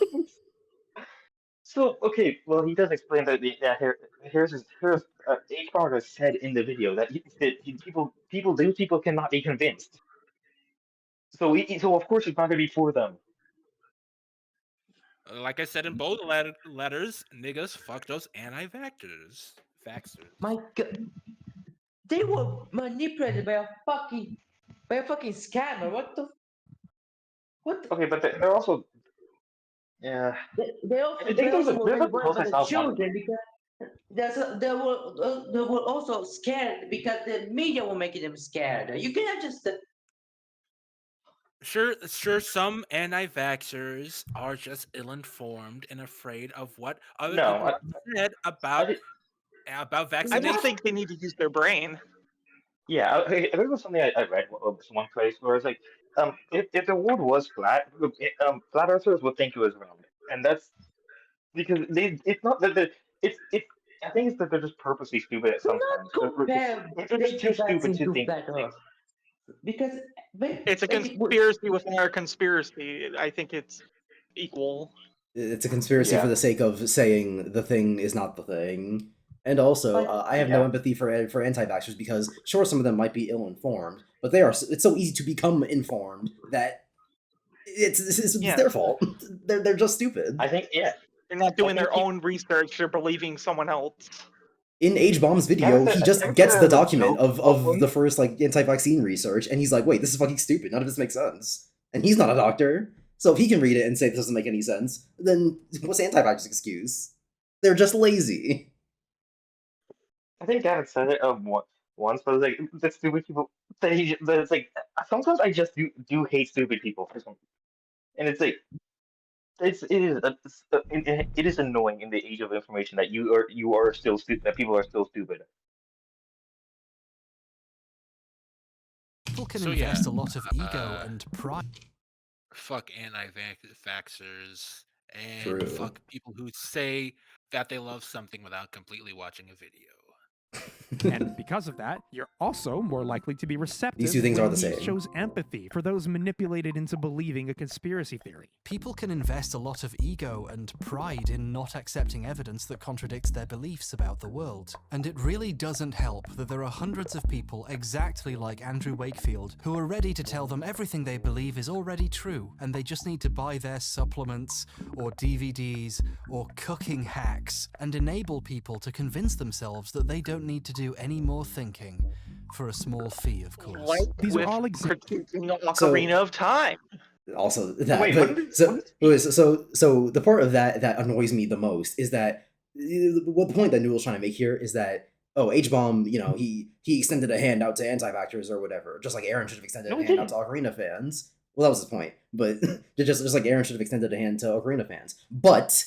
So, okay, well, he does explain that here's H-Bar has said in the video that people cannot be convinced. So of course it's not gonna be for them. Like I said in both letters, niggas, fuck those anti-vaxxers. My God. They were manipulated by a fucking scammer. What the? What? The, Okay, but they're also yeah. I they think also were there's a manipulated by process the I want. children because they were also scared because the media were making them scared. You cannot just Sure, some anti-vaxxers are just ill-informed and afraid of what other No, people said I did, about I vaccination. just think they need to use their brain. yeah. I think it was something I read one place where it's like, if the world was flat, flat earthers would think it was round, and that's because it's not that it's I think it's that they're just purposely stupid at do sometimes. not compare They're just too taking stupid vaccine to to think flat these things. Earth because It's a conspiracy within our conspiracy. I think it's equal. It's a conspiracy for Yeah. the sake of saying the thing is not the thing. And also, I have no Yeah. empathy for anti-vaxxers because sure, some of them might be ill-informed, but they are. It's so easy to become informed that it's their fault. They're just stupid. I think yeah. They're not doing their think own research. They're believing someone else. In H Bomb's video, he just gets the document of the first like anti-vaccine research, and he's like, "Wait, this is fucking stupid. None of this makes sense." And he's not a doctor, so if he can read it and say this doesn't make any sense, then what's anti-vaxxers' excuse? They're just lazy. I think Gavin said it once, but it's like the stupid people. It's like sometimes I just do hate stupid people for some, and it's like it is annoying in the age of information that you are still stupid, that people are still stupid. People can So, invest yeah, a lot of ego and pride. Fuck anti-vaxxers and True. fuck people who say that they love something without completely watching a video. And because of that, you're also more likely to be receptive These two things when are the he same. shows empathy for those manipulated into believing a conspiracy theory. People can invest a lot of ego and pride in not accepting evidence that contradicts their beliefs about the world. And it really doesn't help that there are hundreds of people exactly like Andrew Wakefield who are ready to tell them everything they believe is already true, and they just need to buy their supplements or DVDs or cooking hacks and enable people to convince themselves that they don't need to do any more thinking, for a small fee, of course. Like These with are all critiquing the Ocarina of Time. Also, that Wait, so the part of that annoys me the most is that what the point that Noodle's trying to make here is that H Bomb, he extended a hand out to anti-vaxxers or whatever, just like Aaron should have extended No, a he hand out didn't. to Ocarina fans. Well, that was his point, but just like Aaron should have extended a hand to Ocarina fans. But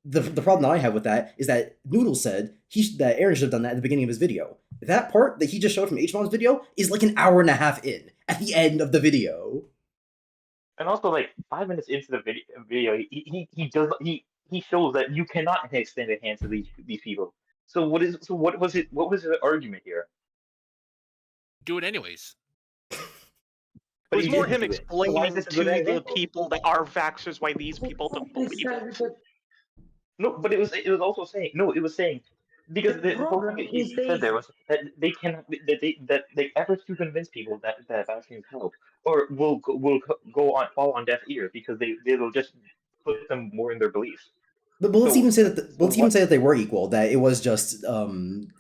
the problem that I have with that is that Noodle said that Aaron should have done that at the beginning of his video. That part that he just showed from H Bomb's video is like an hour and a half in at the end of the video. And also, like 5 minutes into the video, he shows that you cannot extend a hand to these people. So what was the argument here? Do it anyways. It But was he more didn't him do it. So why is explaining this a to good the example? people that are vaxxers why these people don't believe it. No, but it was also saying no. It was saying because The the whole thing problem he is said there was that they cannot that they efforts to convince people that vaccines help or will fall on deaf ears because they'll just put them more in their beliefs. But let's So even say that so what? they were equal. That it was just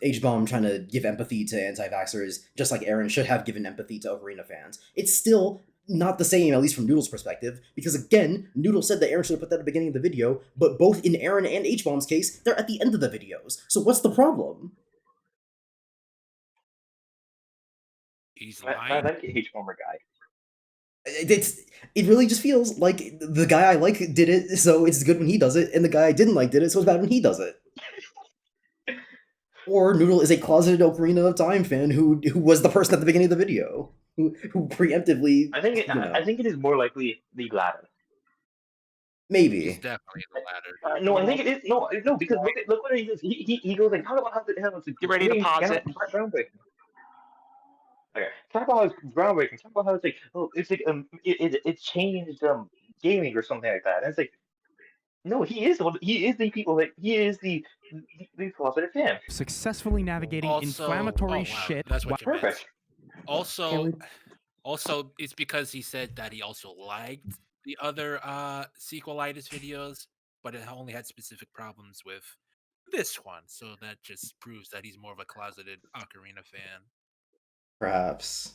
H Bomb trying to give empathy to anti-vaxxers, just like Aaron should have given empathy to Ocarina fans. It's still not the same, at least from Noodle's perspective, because again, Noodle said that Aaron should have put that at the beginning of the video, but both in Aaron and H Bomb's case, they're at the end of the videos. So what's the problem? He's I lying. like H Bomber guy. It really just feels like the guy I like did it, so it's good when he does it, and the guy I didn't like did it, so it's bad when he does it. Or Noodle is a closeted Ocarina of Time fan who was the person at the beginning of the video, who preemptively. I think it is more likely the latter. Maybe. He's definitely the latter. No, I think it is no because look what he does. He goes like, how to Get ready to pause it. groundbreaking. Okay, talk about how it's groundbreaking. Talk about how it's like it's like it changed gaming or something like that. And it's like no, he is the people that he is the closeted fan. Successfully navigating Also, inflammatory wow, shit. that's what you meant. Perfect. Also, it's because he said that he also liked the other sequelitis videos, but it only had specific problems with this one. So that just proves that he's more of a closeted Ocarina fan. Perhaps.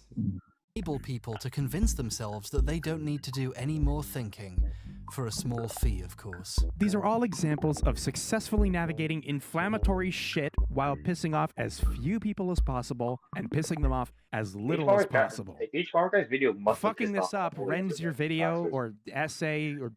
Enable people to convince themselves that they don't need to do any more thinking, for a small fee, of course. These are all examples of successfully navigating inflammatory shit while pissing off as few people as possible and pissing them off as little as possible. Each Farmer Guy's video must have Fucking pissed this off up all rends your video or essay or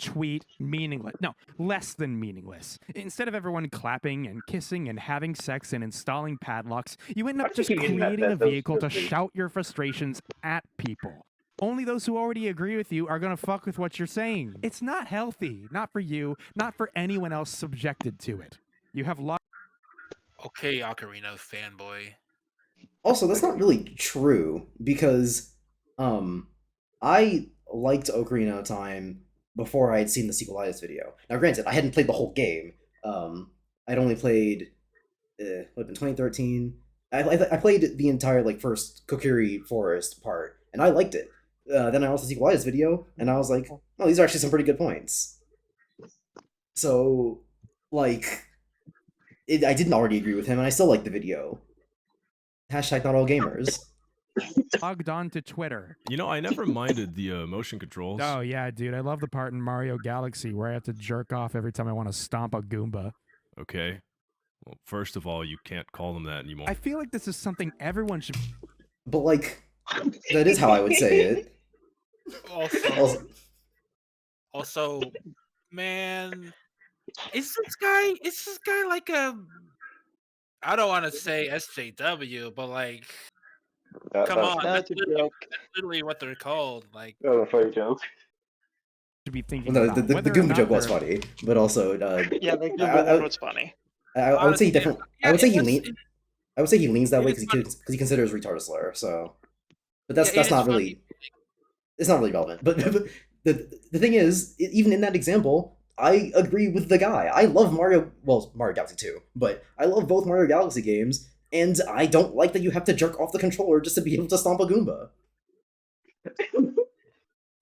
tweet meaningless. No, less than meaningless. Instead of everyone clapping and kissing and having sex and installing padlocks, you end up just creating a vehicle to shout your frustrations at people. Only those who already agree with you are gonna fuck with what you're saying. It's not healthy. Not for you, not for anyone else subjected to it. You have lots. Okay, Ocarina fanboy. Also, that's not really true because I liked Ocarina of Time before I had seen the sequelitis video. Now, granted, I hadn't played the whole game. I'd only played what, in 2013. I played the entire like first Kokiri Forest part, and I liked it. Then I watched the sequelitis video, and I was like, "Oh, these are actually some pretty good points." So, like, I didn't already agree with him, and I still like the video. Hashtag not all gamers. Logged on to Twitter. You know, I never minded the motion controls. Oh yeah, dude, I love the part in Mario Galaxy where I have to jerk off every time I want to stomp a Goomba. Okay. Well, first of all, you can't call them that anymore. I feel like this is something everyone should. But like, that is how I would say it. Also, man, is this guy like a? I don't want to say SJW, but like, come on, that's literally what they're called. Like, a funny joke. To be thinking Well, about the whether or Goomba not joke was they're- funny, but also Yeah, the Goomba one was funny. I would say he definitely. I would say he leans. I would say he leans that way It is because he considers retard a slur. So, but that's Yeah, it not is really. It's not really relevant. But the thing is, even in that example, I agree with the guy. I love Mario Galaxy 2, but I love both Mario Galaxy games, and I don't like that you have to jerk off the controller just to be able to stomp a Goomba.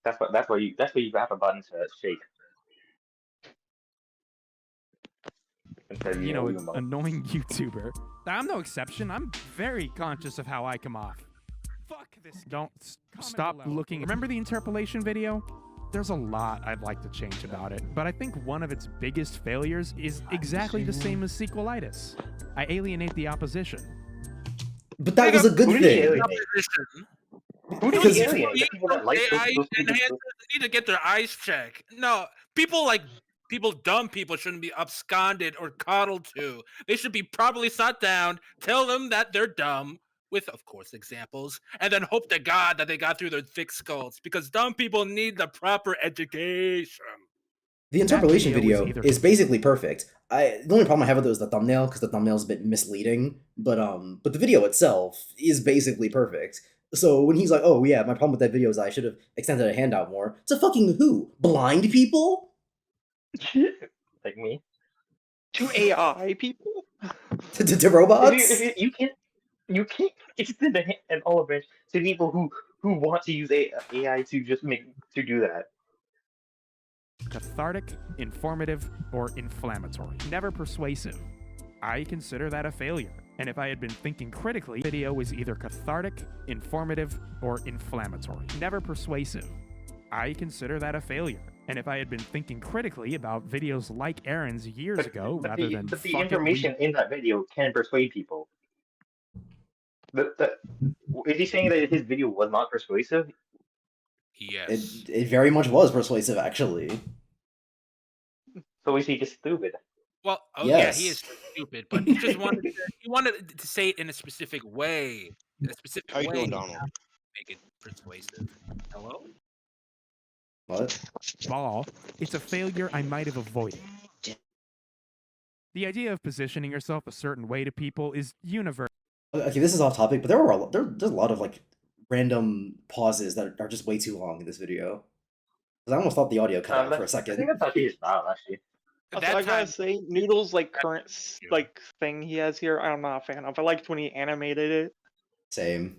That's why you have a button to shake. You know, annoying YouTuber. I'm no exception. I'm very conscious of how I come off. Fuck this. Don't stop looking. Remember the interpolation video? There's a lot I'd like to change about it, but I think one of its biggest failures is exactly the same as sequelitis. I alienate the opposition. But that was a good thing. Who Because- do you AI enhancers need to get their eyes checked? No, dumb people shouldn't be absconded or coddled to. They should be properly sat down, tell them that they're dumb, with, of course, examples, and then hope to God that they got through their thick skulls, because dumb people need the proper education. The interpolation video is basically perfect. The only problem I have with it is the thumbnail, because the thumbnail's a bit misleading. But the video itself is basically perfect. So when he's like, "Oh yeah, my problem with that video is I should have extended a handout more," to fucking who? Blind people? Like me? To AI people? To robots? You can't extend an olive branch to people who want to use AI to just to do that. Cathartic, informative, or inflammatory. Never persuasive. I consider that a failure. And if I had been thinking critically, the video was either cathartic, informative, or inflammatory. Never persuasive. I consider that a failure. And if I had been thinking critically about videos like Arin's years ago, rather than But the information in that video can persuade people. Is he saying that his video was not persuasive? Yes. It very much was persuasive, actually. So is he just stupid? Well, Yes. yeah, he is stupid, but he just wanted to say it in a specific way. In a specific How you way. doing, Donald? Make it persuasive. Hello? What? Ball, it's a failure I might have avoided. The idea of positioning yourself a certain way to people is universal. Okay, this is off topic, but there's a lot of like random pauses that are just way too long in this video. Because I almost thought the audio cut out for a second. I think that's actually his style, actually. Also, I gotta say, Noodle's like current thing he has here, I'm not a fan of. I liked when he animated it. Same.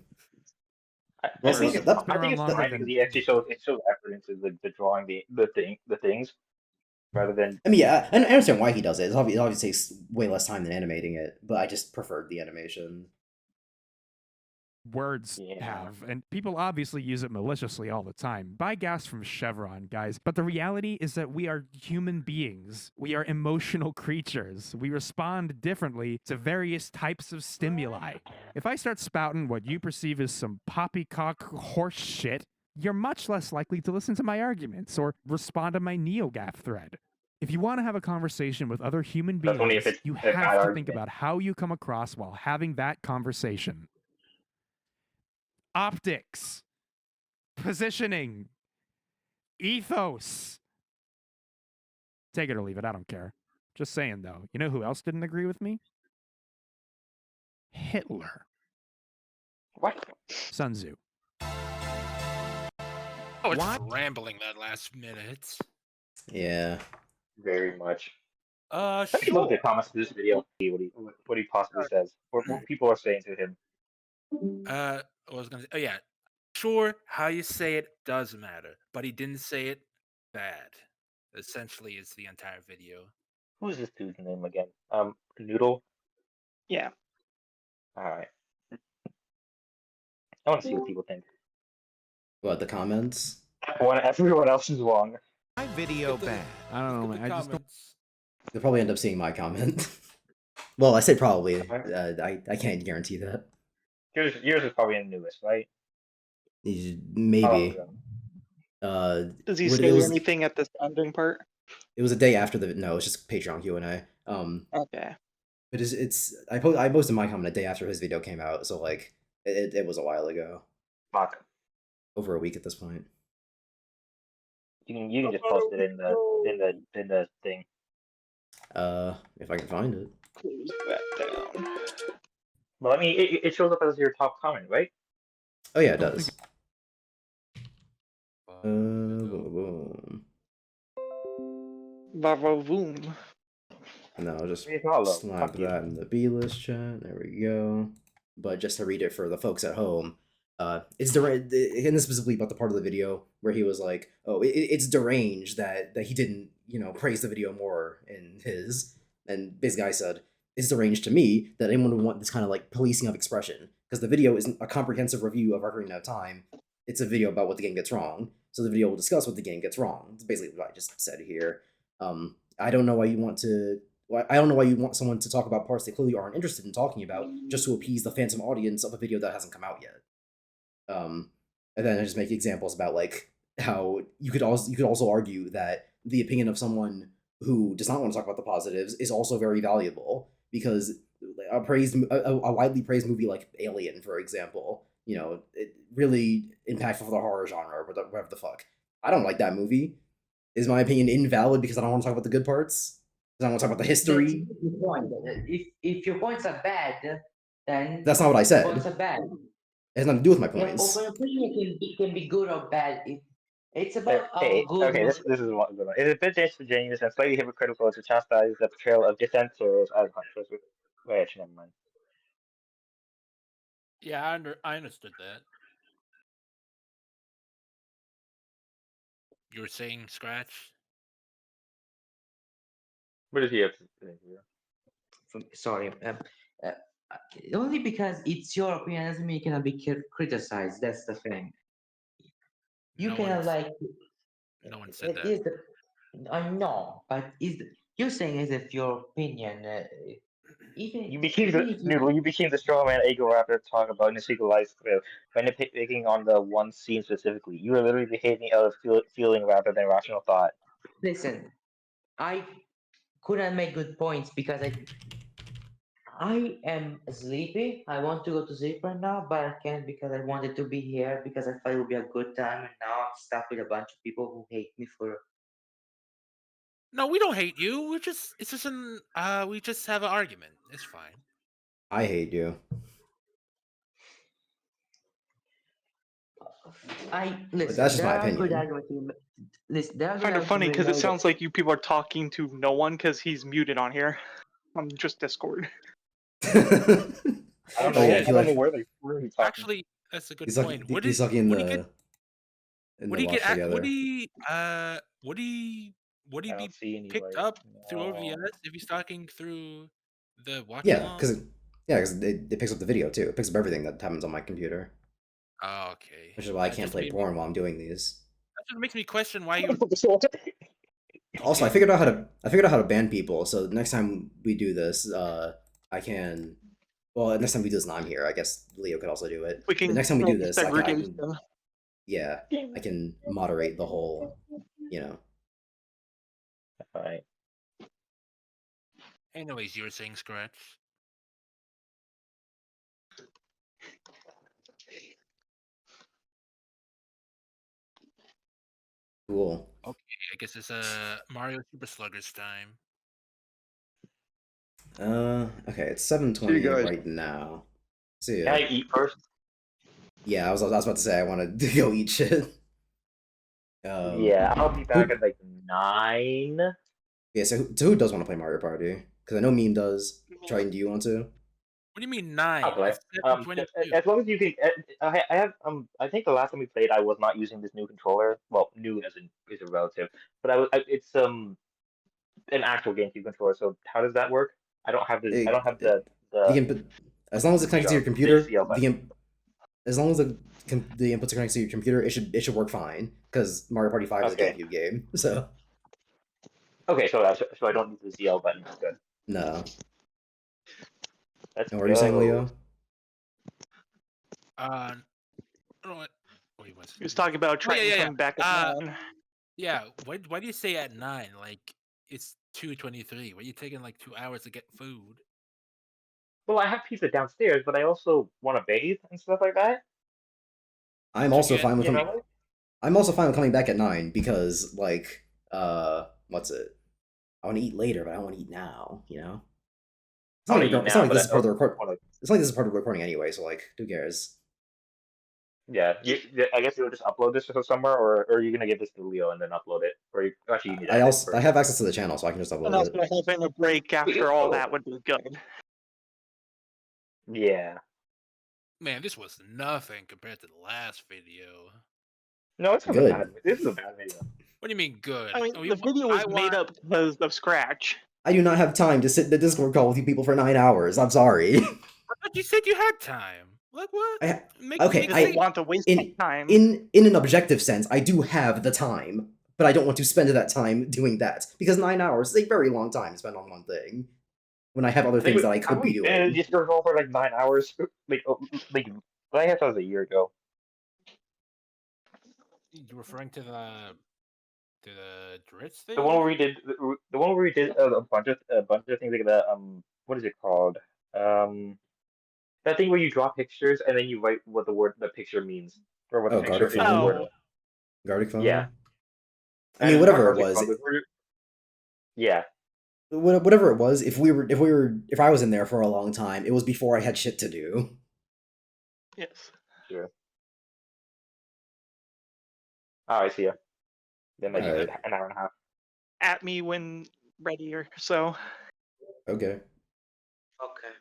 I think it's fine because he actually shows effort into the drawing the things rather than. I mean, yeah, I understand why he does it. It obviously takes way less time than animating it, but I just preferred the animation. words have, and people obviously use it maliciously all the time. Buy gas from Chevron, guys. But the reality is that we are human beings. We are emotional creatures. We respond differently to various types of stimuli. If I start spouting what you perceive as some poppycock horse shit, you're much less likely to listen to my arguments or respond to my NeoGAF thread. If you want to have a conversation with other human That's only if beings, it's you a bad have to think argument. about how you come across while having that conversation. Optics, positioning, ethos. Take it or leave it, I don't care. Just saying, though, you know who else didn't agree with me? Hitler. What? Sun Tzu. Oh, it's rambling that last minute. Yeah. Very much. Sure. Let me look at the comments to this video. See what he possibly says. What people are saying to him. I was gonna say, oh yeah, sure, how you say it does matter, but he didn't say it bad. Essentially, is the entire video. Who's this dude's name again? Noodle. Yeah. All right. I want to see what people think. What, the comments? Everyone else is wrong. My video bad. I don't know, man. I just don't. They'll probably end up seeing my comment. Well, I say probably. I can't guarantee that. Yours is probably the newest, right? Maybe. Does he it say was- anything at this ending part? It was a day after the no, it's just Patreon Q&A. Okay. But I posted my comment a day after his video came out, so like it was a while ago. Fuck. Over a week at this point. You can just post it in the thing. If I can find it. Close that down. Well, I mean, it shows up as your top comment, right? Oh yeah, it does. Boom. Vavoom. And then I'll just It's not low. slap Fuck you. that in the B-list chat. There we go. But just to read it for the folks at home, it's and this specifically about the part of the video where he was like, "Oh, it's deranged that he didn't, praise the video more in his." And this guy said, "It's deranged to me that anyone would want this kind of like policing of expression because the video isn't a comprehensive review of Ocarina of Time. It's a video about what the game gets wrong. So the video will discuss what the game gets wrong." It's basically what I just said here. I don't know why you want to. I don't know why you want someone to talk about parts they clearly aren't interested in talking about just to appease the phantom audience of a video that hasn't come out yet. And then I just make examples about like how you could also argue that the opinion of someone who does not want to talk about the positives is also very valuable because a widely praised movie like Alien, for example, it really impactful for the horror genre or whatever the fuck. I don't like that movie. Is my opinion invalid because I don't want to talk about the good parts? Because I don't want to talk about the history? That's the point. If your points are bad, then That's not what I said. points are bad. It has nothing to do with my Yeah, points. opinion can be good or bad. It's about how good. Okay, this is one good one. It is a bit disingenuous and slightly hypocritical to chastise the portrayal of dissenters as hunters. Wait, actually, never mind. Yeah, I understood that. You were saying Scratch? What does he have to say here? Sorry. Only because it's your opinion doesn't mean it cannot be criticized. That's the thing. You No cannot one's- like. No one said that. Is I know, but you're saying as if your opinion. You became the straw man ego after talk about in the sequel life when picking on the one scene specifically. You were literally behaving out of feeling rather than rational thought. Listen, I couldn't make good points because I am sleepy. I want to go to sleep right now, but I can't because I wanted to be here because I thought it would be a good time, and now I'm stuck with a bunch of people who hate me for. No, we don't hate you. We just have an argument. It's fine. I hate you. Listen. that's just there my are good opinion. arguments. Listen, there are good Kind of arguments funny to be because it made sounds like you people are talking to no one because he's muted on here. I'm just Discord. I don't know. yeah, I don't know where he's talking. Actually, that's a good point. He's sucking in the would he watch together. Would he I don't see be picked anywhere. up through OBS if he's talking through the watch Yeah, along? because Yeah, because it picks up the video too. It picks up everything that happens on my computer. Oh, okay. Which is why I That can't just play made me- porn while I'm doing these. That just makes me question why you. Also, I figured out how to ban people. So next time we do this, I can. Well, next time we do this, and I'm here. I guess Leo could also do it. We But can next time we do this, I segregation. can. Yeah, I can moderate the whole. Alright. Anyways, you were saying Scratch. Cool. Okay, I guess it's Mario Super Sluggers time. Okay, it's 7:28 guys. right now. See Can ya. I eat first? Yeah, I was about to say I wanted to go eat shit. Yeah, I'll be back at like 9. Yeah, so who does want to play Mario Party? Because I know Meme does. Triton, do you want to? What do you mean 9? I'll play. It's 7:22. As long as you can. I have. I think the last time we played, I was not using this new controller. Well, new as in is a relative, but it's an actual GameCube controller. So how does that work? I don't have the. I don't have the. The input, as long as it's connected to your computer, CL button. as long as the inputs are connected to your computer, it should work fine. Because Mario Party 5 is a Okay. GameCube game, so Okay, so I don't need the ZL button. That's good. no. Let's And what are you saying, go. Leo? I don't know what. Wait, what's He was talking about Triton coming back at 9. Yeah, why do you say at 9? Like it's 2:23. Why are you taking like 2 hours to get food? Well, I have pizza downstairs, but I also want to bathe and stuff like that. I'm also fine with you him. know? I'm also fine with coming back at 9 because what's it? I want to eat later, but I don't want to eat now. You know. It's not like this is part of the record. It's not like this is part of the recording anyway. So like, who cares? Yeah, I guess you'll just upload this to somewhere, or are you gonna give this to Leo and then upload it? Or actually, you need to edit I have access to the channel, so I can just And upload also it. having a break after all that would be good. Yeah. Man, this was nothing compared to the last video. No, it's good. bad. This is a bad video. What do you mean good? I mean, the video was made up because of Scratch. I do not have time to sit in the Discord call with you people for 9 hours. I'm sorry. But you said you had time. Like what? I want to waste my time. In an objective sense, I do have the time, but I don't want to spend that time doing that because 9 hours is a very long time to spend on one thing when I have other things that I could be doing. Just go for like 9 hours. Like I guess that was a year ago. You referring to the Dritz thing? The one where we did a bunch of things like the what is it called? That thing where you draw pictures and then you write what the picture means or what the picture is. Gardic phone. Yeah. I mean, whatever it was. Yeah. Whatever it was, if I was in there for a long time, it was before I had shit to do. Yes. Sure. Oh, I see ya. Then like Alright. an hour and a half. At me when ready or so. Okay. Okay.